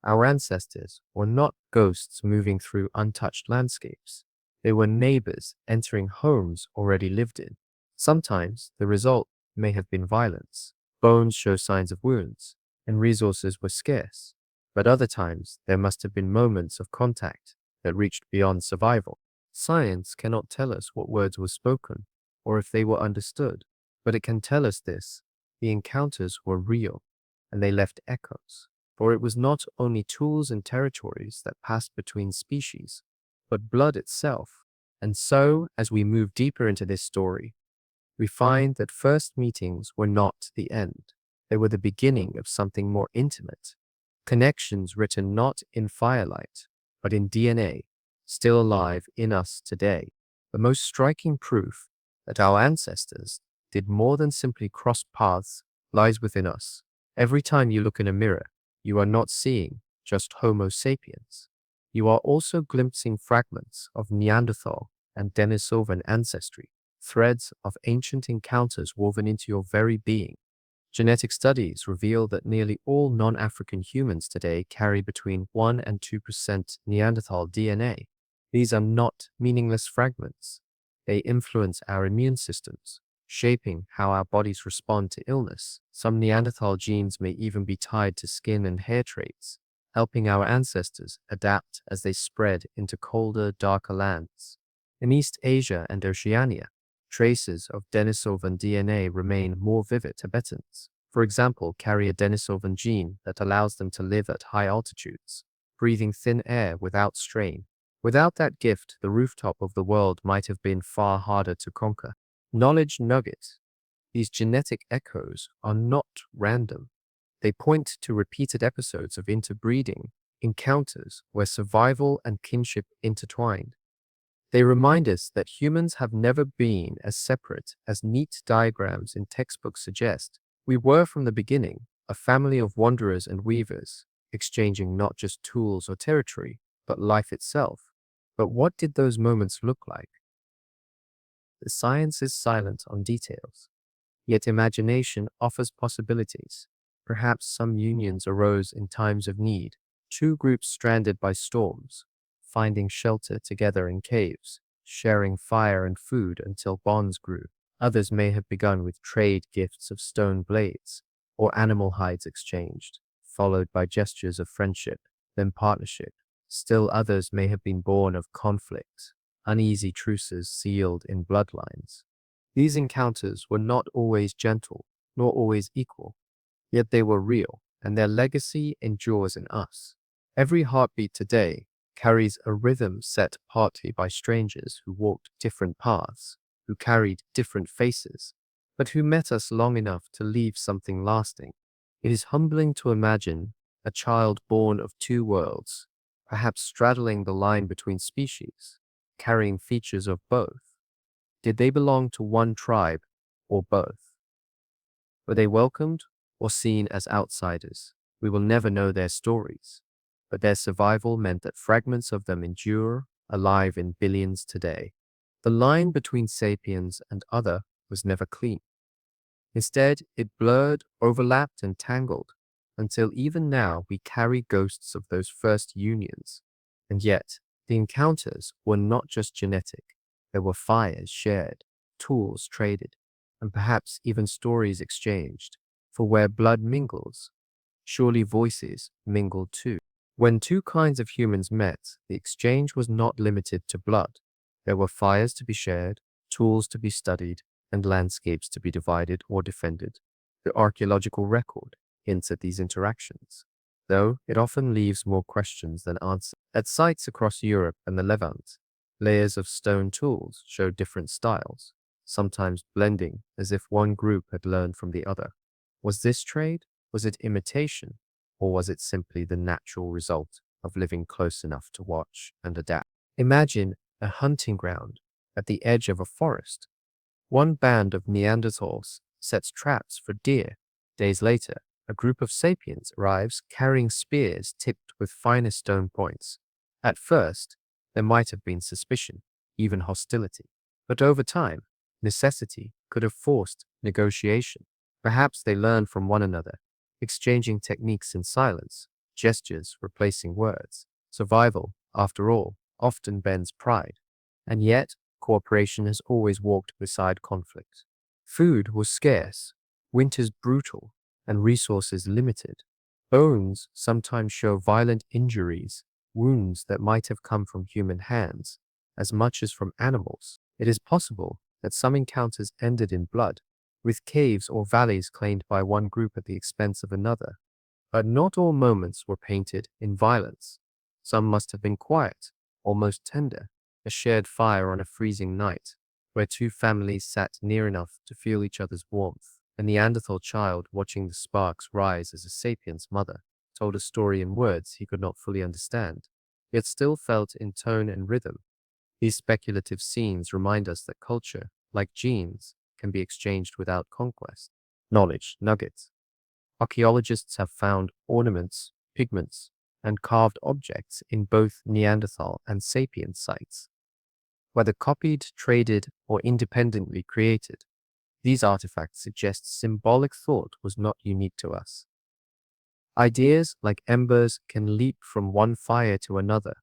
Our ancestors were not ghosts moving through untouched landscapes. They were neighbors entering homes already lived in. Sometimes the result may have been violence. Bones show signs of wounds, and resources were scarce. But other times there must have been moments of contact that reached beyond survival. Science cannot tell us what words were spoken or if they were understood, but it can tell us this: the encounters were real, and they left echoes. For it was not only tools and territories that passed between species, but blood itself. And so, as we move deeper into this story, we find that first meetings were not the end. They were the beginning of something more intimate. Connections written not in firelight, but in DNA, still alive in us today. The most striking proof that our ancestors did more than simply cross paths lies within us. Every time you look in a mirror, you are not seeing just Homo sapiens. You are also glimpsing fragments of Neanderthal and Denisovan ancestry, threads of ancient encounters woven into your very being. Genetic studies reveal that nearly all non-African humans today carry between 1 and 2% Neanderthal DNA. These are not meaningless fragments. They influence our immune systems, shaping how our bodies respond to illness. Some Neanderthal genes may even be tied to skin and hair traits, helping our ancestors adapt as they spread into colder, darker lands. In East Asia and Oceania, traces of Denisovan DNA remain more vivid. Tibetans, for example, carry a Denisovan gene that allows them to live at high altitudes, breathing thin air without strain. Without that gift, the rooftop of the world might have been far harder to conquer. Knowledge nugget. These genetic echoes are not random. They point to repeated episodes of interbreeding, encounters where survival and kinship intertwined. They remind us that humans have never been as separate as neat diagrams in textbooks suggest. We were from the beginning a family of wanderers and weavers, exchanging not just tools or territory, but life itself. But what did those moments look like? The science is silent on details, yet imagination offers possibilities. Perhaps some unions arose in times of need, two groups stranded by storms, finding shelter together in caves, sharing fire and food until bonds grew. Others may have begun with trade gifts of stone blades or animal hides exchanged, followed by gestures of friendship, then partnership. Still others may have been born of conflict, uneasy truces sealed in bloodlines. These encounters were not always gentle, nor always equal, yet they were real, and their legacy endures in us. Every heartbeat today carries a rhythm set partly by strangers who walked different paths, who carried different faces, but who met us long enough to leave something lasting. It is humbling to imagine a child born of two worlds, perhaps straddling the line between species, carrying features of both. Did they belong to one tribe or both? Were they welcomed or seen as outsiders? We will never know their stories, but their survival meant that fragments of them endure, alive in billions today. The line between sapiens and other was never clean. Instead, it blurred, overlapped, and tangled, until even now we carry ghosts of those first unions. And yet, the encounters were not just genetic. There were fires shared, tools traded, and perhaps even stories exchanged. For where blood mingles, surely voices mingle too. When two kinds of humans met, the exchange was not limited to blood. There were fires to be shared, tools to be studied, and landscapes to be divided or defended. The archaeological record hints at these interactions, though it often leaves more questions than answers. At sites across Europe and the Levant, layers of stone tools show different styles, sometimes blending as if one group had learned from the other. Was this trade? Was it imitation? Or was it simply the natural result of living close enough to watch and adapt? Imagine a hunting ground at the edge of a forest. One band of Neanderthals sets traps for deer. Days later, a group of sapiens arrives carrying spears tipped with finest stone points. At first, there might have been suspicion, even hostility. But over time, necessity could have forced negotiation. Perhaps they learned from one another, exchanging techniques in silence, gestures replacing words. Survival, after all, often bends pride. And yet, cooperation has always walked beside conflict. Food was scarce, winters brutal, and resources limited. Bones sometimes show violent injuries, wounds that might have come from human hands, as much as from animals. It is possible that some encounters ended in blood, with caves or valleys claimed by one group at the expense of another. But not all moments were painted in violence. Some must have been quiet, almost tender, a shared fire on a freezing night, where two families sat near enough to feel each other's warmth. A Neanderthal child watching the sparks rise as a sapiens mother told a story in words he could not fully understand, yet still felt in tone and rhythm. These speculative scenes remind us that culture, like genes, can be exchanged without conquest. Knowledge nuggets. Archaeologists have found ornaments, pigments, and carved objects in both Neanderthal and sapient sites. Whether copied, traded, or independently created, these artifacts suggest symbolic thought was not unique to us. Ideas, like embers, can leap from one fire to another.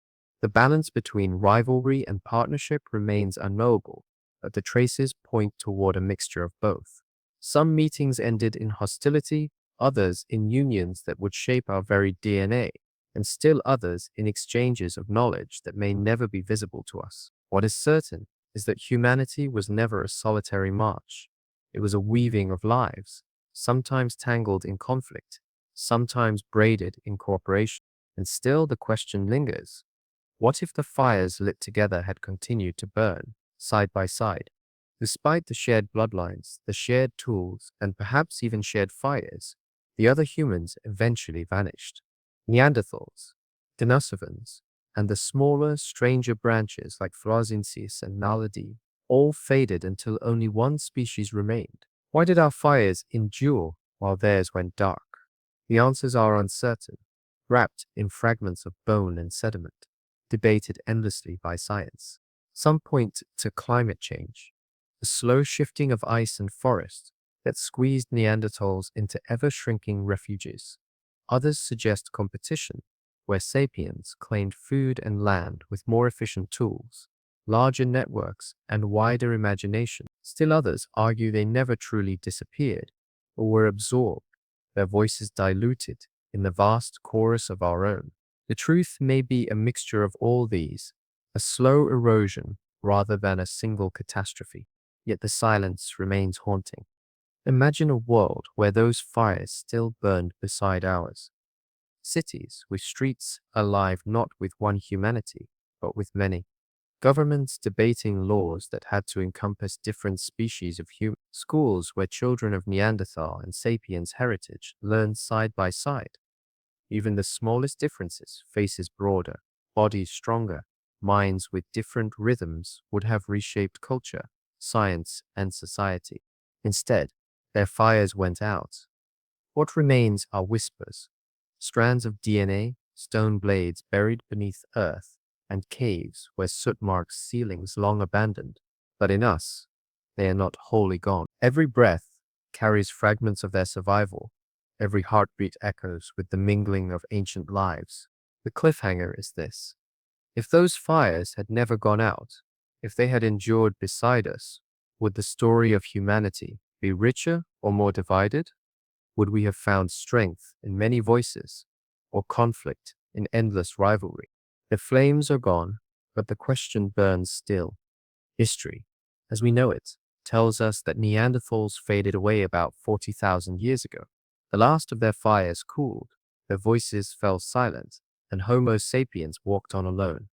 The balance between rivalry and partnership remains unknowable, but the traces point toward a mixture of both. Some meetings ended in hostility, others in unions that would shape our very DNA, and still others in exchanges of knowledge that may never be visible to us. What is certain is that humanity was never a solitary march. It was a weaving of lives, sometimes tangled in conflict, sometimes braided in cooperation. And still the question lingers. What if the fires lit together had continued to burn, side by side? Despite the shared bloodlines, the shared tools, and perhaps even shared fires, the other humans eventually vanished. Neanderthals, Denisovans, and the smaller, stranger branches like Flazensis and Naledi all faded until only one species remained. Why did our fires endure while theirs went dark? The answers are uncertain, wrapped in fragments of bone and sediment, debated endlessly by science. Some point to climate change, the slow shifting of ice and forest that squeezed Neanderthals into ever-shrinking refuges. Others suggest competition, where sapiens claimed food and land with more efficient tools, larger networks, and wider imagination. Still others argue they never truly disappeared, or were absorbed, their voices diluted in the vast chorus of our own. The truth may be a mixture of all these, a slow erosion rather than a single catastrophe. Yet the silence remains haunting. Imagine a world where those fires still burned beside ours. Cities with streets alive not with one humanity, but with many. Governments debating laws that had to encompass different species of humans. Schools where children of Neanderthal and sapiens heritage learn side by side. Even the smallest differences, faces broader, bodies stronger, minds with different rhythms would have reshaped culture, science, and society. Instead, their fires went out. What remains are whispers, strands of DNA, stone blades buried beneath earth, and caves where soot marks ceilings long abandoned. But in us, they are not wholly gone. Every breath carries fragments of their survival. Every heartbeat echoes with the mingling of ancient lives. The cliffhanger is this. If those fires had never gone out, if they had endured beside us, would the story of humanity be richer or more divided? Would we have found strength in many voices or conflict in endless rivalry? The flames are gone, but the question burns still. History, as we know it, tells us that Neanderthals faded away about 40,000 years ago. The last of their fires cooled, their voices fell silent, and Homo sapiens walked on alone.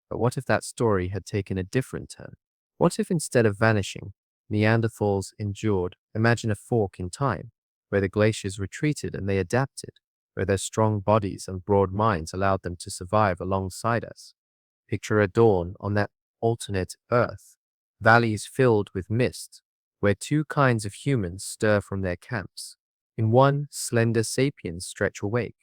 But what if that story had taken a different turn? What if instead of vanishing, Neanderthals endured? Imagine a fork in time, where the glaciers retreated and they adapted, where their strong bodies and broad minds allowed them to survive alongside us. Picture a dawn on that alternate Earth, valleys filled with mist, where two kinds of humans stir from their camps. In one, slender sapiens stretch awake,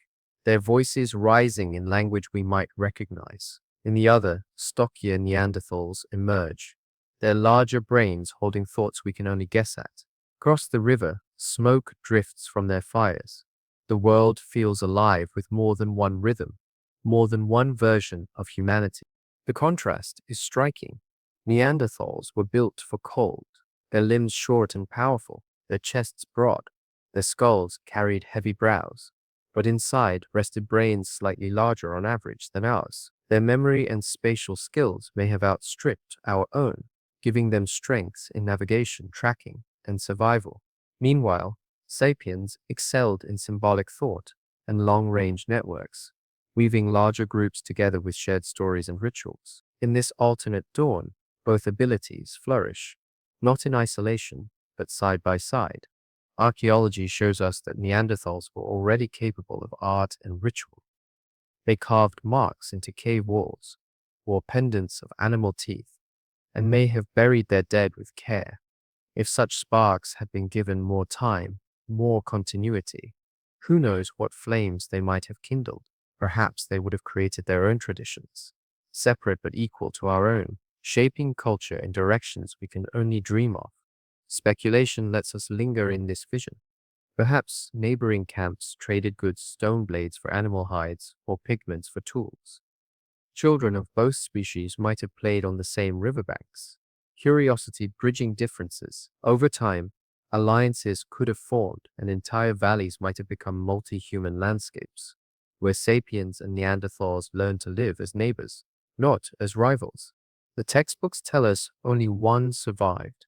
their voices rising in language we might recognize. In the other, stockier Neanderthals emerge, their larger brains holding thoughts we can only guess at. Across the river, smoke drifts from their fires. The world feels alive with more than one rhythm, more than one version of humanity. The contrast is striking. Neanderthals were built for cold, their limbs short and powerful, their chests broad, their skulls carried heavy brows, but inside rested brains slightly larger on average than ours. Their memory and spatial skills may have outstripped our own, giving them strengths in navigation, tracking, and survival. Meanwhile, sapiens excelled in symbolic thought and long-range networks, weaving larger groups together with shared stories and rituals. In this alternate dawn, Both abilities flourish, not in isolation, but side by side. Archaeology shows us that Neanderthals were already capable of art and ritual. They carved marks into cave walls, wore pendants of animal teeth, and may have buried their dead with care. If such sparks had been given more time, more continuity, who knows what flames they might have kindled? Perhaps they would have created their own traditions, separate but equal to our own, shaping culture in directions we can only dream of. Speculation lets us linger in this vision. Perhaps neighboring camps traded good stone blades for animal hides or pigments for tools. Children of both species might have played on the same riverbanks, curiosity bridging differences. Over time, alliances could have formed and entire valleys might have become multi-human landscapes, where sapiens and Neanderthals learned to live as neighbors, not as rivals. The textbooks tell us only one survived,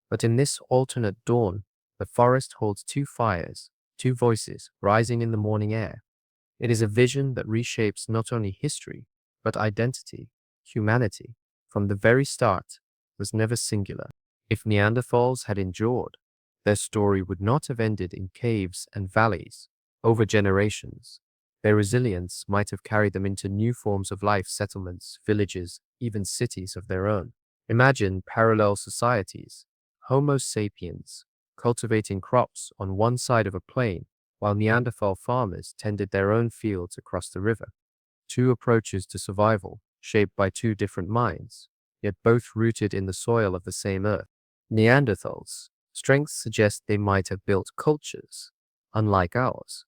but in this alternate dawn, the forest holds two fires, two voices rising in the morning air. It is a vision that reshapes not only history, but identity. Humanity, from the very start, was never singular. If Neanderthals had endured, their story would not have ended in caves and valleys. Over generations, their resilience might have carried them into new forms of life, settlements, villages, even cities of their own. Imagine parallel societies, Homo sapiens, cultivating crops on one side of a plain, while Neanderthal farmers tended their own fields across the river. Two approaches to survival, shaped by two different minds, yet both rooted in the soil of the same earth. Neanderthals' strengths suggest they might have built cultures, unlike ours.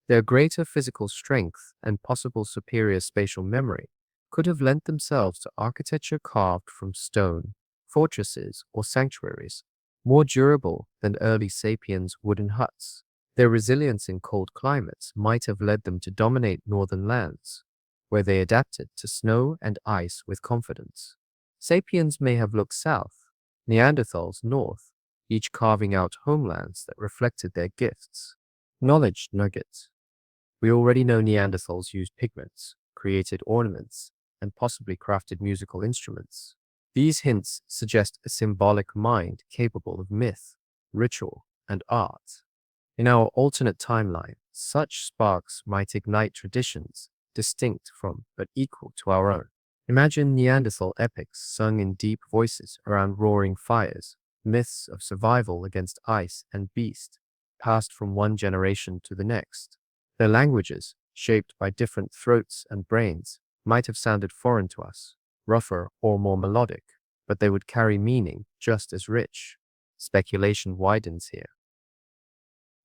Their greater physical strength and possible superior spatial memory could have lent themselves to architecture carved from stone, fortresses, or sanctuaries, more durable than early sapiens' wooden huts. Their resilience in cold climates might have led them to dominate northern lands, where they adapted to snow and ice with confidence. Sapiens may have looked south, Neanderthals north, each carving out homelands that reflected their gifts. Knowledge nuggets. We already know Neanderthals used pigments, created ornaments, and possibly crafted musical instruments. These hints suggest a symbolic mind capable of myth, ritual, and art. In our alternate timeline, such sparks might ignite traditions distinct from but equal to our own. Imagine Neanderthal epics sung in deep voices around roaring fires, myths of survival against ice and beast, passed from one generation to the next. Their languages, shaped by different throats and brains, might have sounded foreign to us, rougher or more melodic, but they would carry meaning just as rich. Speculation widens here.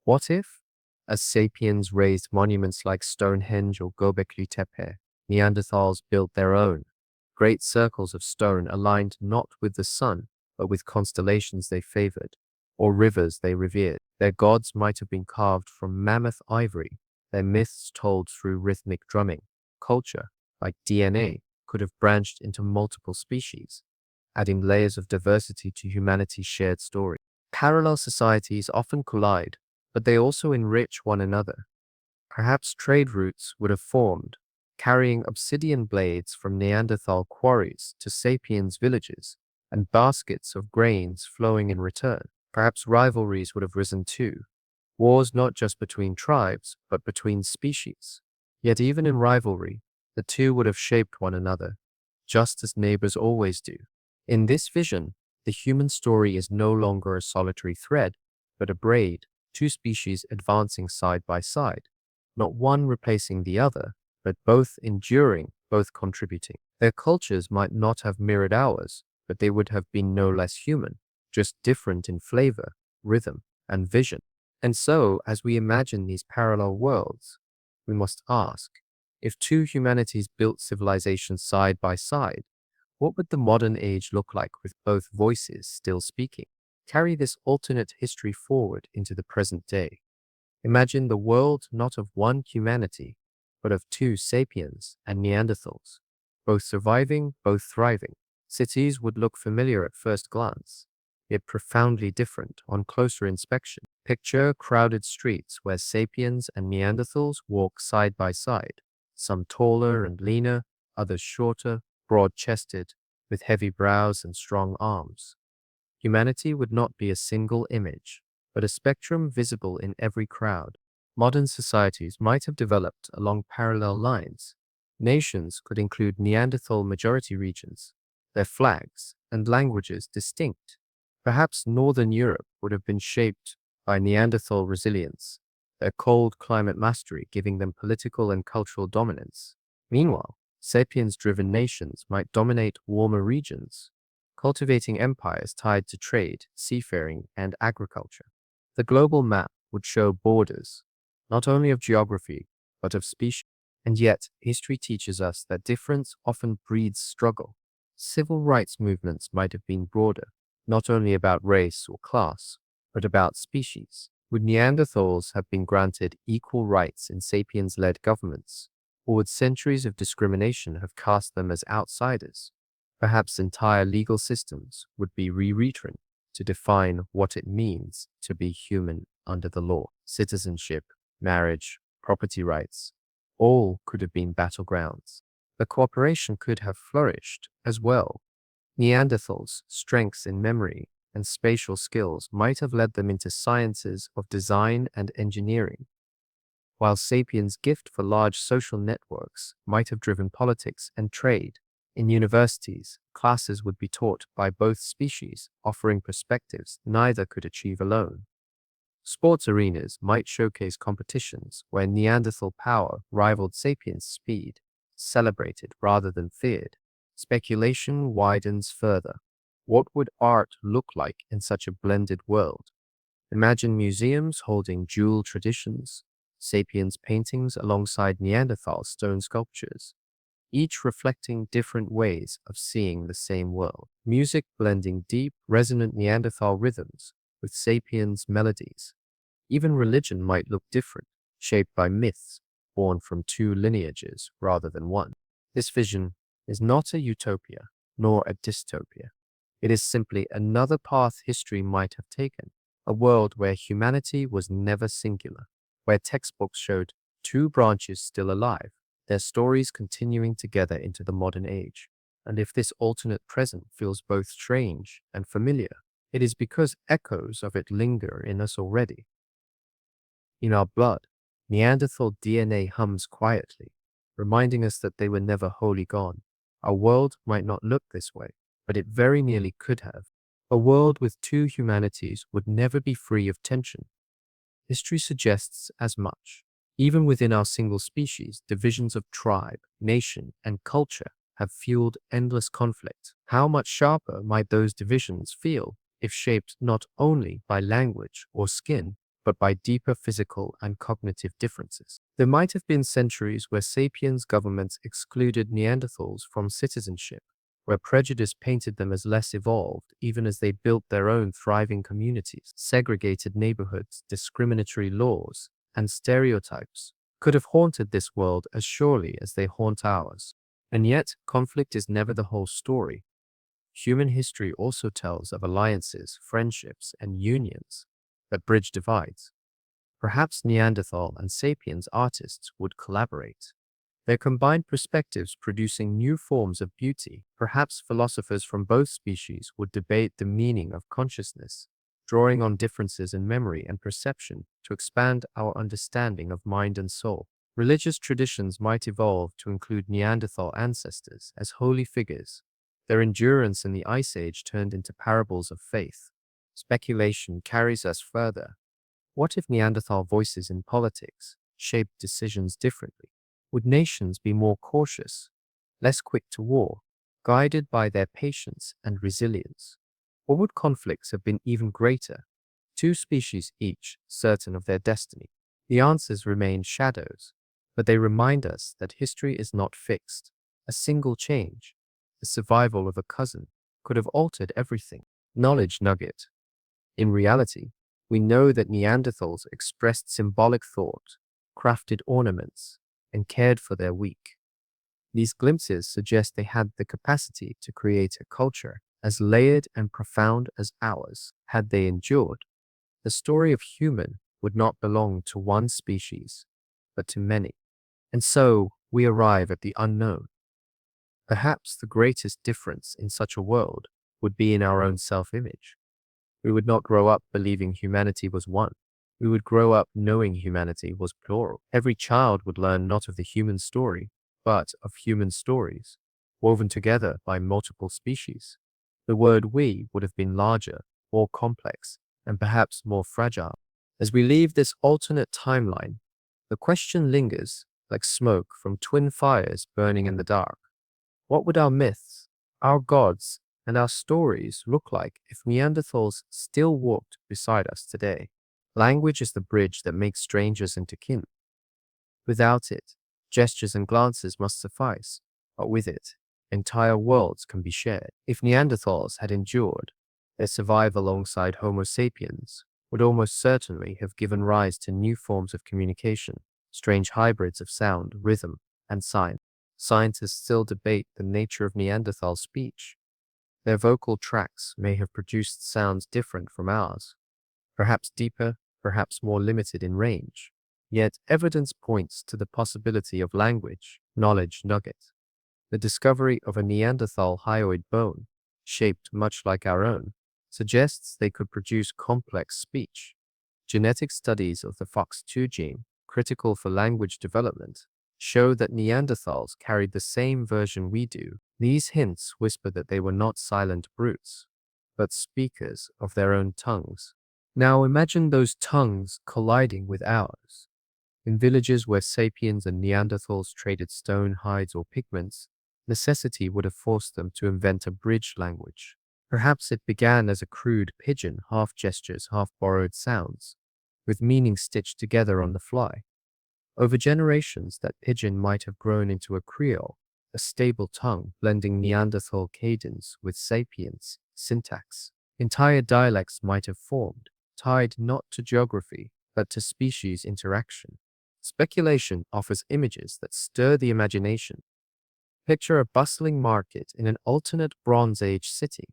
What if, as sapiens raised monuments like Stonehenge or Göbekli Tepe, Neanderthals built their own, great circles of stone aligned not with the sun, but with constellations they favored, or rivers they revered? Their gods might have been carved from mammoth ivory, their myths told through rhythmic drumming. Culture, like DNA, could have branched into multiple species, adding layers of diversity to humanity's shared story. Parallel societies often collide, but they also enrich one another. Perhaps trade routes would have formed, carrying obsidian blades from Neanderthal quarries to sapiens' villages, and baskets of grains flowing in return. Perhaps rivalries would have risen too, wars not just between tribes, but between species. Yet even in rivalry, the two would have shaped one another, just as neighbors always do. In this vision, the human story is no longer a solitary thread, but a braid, two species advancing side by side, not one replacing the other, but both enduring, both contributing. Their cultures might not have mirrored ours, but they would have been no less human, just different in flavor, rhythm, and vision. And so, as we imagine these parallel worlds, we must ask, if two humanities built civilizations side by side, what would the modern age look like with both voices still speaking? Carry this alternate history forward into the present day. Imagine the world not of one humanity, but of two sapiens and Neanderthals, both surviving, both thriving. Cities would look familiar at first glance, yet profoundly different on closer inspection. Picture crowded streets where sapiens and Neanderthals walk side by side, some taller and leaner, others shorter, broad-chested, with heavy brows and strong arms. Humanity would not be a single image, but a spectrum visible in every crowd. Modern societies might have developed along parallel lines. Nations could include Neanderthal majority regions, their flags and languages distinct. Perhaps Northern Europe would have been shaped by Neanderthal resilience, their cold climate mastery giving them political and cultural dominance. Meanwhile, sapiens-driven nations might dominate warmer regions, cultivating empires tied to trade, seafaring, and agriculture. The global map would show borders, not only of geography, but of species. And yet, history teaches us that difference often breeds struggle. Civil rights movements might have been broader, not only about race or class, but about species. Would Neanderthals have been granted equal rights in sapiens-led governments, or would centuries of discrimination have cast them as outsiders? Perhaps entire legal systems would be rewritten to define what it means to be human under the law. Citizenship, marriage, property rights, all could have been battlegrounds. The cooperation could have flourished as well. Neanderthals' strengths in memory and spatial skills might have led them into sciences of design and engineering, while sapiens' gift for large social networks might have driven politics and trade. In universities, classes would be taught by both species, offering perspectives neither could achieve alone. Sports arenas might showcase competitions where Neanderthal power rivaled sapiens' speed, celebrated rather than feared. Speculation widens further. What would art look like in such a blended world? Imagine museums holding dual traditions, sapiens paintings alongside Neanderthal stone sculptures, each reflecting different ways of seeing the same world. Music blending deep, resonant Neanderthal rhythms with sapiens' melodies. Even religion might look different, shaped by myths born from two lineages rather than one. This vision is not a utopia nor a dystopia. It is simply another path history might have taken, a world where humanity was never singular, where textbooks showed two branches still alive, their stories continuing together into the modern age. And if this alternate present feels both strange and familiar, it is because echoes of it linger in us already. In our blood, Neanderthal DNA hums quietly, reminding us that they were never wholly gone. Our world might not look this way, but it very nearly could have. A world with two humanities would never be free of tension. History suggests as much. Even within our single species, divisions of tribe, nation, and culture have fueled endless conflict. How much sharper might those divisions feel if shaped not only by language or skin, but by deeper physical and cognitive differences? There might have been centuries where sapiens governments excluded Neanderthals from citizenship, where prejudice painted them as less evolved even as they built their own thriving communities. Segregated neighborhoods, discriminatory laws, and stereotypes could have haunted this world as surely as they haunt ours. And yet, conflict is never the whole story. Human history also tells of alliances, friendships, and unions that bridge divides. Perhaps Neanderthal and sapiens artists would collaborate, their combined perspectives producing new forms of beauty. Perhaps philosophers from both species would debate the meaning of consciousness, drawing on differences in memory and perception to expand our understanding of mind and soul. Religious traditions might evolve to include Neanderthal ancestors as holy figures, their endurance in the Ice Age turned into parables of faith. Speculation carries us further. What if Neanderthal voices in politics shaped decisions differently? Would nations be more cautious, less quick to war, guided by their patience and resilience? Or would conflicts have been even greater, two species each certain of their destiny? The answers remain shadows, but they remind us that history is not fixed. A single change, the survival of a cousin, could have altered everything. Knowledge nugget. In reality, we know that Neanderthals expressed symbolic thought, crafted ornaments, and cared for their weak. These glimpses suggest they had the capacity to create a culture as layered and profound as ours. Had they endured, the story of human would not belong to one species, but to many. And so we arrive at the unknown. Perhaps the greatest difference in such a world would be in our own self-image. We would not grow up believing humanity was one. We would grow up knowing humanity was plural. Every child would learn not of the human story, but of human stories, woven together by multiple species. The word we would have been larger, more complex, and perhaps more fragile. As we leave this alternate timeline, the question lingers like smoke from twin fires burning in the dark. What would our myths, our gods, and our stories look like if Neanderthals still walked beside us today? Language is the bridge that makes strangers into kin. Without it, gestures and glances must suffice, but with it, entire worlds can be shared. If Neanderthals had endured, their survival alongside Homo sapiens would almost certainly have given rise to new forms of communication, strange hybrids of sound, rhythm, and sign. Scientists still debate the nature of Neanderthal speech. Their vocal tracts may have produced sounds different from ours, perhaps deeper, perhaps more limited in range. Yet evidence points to the possibility of language, knowledge nugget. The discovery of a Neanderthal hyoid bone, shaped much like our own, suggests they could produce complex speech. Genetic studies of the FOX2 gene, critical for language development, show that Neanderthals carried the same version we do. These hints whisper that they were not silent brutes, but speakers of their own tongues. Now imagine those tongues colliding with ours. In villages where sapiens and Neanderthals traded stone, hides, or pigments, necessity would have forced them to invent a bridge language. Perhaps it began as a crude pidgin, half gestures, half borrowed sounds, with meaning stitched together on the fly. Over generations, that pidgin might have grown into a creole, a stable tongue blending Neanderthal cadence with sapiens syntax. Entire dialects might have formed, tied not to geography, but to species interaction. Speculation offers images that stir the imagination. Picture a bustling market in an alternate Bronze Age city,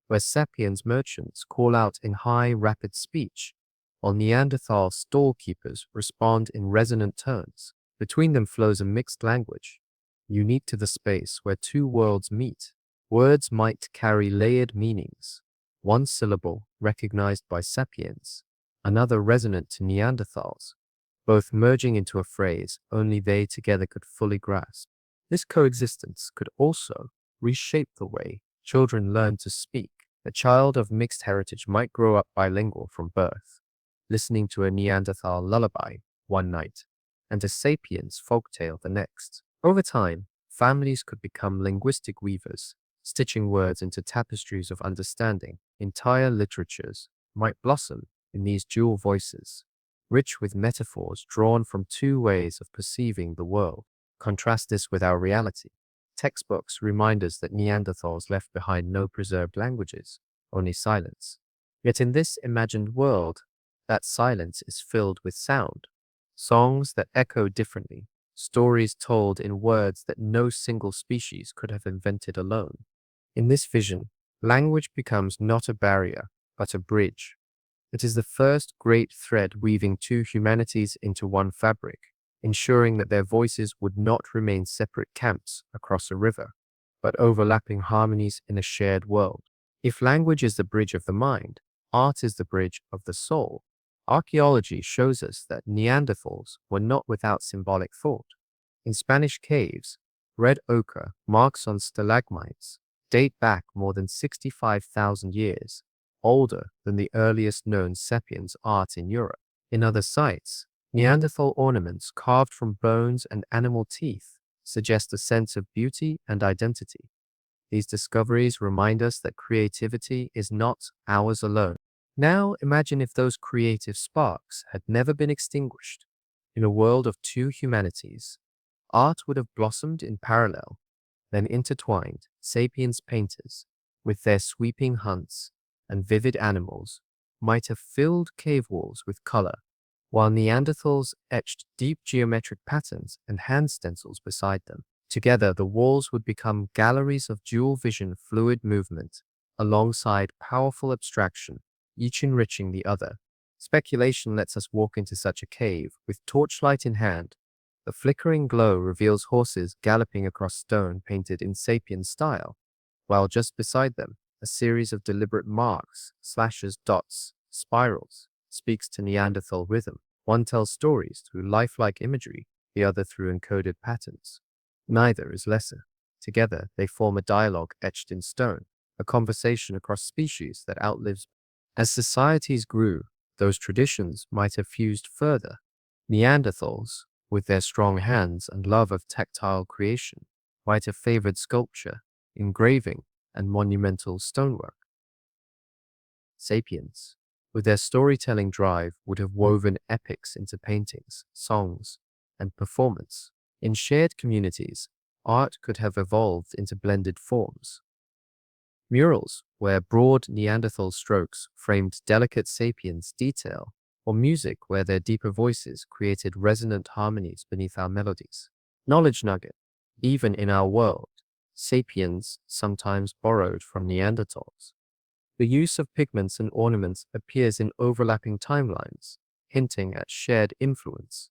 where sapiens merchants call out in high, rapid speech, while Neanderthal stall-keepers respond in resonant tones. Between them flows a mixed language, unique to the space where two worlds meet. Words might carry layered meanings, one syllable recognized by sapiens, another resonant to Neanderthals, both merging into a phrase only they together could fully grasp. This coexistence could also reshape the way children learn to speak. A child of mixed heritage might grow up bilingual from birth, listening to a Neanderthal lullaby one night and a sapiens folktale the next. Over time, families could become linguistic weavers, stitching words into tapestries of understanding. Entire literatures might blossom in these dual voices, rich with metaphors drawn from two ways of perceiving the world. Contrast this with our reality. Textbooks remind us that Neanderthals left behind no preserved languages, only silence. Yet in this imagined world, that silence is filled with sound, songs that echo differently, stories told in words that no single species could have invented alone. In this vision, language becomes not a barrier, but a bridge. It is the first great thread weaving two humanities into one fabric, ensuring that their voices would not remain separate camps across a river, but overlapping harmonies in a shared world. If language is the bridge of the mind, art is the bridge of the soul. Archaeology shows us that Neanderthals were not without symbolic thought. In Spanish caves, red ochre marks on stalagmites date back more than 65,000 years, older than the earliest known sapiens art in Europe. In other sites, Neanderthal ornaments carved from bones and animal teeth suggest a sense of beauty and identity. These discoveries remind us that creativity is not ours alone. Now imagine if those creative sparks had never been extinguished. In a world of two humanities, art would have blossomed in parallel, then intertwined. Sapiens painters, with their sweeping hunts and vivid animals, might have filled cave walls with color, while Neanderthals etched deep geometric patterns and hand stencils beside them. Together, the walls would become galleries of dual vision, fluid movement, alongside powerful abstraction, each enriching the other. Speculation lets us walk into such a cave with torchlight in hand, The flickering glow reveals horses galloping across stone painted in sapien style, while just beside them, a series of deliberate marks, slashes, dots, spirals, speaks to Neanderthal rhythm. One tells stories through lifelike imagery, the other through encoded patterns. Neither is lesser. Together, they form a dialogue etched in stone, a conversation across species that outlives. As societies grew, those traditions might have fused further. Neanderthals, with their strong hands and love of tactile creation, might have favored sculpture, engraving, and monumental stonework. Sapiens, with their storytelling drive, would have woven epics into paintings, songs, and performance. In shared communities, art could have evolved into blended forms. Murals, where broad Neanderthal strokes framed delicate sapiens detail, or music where their deeper voices created resonant harmonies beneath our melodies. Knowledge nugget. Even in our world, sapiens sometimes borrowed from Neanderthals. The use of pigments and ornaments appears in overlapping timelines, hinting at shared influence.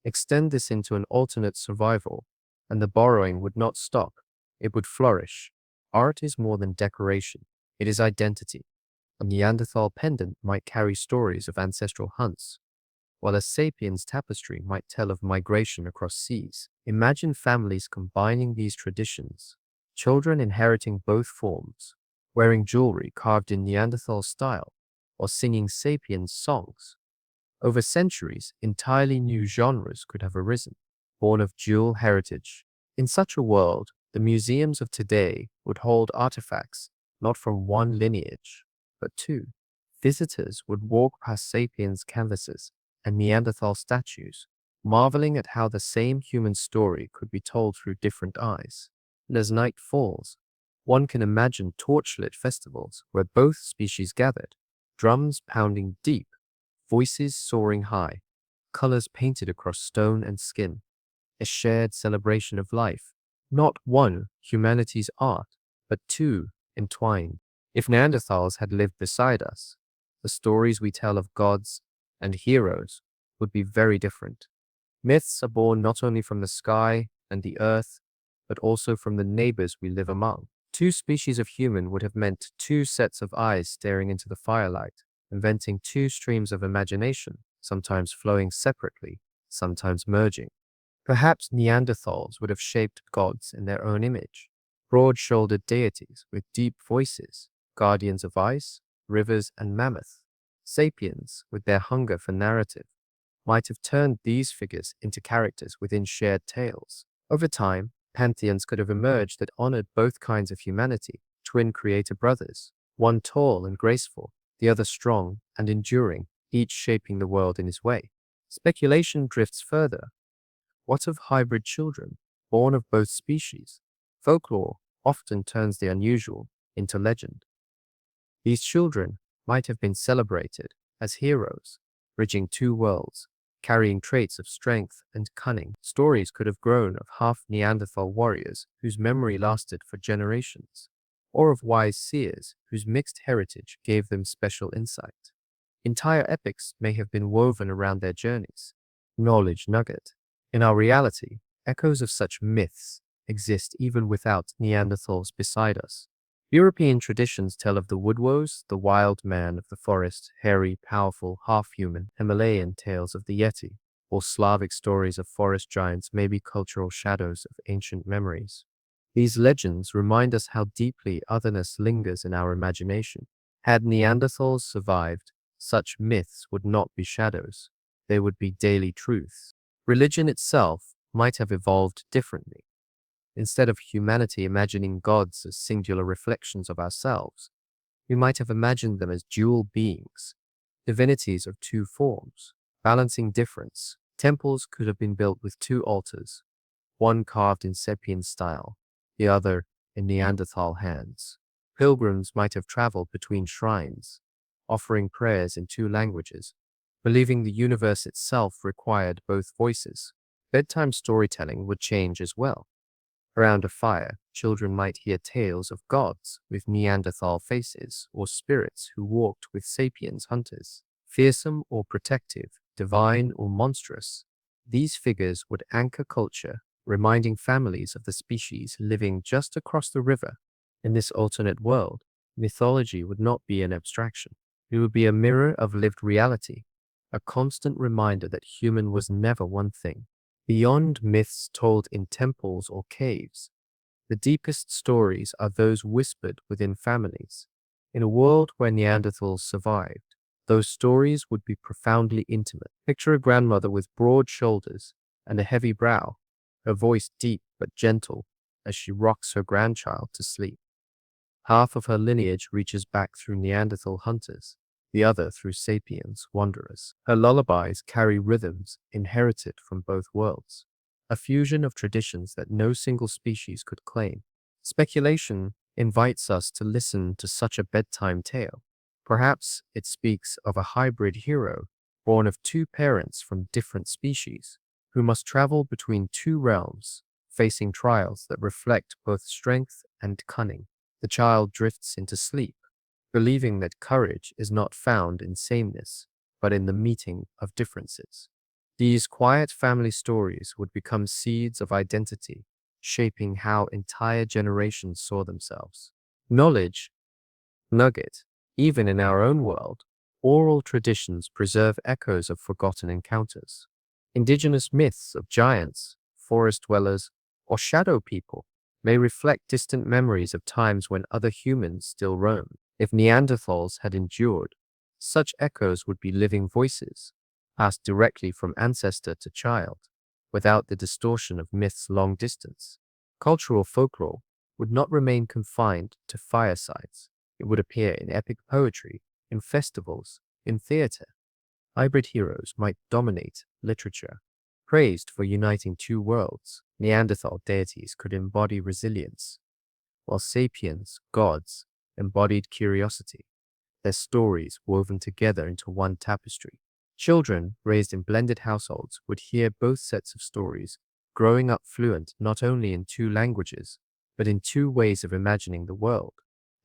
Extend this into an alternate survival, and the borrowing would not stop, it would flourish. Art is more than decoration, it is identity. A Neanderthal pendant might carry stories of ancestral hunts, while a sapiens tapestry might tell of migration across seas. Imagine families combining these traditions, children inheriting both forms, wearing jewelry carved in Neanderthal style, or singing sapiens songs. Over centuries, entirely new genres could have arisen, born of dual heritage. In such a world, the museums of today would hold artifacts not from one lineage, but two. Visitors would walk past sapiens canvases and Neanderthal statues, marveling at how the same human story could be told through different eyes. And as night falls, one can imagine torchlit festivals where both species gathered, drums pounding deep, voices soaring high, colors painted across stone and skin, a shared celebration of life, not one humanity's art, but two entwined. If Neanderthals had lived beside us, the stories we tell of gods and heroes would be very different. Myths are born not only from the sky and the earth, but also from the neighbors we live among. Two species of human would have meant two sets of eyes staring into the firelight, inventing two streams of imagination, sometimes flowing separately, sometimes merging. Perhaps Neanderthals would have shaped gods in their own image, broad-shouldered deities with deep voices, guardians of ice, rivers, and mammoth. Sapiens, with their hunger for narrative, might have turned these figures into characters within shared tales. Over time, pantheons could have emerged that honored both kinds of humanity, twin creator brothers, one tall and graceful, the other strong and enduring, each shaping the world in his way. Speculation drifts further. What of hybrid children, born of both species? Folklore often turns the unusual into legend. These children might have been celebrated as heroes, bridging two worlds, carrying traits of strength and cunning. Stories could have grown of half Neanderthal warriors whose memory lasted for generations, or of wise seers whose mixed heritage gave them special insight. Entire epics may have been woven around their journeys. Knowledge nugget. In our reality, echoes of such myths exist even without Neanderthals beside us. European traditions tell of the woodwoes, the wild man of the forest, hairy, powerful, half-human. Himalayan tales of the Yeti, or Slavic stories of forest giants may be cultural shadows of ancient memories. These legends remind us how deeply otherness lingers in our imagination. Had Neanderthals survived, such myths would not be shadows. They would be daily truths. Religion itself might have evolved differently. Instead of humanity imagining gods as singular reflections of ourselves, we might have imagined them as dual beings, divinities of two forms, balancing difference. Temples could have been built with two altars, one carved in sapien style, the other in Neanderthal hands. Pilgrims might have traveled between shrines, offering prayers in two languages, believing the universe itself required both voices. Bedtime storytelling would change as well. Around a fire, children might hear tales of gods with Neanderthal faces, or spirits who walked with sapiens hunters. Fearsome or protective, divine or monstrous, These figures would anchor culture, reminding families of the species living just across the river. In this alternate world, mythology would not be an abstraction. It would be a mirror of lived reality, a constant reminder that human was never one thing. Beyond myths told in temples or caves, the deepest stories are those whispered within families. In a world where Neanderthals survived, those stories would be profoundly intimate. Picture a grandmother with broad shoulders and a heavy brow, her voice deep but gentle as she rocks her grandchild to sleep. Half of her lineage reaches back through Neanderthal hunters, the other through sapiens wanderers. Her lullabies carry rhythms inherited from both worlds, a fusion of traditions that no single species could claim. Speculation invites us to listen to such a bedtime tale. Perhaps it speaks of a hybrid hero born of two parents from different species who must travel between two realms, facing trials that reflect both strength and cunning. The child drifts into sleep, believing that courage is not found in sameness, but in the meeting of differences. These quiet family stories would become seeds of identity, shaping how entire generations saw themselves. Knowledge nugget. Even in our own world, oral traditions preserve echoes of forgotten encounters. Indigenous myths of giants, forest dwellers, or shadow people may reflect distant memories of times when other humans still roamed. If Neanderthals had endured, such echoes would be living voices, passed directly from ancestor to child, without the distortion of myth's long distance. Cultural folklore would not remain confined to firesides. It would appear in epic poetry, in festivals, in theater. Hybrid heroes might dominate literature. Praised for uniting two worlds, Neanderthal deities could embody resilience, while sapiens, gods, embodied curiosity, their stories woven together into one tapestry. Children raised in blended households would hear both sets of stories, growing up fluent not only in two languages, but in two ways of imagining the world.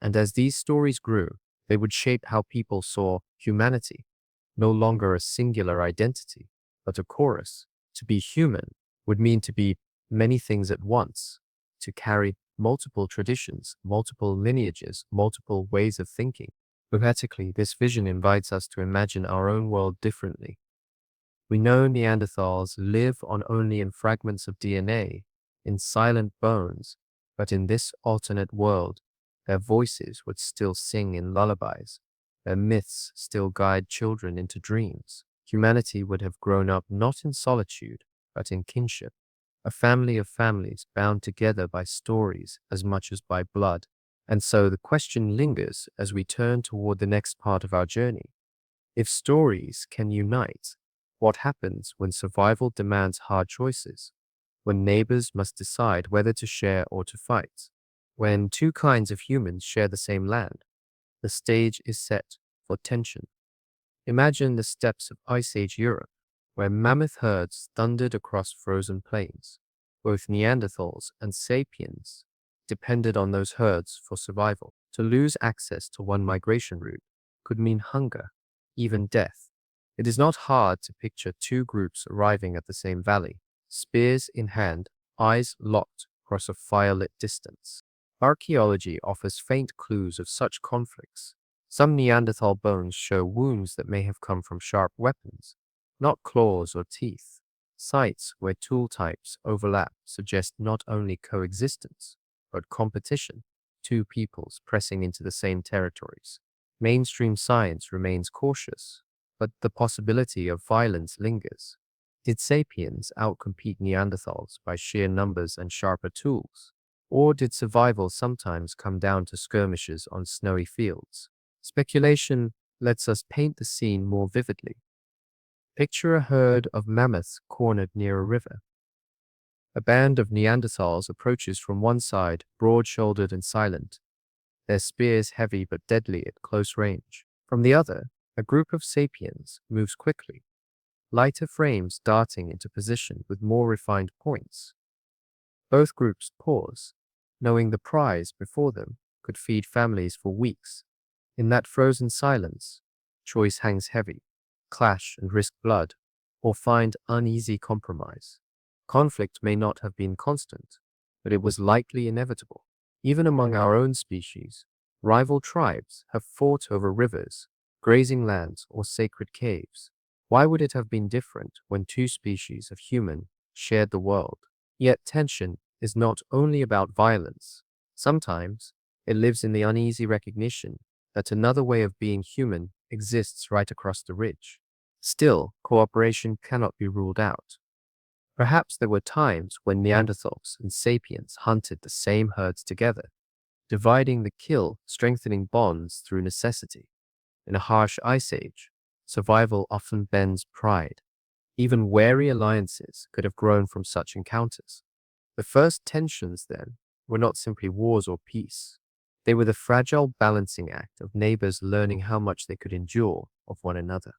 And as these stories grew, they would shape how people saw humanity, no longer a singular identity, but a chorus. To be human would mean to be many things at once, to carry multiple traditions, multiple lineages, multiple ways of thinking. Poetically, this vision invites us to imagine our own world differently. We know Neanderthals live on only in fragments of DNA, in silent bones, but in this alternate world, their voices would still sing in lullabies, their myths still guide children into dreams. Humanity would have grown up not in solitude, but in kinship, a family of families bound together by stories as much as by blood. And so the question lingers as we turn toward the next part of our journey. If stories can unite, what happens when survival demands hard choices? When neighbors must decide whether to share or to fight? When two kinds of humans share the same land? The stage is set for tension. Imagine the steppes of Ice Age Europe, where mammoth herds thundered across frozen plains. Both Neanderthals and sapiens depended on those herds for survival. To lose access to one migration route could mean hunger, even death. It is not hard to picture two groups arriving at the same valley, spears in hand, eyes locked across a firelit distance. Archaeology offers faint clues of such conflicts. Some Neanderthal bones show wounds that may have come from sharp weapons, not claws or teeth. Sites where tool types overlap suggest not only coexistence, but competition, two peoples pressing into the same territories. Mainstream science remains cautious, but the possibility of violence lingers. Did sapiens outcompete Neanderthals by sheer numbers and sharper tools? Or did survival sometimes come down to skirmishes on snowy fields? Speculation lets us paint the scene more vividly. Picture a herd of mammoths cornered near a river. A band of Neanderthals approaches from one side, broad-shouldered and silent, their spears heavy but deadly at close range. From the other, a group of sapiens moves quickly, lighter frames darting into position with more refined points. Both groups pause, knowing the prize before them could feed families for weeks. In that frozen silence, choice hangs heavy. Clash and risk blood, or find uneasy compromise. Conflict may not have been constant, but it was likely inevitable. Even among our own species, rival tribes have fought over rivers, grazing lands, or sacred caves. Why would it have been different when two species of human shared the world? Yet tension is not only about violence. Sometimes it lives in the uneasy recognition that another way of being human exists right across the ridge. Still, cooperation cannot be ruled out. Perhaps there were times when Neanderthals and sapiens hunted the same herds together, dividing the kill, strengthening bonds through necessity. In a harsh ice age, survival often bends pride. Even wary alliances could have grown from such encounters. The first tensions, then, were not simply wars or peace. They were the fragile balancing act of neighbors learning how much they could endure of one another.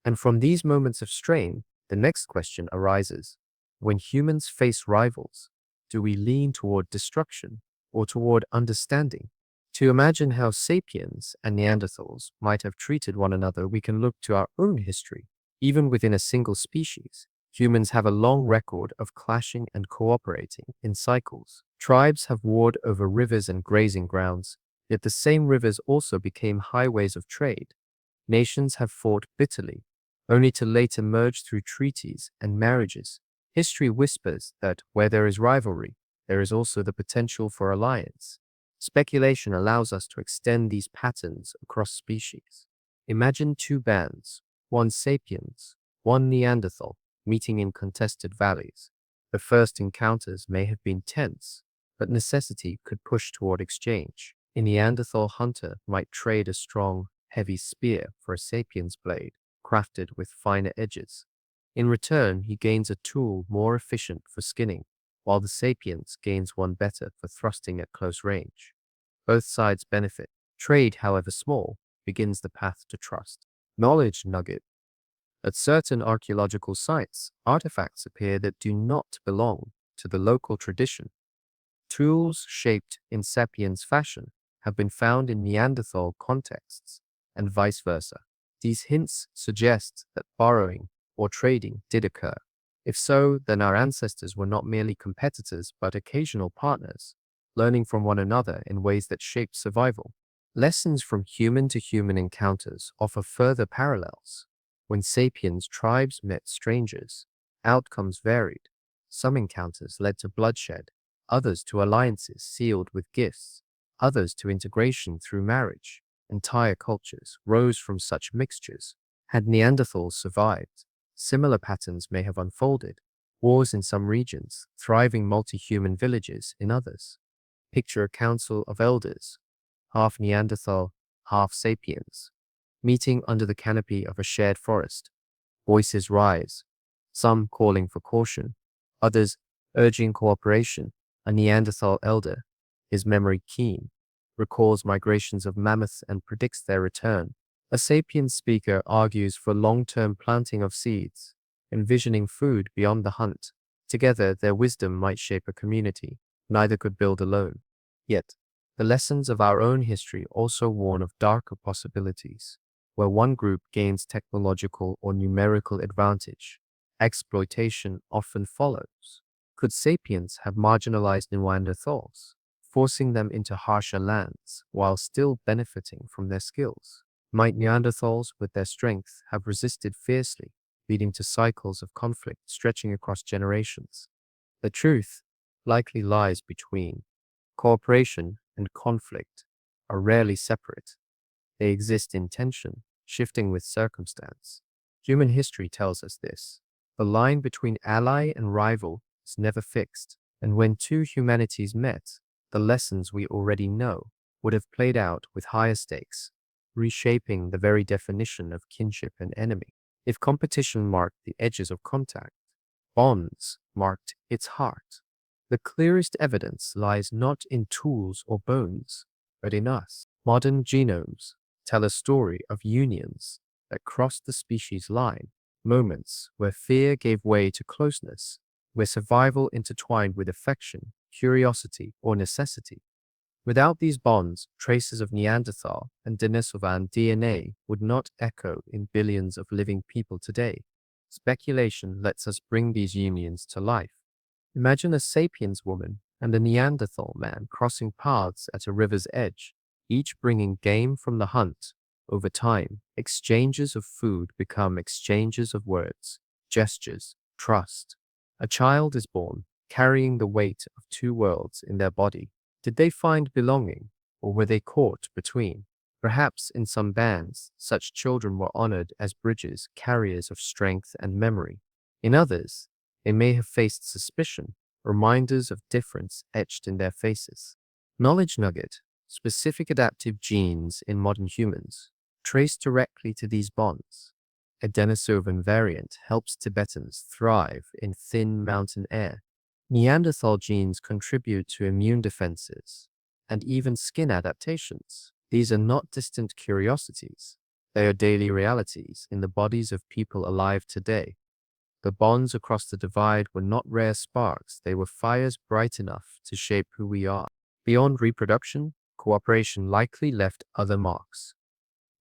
And from these moments of strain, the next question arises. When humans face rivals, do we lean toward destruction or toward understanding? To imagine how sapiens and Neanderthals might have treated one another, we can look to our own history. Even within a single species, humans have a long record of clashing and cooperating in cycles. Tribes have warred over rivers and grazing grounds, yet the same rivers also became highways of trade. Nations have fought bitterly, only to later merge through treaties and marriages. History whispers that where there is rivalry, there is also the potential for alliance. Speculation allows us to extend these patterns across species. Imagine two bands, one sapiens, one Neanderthal, meeting in contested valleys. The first encounters may have been tense, but necessity could push toward exchange. A Neanderthal hunter might trade a strong, heavy spear for a sapiens blade, crafted with finer edges. In return, he gains a tool more efficient for skinning, while the sapiens gains one better for thrusting at close range. Both sides benefit. Trade, however small, begins the path to trust. Knowledge nugget. At certain archaeological sites, artifacts appear that do not belong to the local tradition. Tools shaped in sapiens fashion have been found in Neanderthal contexts, and vice versa. These hints suggest that borrowing or trading did occur. If so, then our ancestors were not merely competitors but occasional partners, learning from one another in ways that shaped survival. Lessons from human to human encounters offer further parallels. When sapiens tribes met strangers, outcomes varied. Some encounters led to bloodshed, others to alliances sealed with gifts, others to integration through marriage. Entire cultures rose from such mixtures. Had Neanderthals survived, similar patterns may have unfolded. Wars in some regions, thriving multi-human villages in others. Picture a council of elders, half Neanderthal, half sapiens, meeting under the canopy of a shared forest. Voices rise, some calling for caution, others urging cooperation. A Neanderthal elder, his memory keen, recalls migrations of mammoths and predicts their return. A sapien speaker argues for long-term planting of seeds, envisioning food beyond the hunt. Together, their wisdom might shape a community. Neither could build alone. Yet, the lessons of our own history also warn of darker possibilities. Where one group gains technological or numerical advantage, exploitation often follows. Could sapiens have marginalized Neanderthals, forcing them into harsher lands while still benefiting from their skills? Might Neanderthals, with their strength, have resisted fiercely, leading to cycles of conflict stretching across generations? The truth likely lies between. Cooperation and conflict are rarely separate. They exist in tension, shifting with circumstance. Human history tells us this. The line between ally and rival is never fixed, and when two humanities met, the lessons we already know would have played out with higher stakes, reshaping the very definition of kinship and enemy. If competition marked the edges of contact, bonds marked its heart. The clearest evidence lies not in tools or bones, but in us. Modern genomes tell a story of unions that crossed the species line, moments where fear gave way to closeness, where survival intertwined with affection, curiosity, or necessity. Without these bonds, traces of Neanderthal and Denisovan DNA would not echo in billions of living people today. Speculation lets us bring these unions to life. Imagine a sapiens woman and a Neanderthal man crossing paths at a river's edge, each bringing game from the hunt. Over time, exchanges of food become exchanges of words, gestures, trust. A child is born, carrying the weight of two worlds in their body. Did they find belonging, or were they caught between? Perhaps in some bands, such children were honored as bridges, carriers of strength and memory. In others, they may have faced suspicion, reminders of difference etched in their faces. Knowledge nugget, specific adaptive genes in modern humans, trace directly to these bonds. A Denisovan variant helps Tibetans thrive in thin mountain air. Neanderthal genes contribute to immune defenses and even skin adaptations. These are not distant curiosities. They are daily realities in the bodies of people alive today. The bonds across the divide were not rare sparks, they were fires bright enough to shape who we are. Beyond reproduction, cooperation likely left other marks.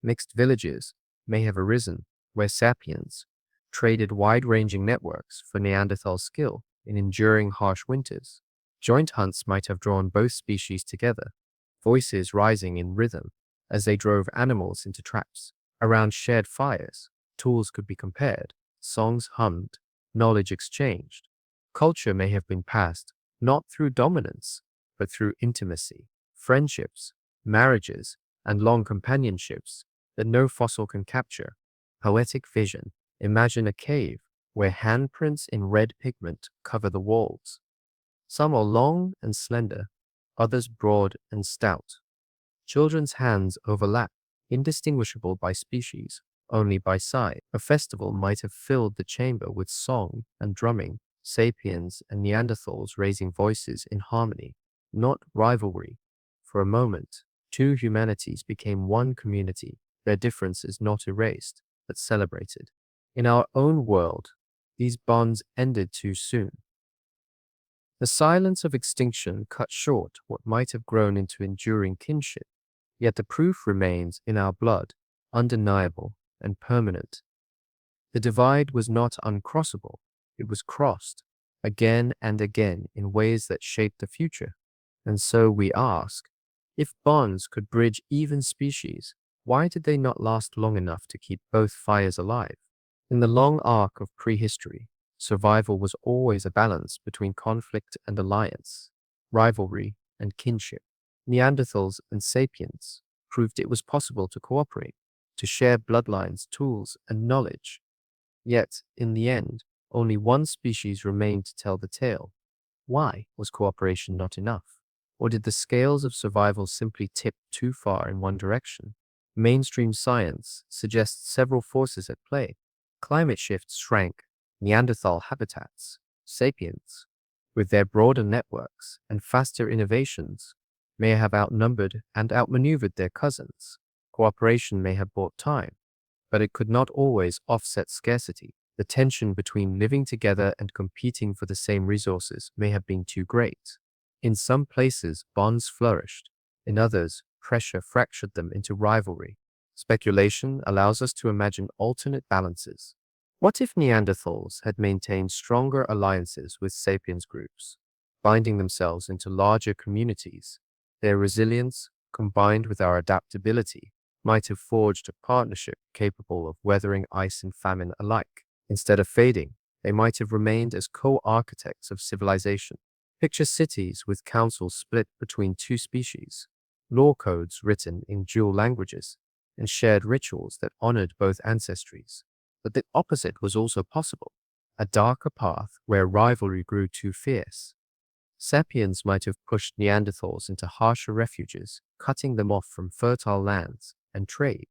Mixed villages may have arisen where sapiens traded wide-ranging networks for Neanderthal skill in enduring harsh winters. Joint hunts might have drawn both species together, voices rising in rhythm as they drove animals into traps. Around shared fires, tools could be compared, songs hummed, knowledge exchanged. Culture may have been passed not through dominance, but through intimacy, friendships, marriages, and long companionships that no fossil can capture. Poetic vision. Imagine a cave where handprints in red pigment cover the walls. Some are long and slender, others broad and stout. Children's hands overlap, indistinguishable by species, only by size. A festival might have filled the chamber with song and drumming, sapiens and Neanderthals raising voices in harmony, not rivalry. For a moment, two humanities became one community, their differences not erased, but celebrated. In our own world, these bonds ended too soon. The silence of extinction cut short what might have grown into enduring kinship, yet the proof remains in our blood, undeniable and permanent. The divide was not uncrossable, it was crossed, again and again in ways that shaped the future. And so we ask, if bonds could bridge even species, why did they not last long enough to keep both fires alive? In the long arc of prehistory, survival was always a balance between conflict and alliance, rivalry and kinship. Neanderthals and sapiens proved it was possible to cooperate, to share bloodlines, tools, and knowledge. Yet, in the end, only one species remained to tell the tale. Why was cooperation not enough? Or did the scales of survival simply tip too far in one direction? Mainstream science suggests several forces at play. Climate shifts shrank Neanderthal habitats. Sapiens, with their broader networks and faster innovations, may have outnumbered and outmaneuvered their cousins. Cooperation may have bought time, but it could not always offset scarcity. The tension between living together and competing for the same resources may have been too great. In some places, bonds flourished. In others, pressure fractured them into rivalry. Speculation allows us to imagine alternate balances. What if Neanderthals had maintained stronger alliances with sapiens groups, binding themselves into larger communities? Their resilience, combined with our adaptability, might have forged a partnership capable of weathering ice and famine alike. Instead of fading, they might have remained as co-architects of civilization. Picture cities with councils split between two species, law codes written in dual languages, and shared rituals that honored both ancestries. But the opposite was also possible, a darker path where rivalry grew too fierce. Sapiens might have pushed Neanderthals into harsher refuges, cutting them off from fertile lands and trade.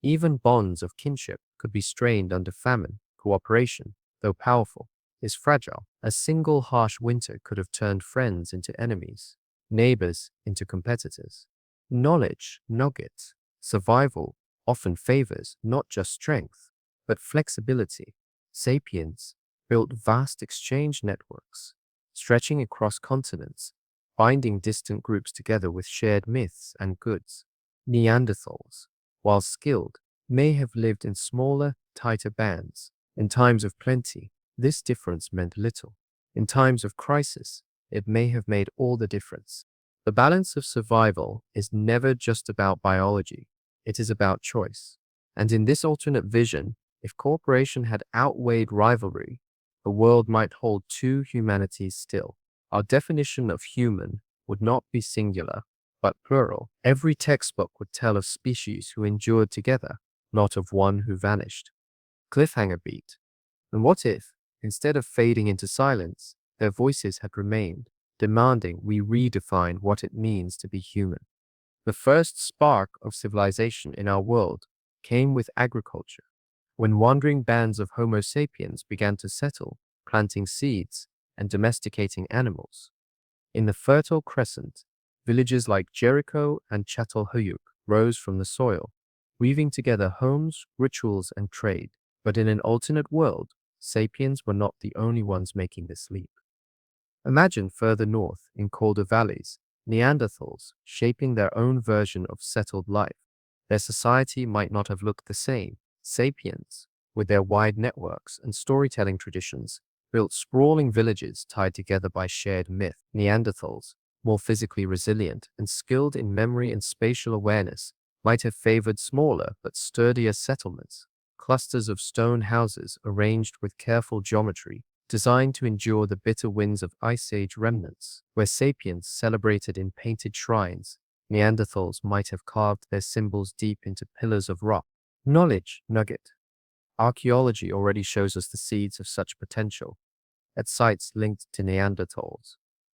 Even bonds of kinship could be strained under famine. Cooperation, though powerful, is fragile. A single harsh winter could have turned friends into enemies, neighbors into competitors. Knowledge, nugget, survival often favors not just strength, but flexibility. Sapiens built vast exchange networks, stretching across continents, binding distant groups together with shared myths and goods. Neanderthals, while skilled, may have lived in smaller, tighter bands, In times of plenty, this difference meant little. In times of crisis, it may have made all the difference. The balance of survival is never just about biology, it is about choice. And in this alternate vision, if cooperation had outweighed rivalry, the world might hold two humanities still. Our definition of human would not be singular, but plural. Every textbook would tell of species who endured together, not of one who vanished. Cliffhanger beat. And what if, instead of fading into silence, their voices had remained, demanding we redefine what it means to be human? The first spark of civilization in our world came with agriculture, when wandering bands of Homo sapiens began to settle, planting seeds and domesticating animals. In the Fertile Crescent, villages like Jericho and Çatalhöyük rose from the soil, weaving together homes, rituals, and trade. But in an alternate world, sapiens were not the only ones making this leap. Imagine further north, in colder valleys, Neanderthals shaping their own version of settled life. Their society might not have looked the same. Sapiens, with their wide networks and storytelling traditions, built sprawling villages tied together by shared myth. Neanderthals, more physically resilient and skilled in memory and spatial awareness, might have favored smaller but sturdier settlements, clusters of stone houses arranged with careful geometry, designed to endure the bitter winds of Ice Age remnants. Where sapiens celebrated in painted shrines, Neanderthals might have carved their symbols deep into pillars of rock. Knowledge nugget. Archaeology already shows us the seeds of such potential at sites linked to Neanderthals.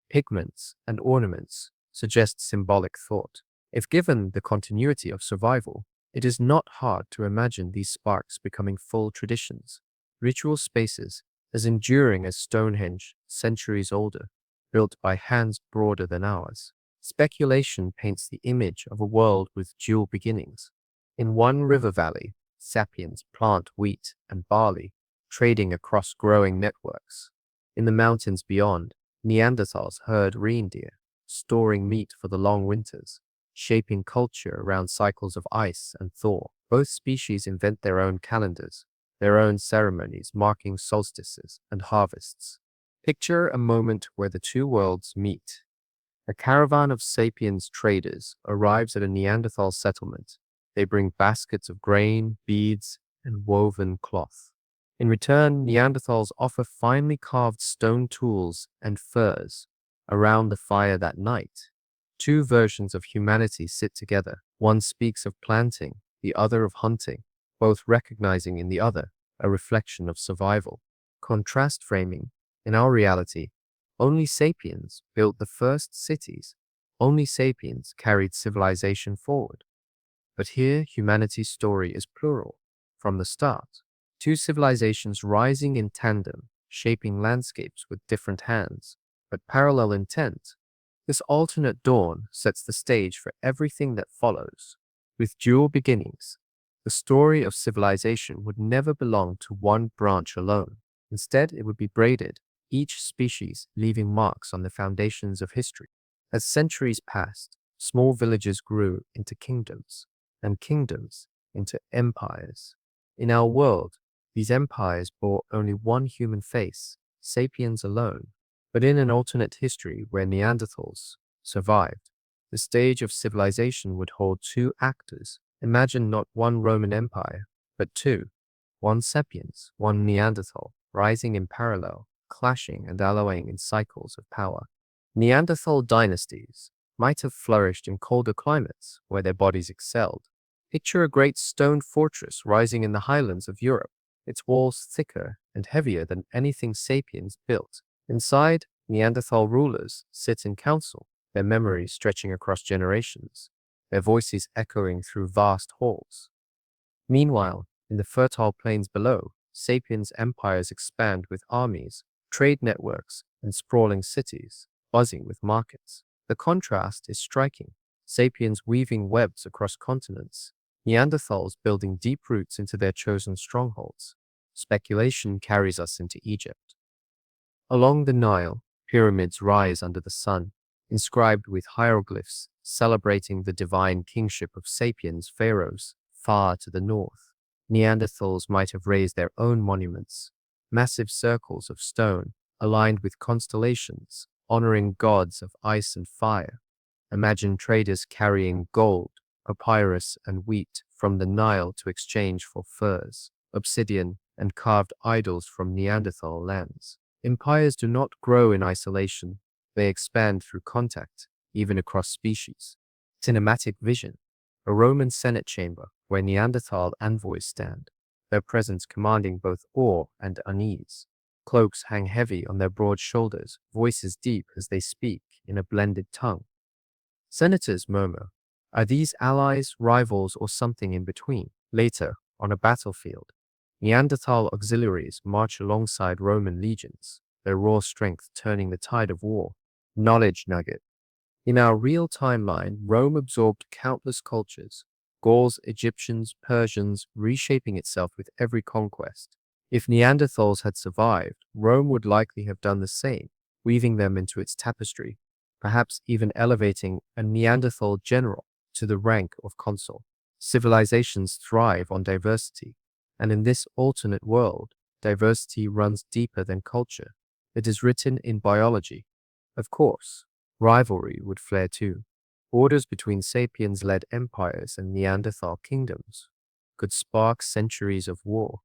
Pigments and ornaments suggest symbolic thought. If given the continuity of survival, it is not hard to imagine these sparks becoming full traditions, ritual spaces as enduring as Stonehenge, centuries older, built by hands broader than ours. Speculation paints the image of a world with dual beginnings. In one river valley, sapiens plant wheat and barley, trading across growing networks. In the mountains beyond, Neanderthals herd reindeer, storing meat for the long winters, shaping culture around cycles of ice and thaw. Both species invent their own calendars, their own ceremonies marking solstices and harvests. Picture a moment where the two worlds meet. A caravan of sapiens traders arrives at a Neanderthal settlement. They bring baskets of grain, beads, and woven cloth. In return, Neanderthals offer finely carved stone tools and furs. Around the fire that night, two versions of humanity sit together. One speaks of planting, the other of hunting, both recognizing in the other a reflection of survival. Contrast framing. In our reality, only sapiens built the first cities. Only sapiens carried civilization forward. But here, humanity's story is plural. From the start, two civilizations rising in tandem, shaping landscapes with different hands, but parallel intent. This alternate dawn sets the stage for everything that follows. With dual beginnings, the story of civilization would never belong to one branch alone. Instead, it would be braided, each species leaving marks on the foundations of history. As centuries passed, small villages grew into kingdoms, and kingdoms into empires. In our world, these empires bore only one human face, sapiens alone. But in an alternate history where Neanderthals survived, the stage of civilization would hold two actors. Imagine not one Roman Empire, but two, one sapiens, one Neanderthal, rising in parallel, clashing and alloying in cycles of power. Neanderthal dynasties might have flourished in colder climates where their bodies excelled. Picture a great stone fortress rising in the highlands of Europe, its walls thicker and heavier than anything sapiens built. Inside, Neanderthal rulers sit in council, their memories stretching across generations, their voices echoing through vast halls. Meanwhile, in the fertile plains below, sapiens' empires expand with armies, trade networks, and sprawling cities, buzzing with markets. The contrast is striking. Sapiens weaving webs across continents, Neanderthals building deep roots into their chosen strongholds. Speculation carries us into Egypt. Along the Nile, pyramids rise under the sun, inscribed with hieroglyphs celebrating the divine kingship of sapiens pharaohs far to the north. Neanderthals might have raised their own monuments, massive circles of stone aligned with constellations, honoring gods of ice and fire. Imagine traders carrying gold, papyrus, and wheat from the Nile to exchange for furs, obsidian, and carved idols from Neanderthal lands. Empires do not grow in isolation, they expand through contact, even across species. Cinematic vision. A Roman Senate chamber where Neanderthal envoys stand, their presence commanding both awe and unease. Cloaks hang heavy on their broad shoulders, voices deep as they speak in a blended tongue. Senators murmur, are these allies, rivals, or something in between? Later, on a battlefield, Neanderthal auxiliaries march alongside Roman legions, their raw strength turning the tide of war. Knowledge nugget. In our real timeline, Rome absorbed countless cultures, Gauls, Egyptians, Persians, reshaping itself with every conquest. If Neanderthals had survived, Rome would likely have done the same, weaving them into its tapestry, perhaps even elevating a Neanderthal general to the rank of consul. Civilizations thrive on diversity, and in this alternate world, diversity runs deeper than culture. It is written in biology. Of course, rivalry would flare too. Wars between sapiens-led empires and Neanderthal kingdoms could spark centuries of war.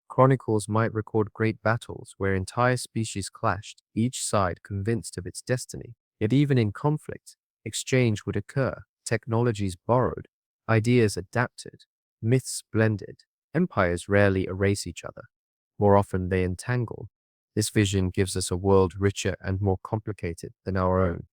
Chronicles might record great battles where entire species clashed, each side convinced of its destiny. Yet even in conflict, exchange would occur, technologies borrowed, ideas adapted, myths blended. Empires rarely erase each other. More often they entangle. This vision gives us a world richer and more complicated than our own.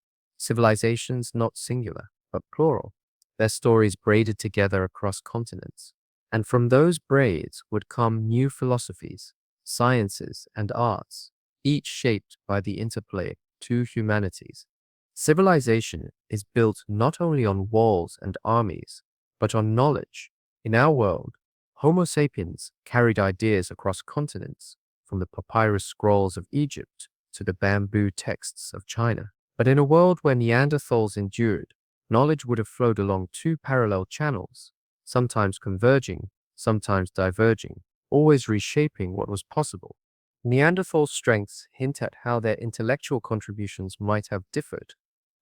Civilizations not singular, but plural, their stories braided together across continents. And from those braids would come new philosophies, sciences, and arts, each shaped by the interplay of two humanities. Civilization is built not only on walls and armies, but on knowledge. In our world, Homo sapiens carried ideas across continents, from the papyrus scrolls of Egypt to the bamboo texts of China. But in a world where Neanderthals endured, knowledge would have flowed along two parallel channels, sometimes converging, sometimes diverging, always reshaping what was possible. Neanderthal strengths hint at how their intellectual contributions might have differed.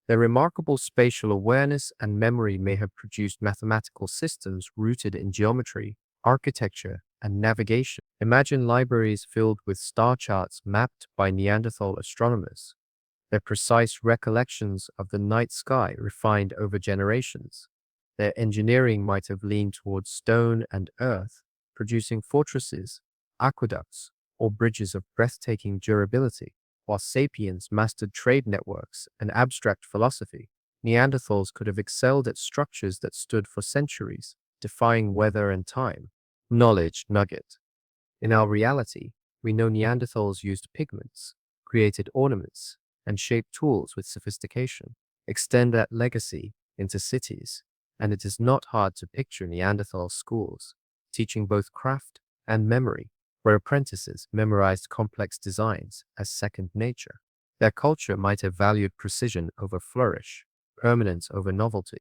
Their remarkable spatial awareness and memory may have produced mathematical systems rooted in geometry, architecture, and navigation. Imagine libraries filled with star charts mapped by Neanderthal astronomers, their precise recollections of the night sky refined over generations. Their engineering might have leaned towards stone and earth, producing fortresses, aqueducts, or bridges of breathtaking durability. While sapiens mastered trade networks and abstract philosophy, Neanderthals could have excelled at structures that stood for centuries, defying weather and time. Knowledge nugget. In our reality, we know Neanderthals used pigments, created ornaments, and shaped tools with sophistication. Extend that legacy into cities, and it is not hard to picture Neanderthal schools, teaching both craft and memory, where apprentices memorized complex designs as second nature. Their culture might have valued precision over flourish, permanence over novelty,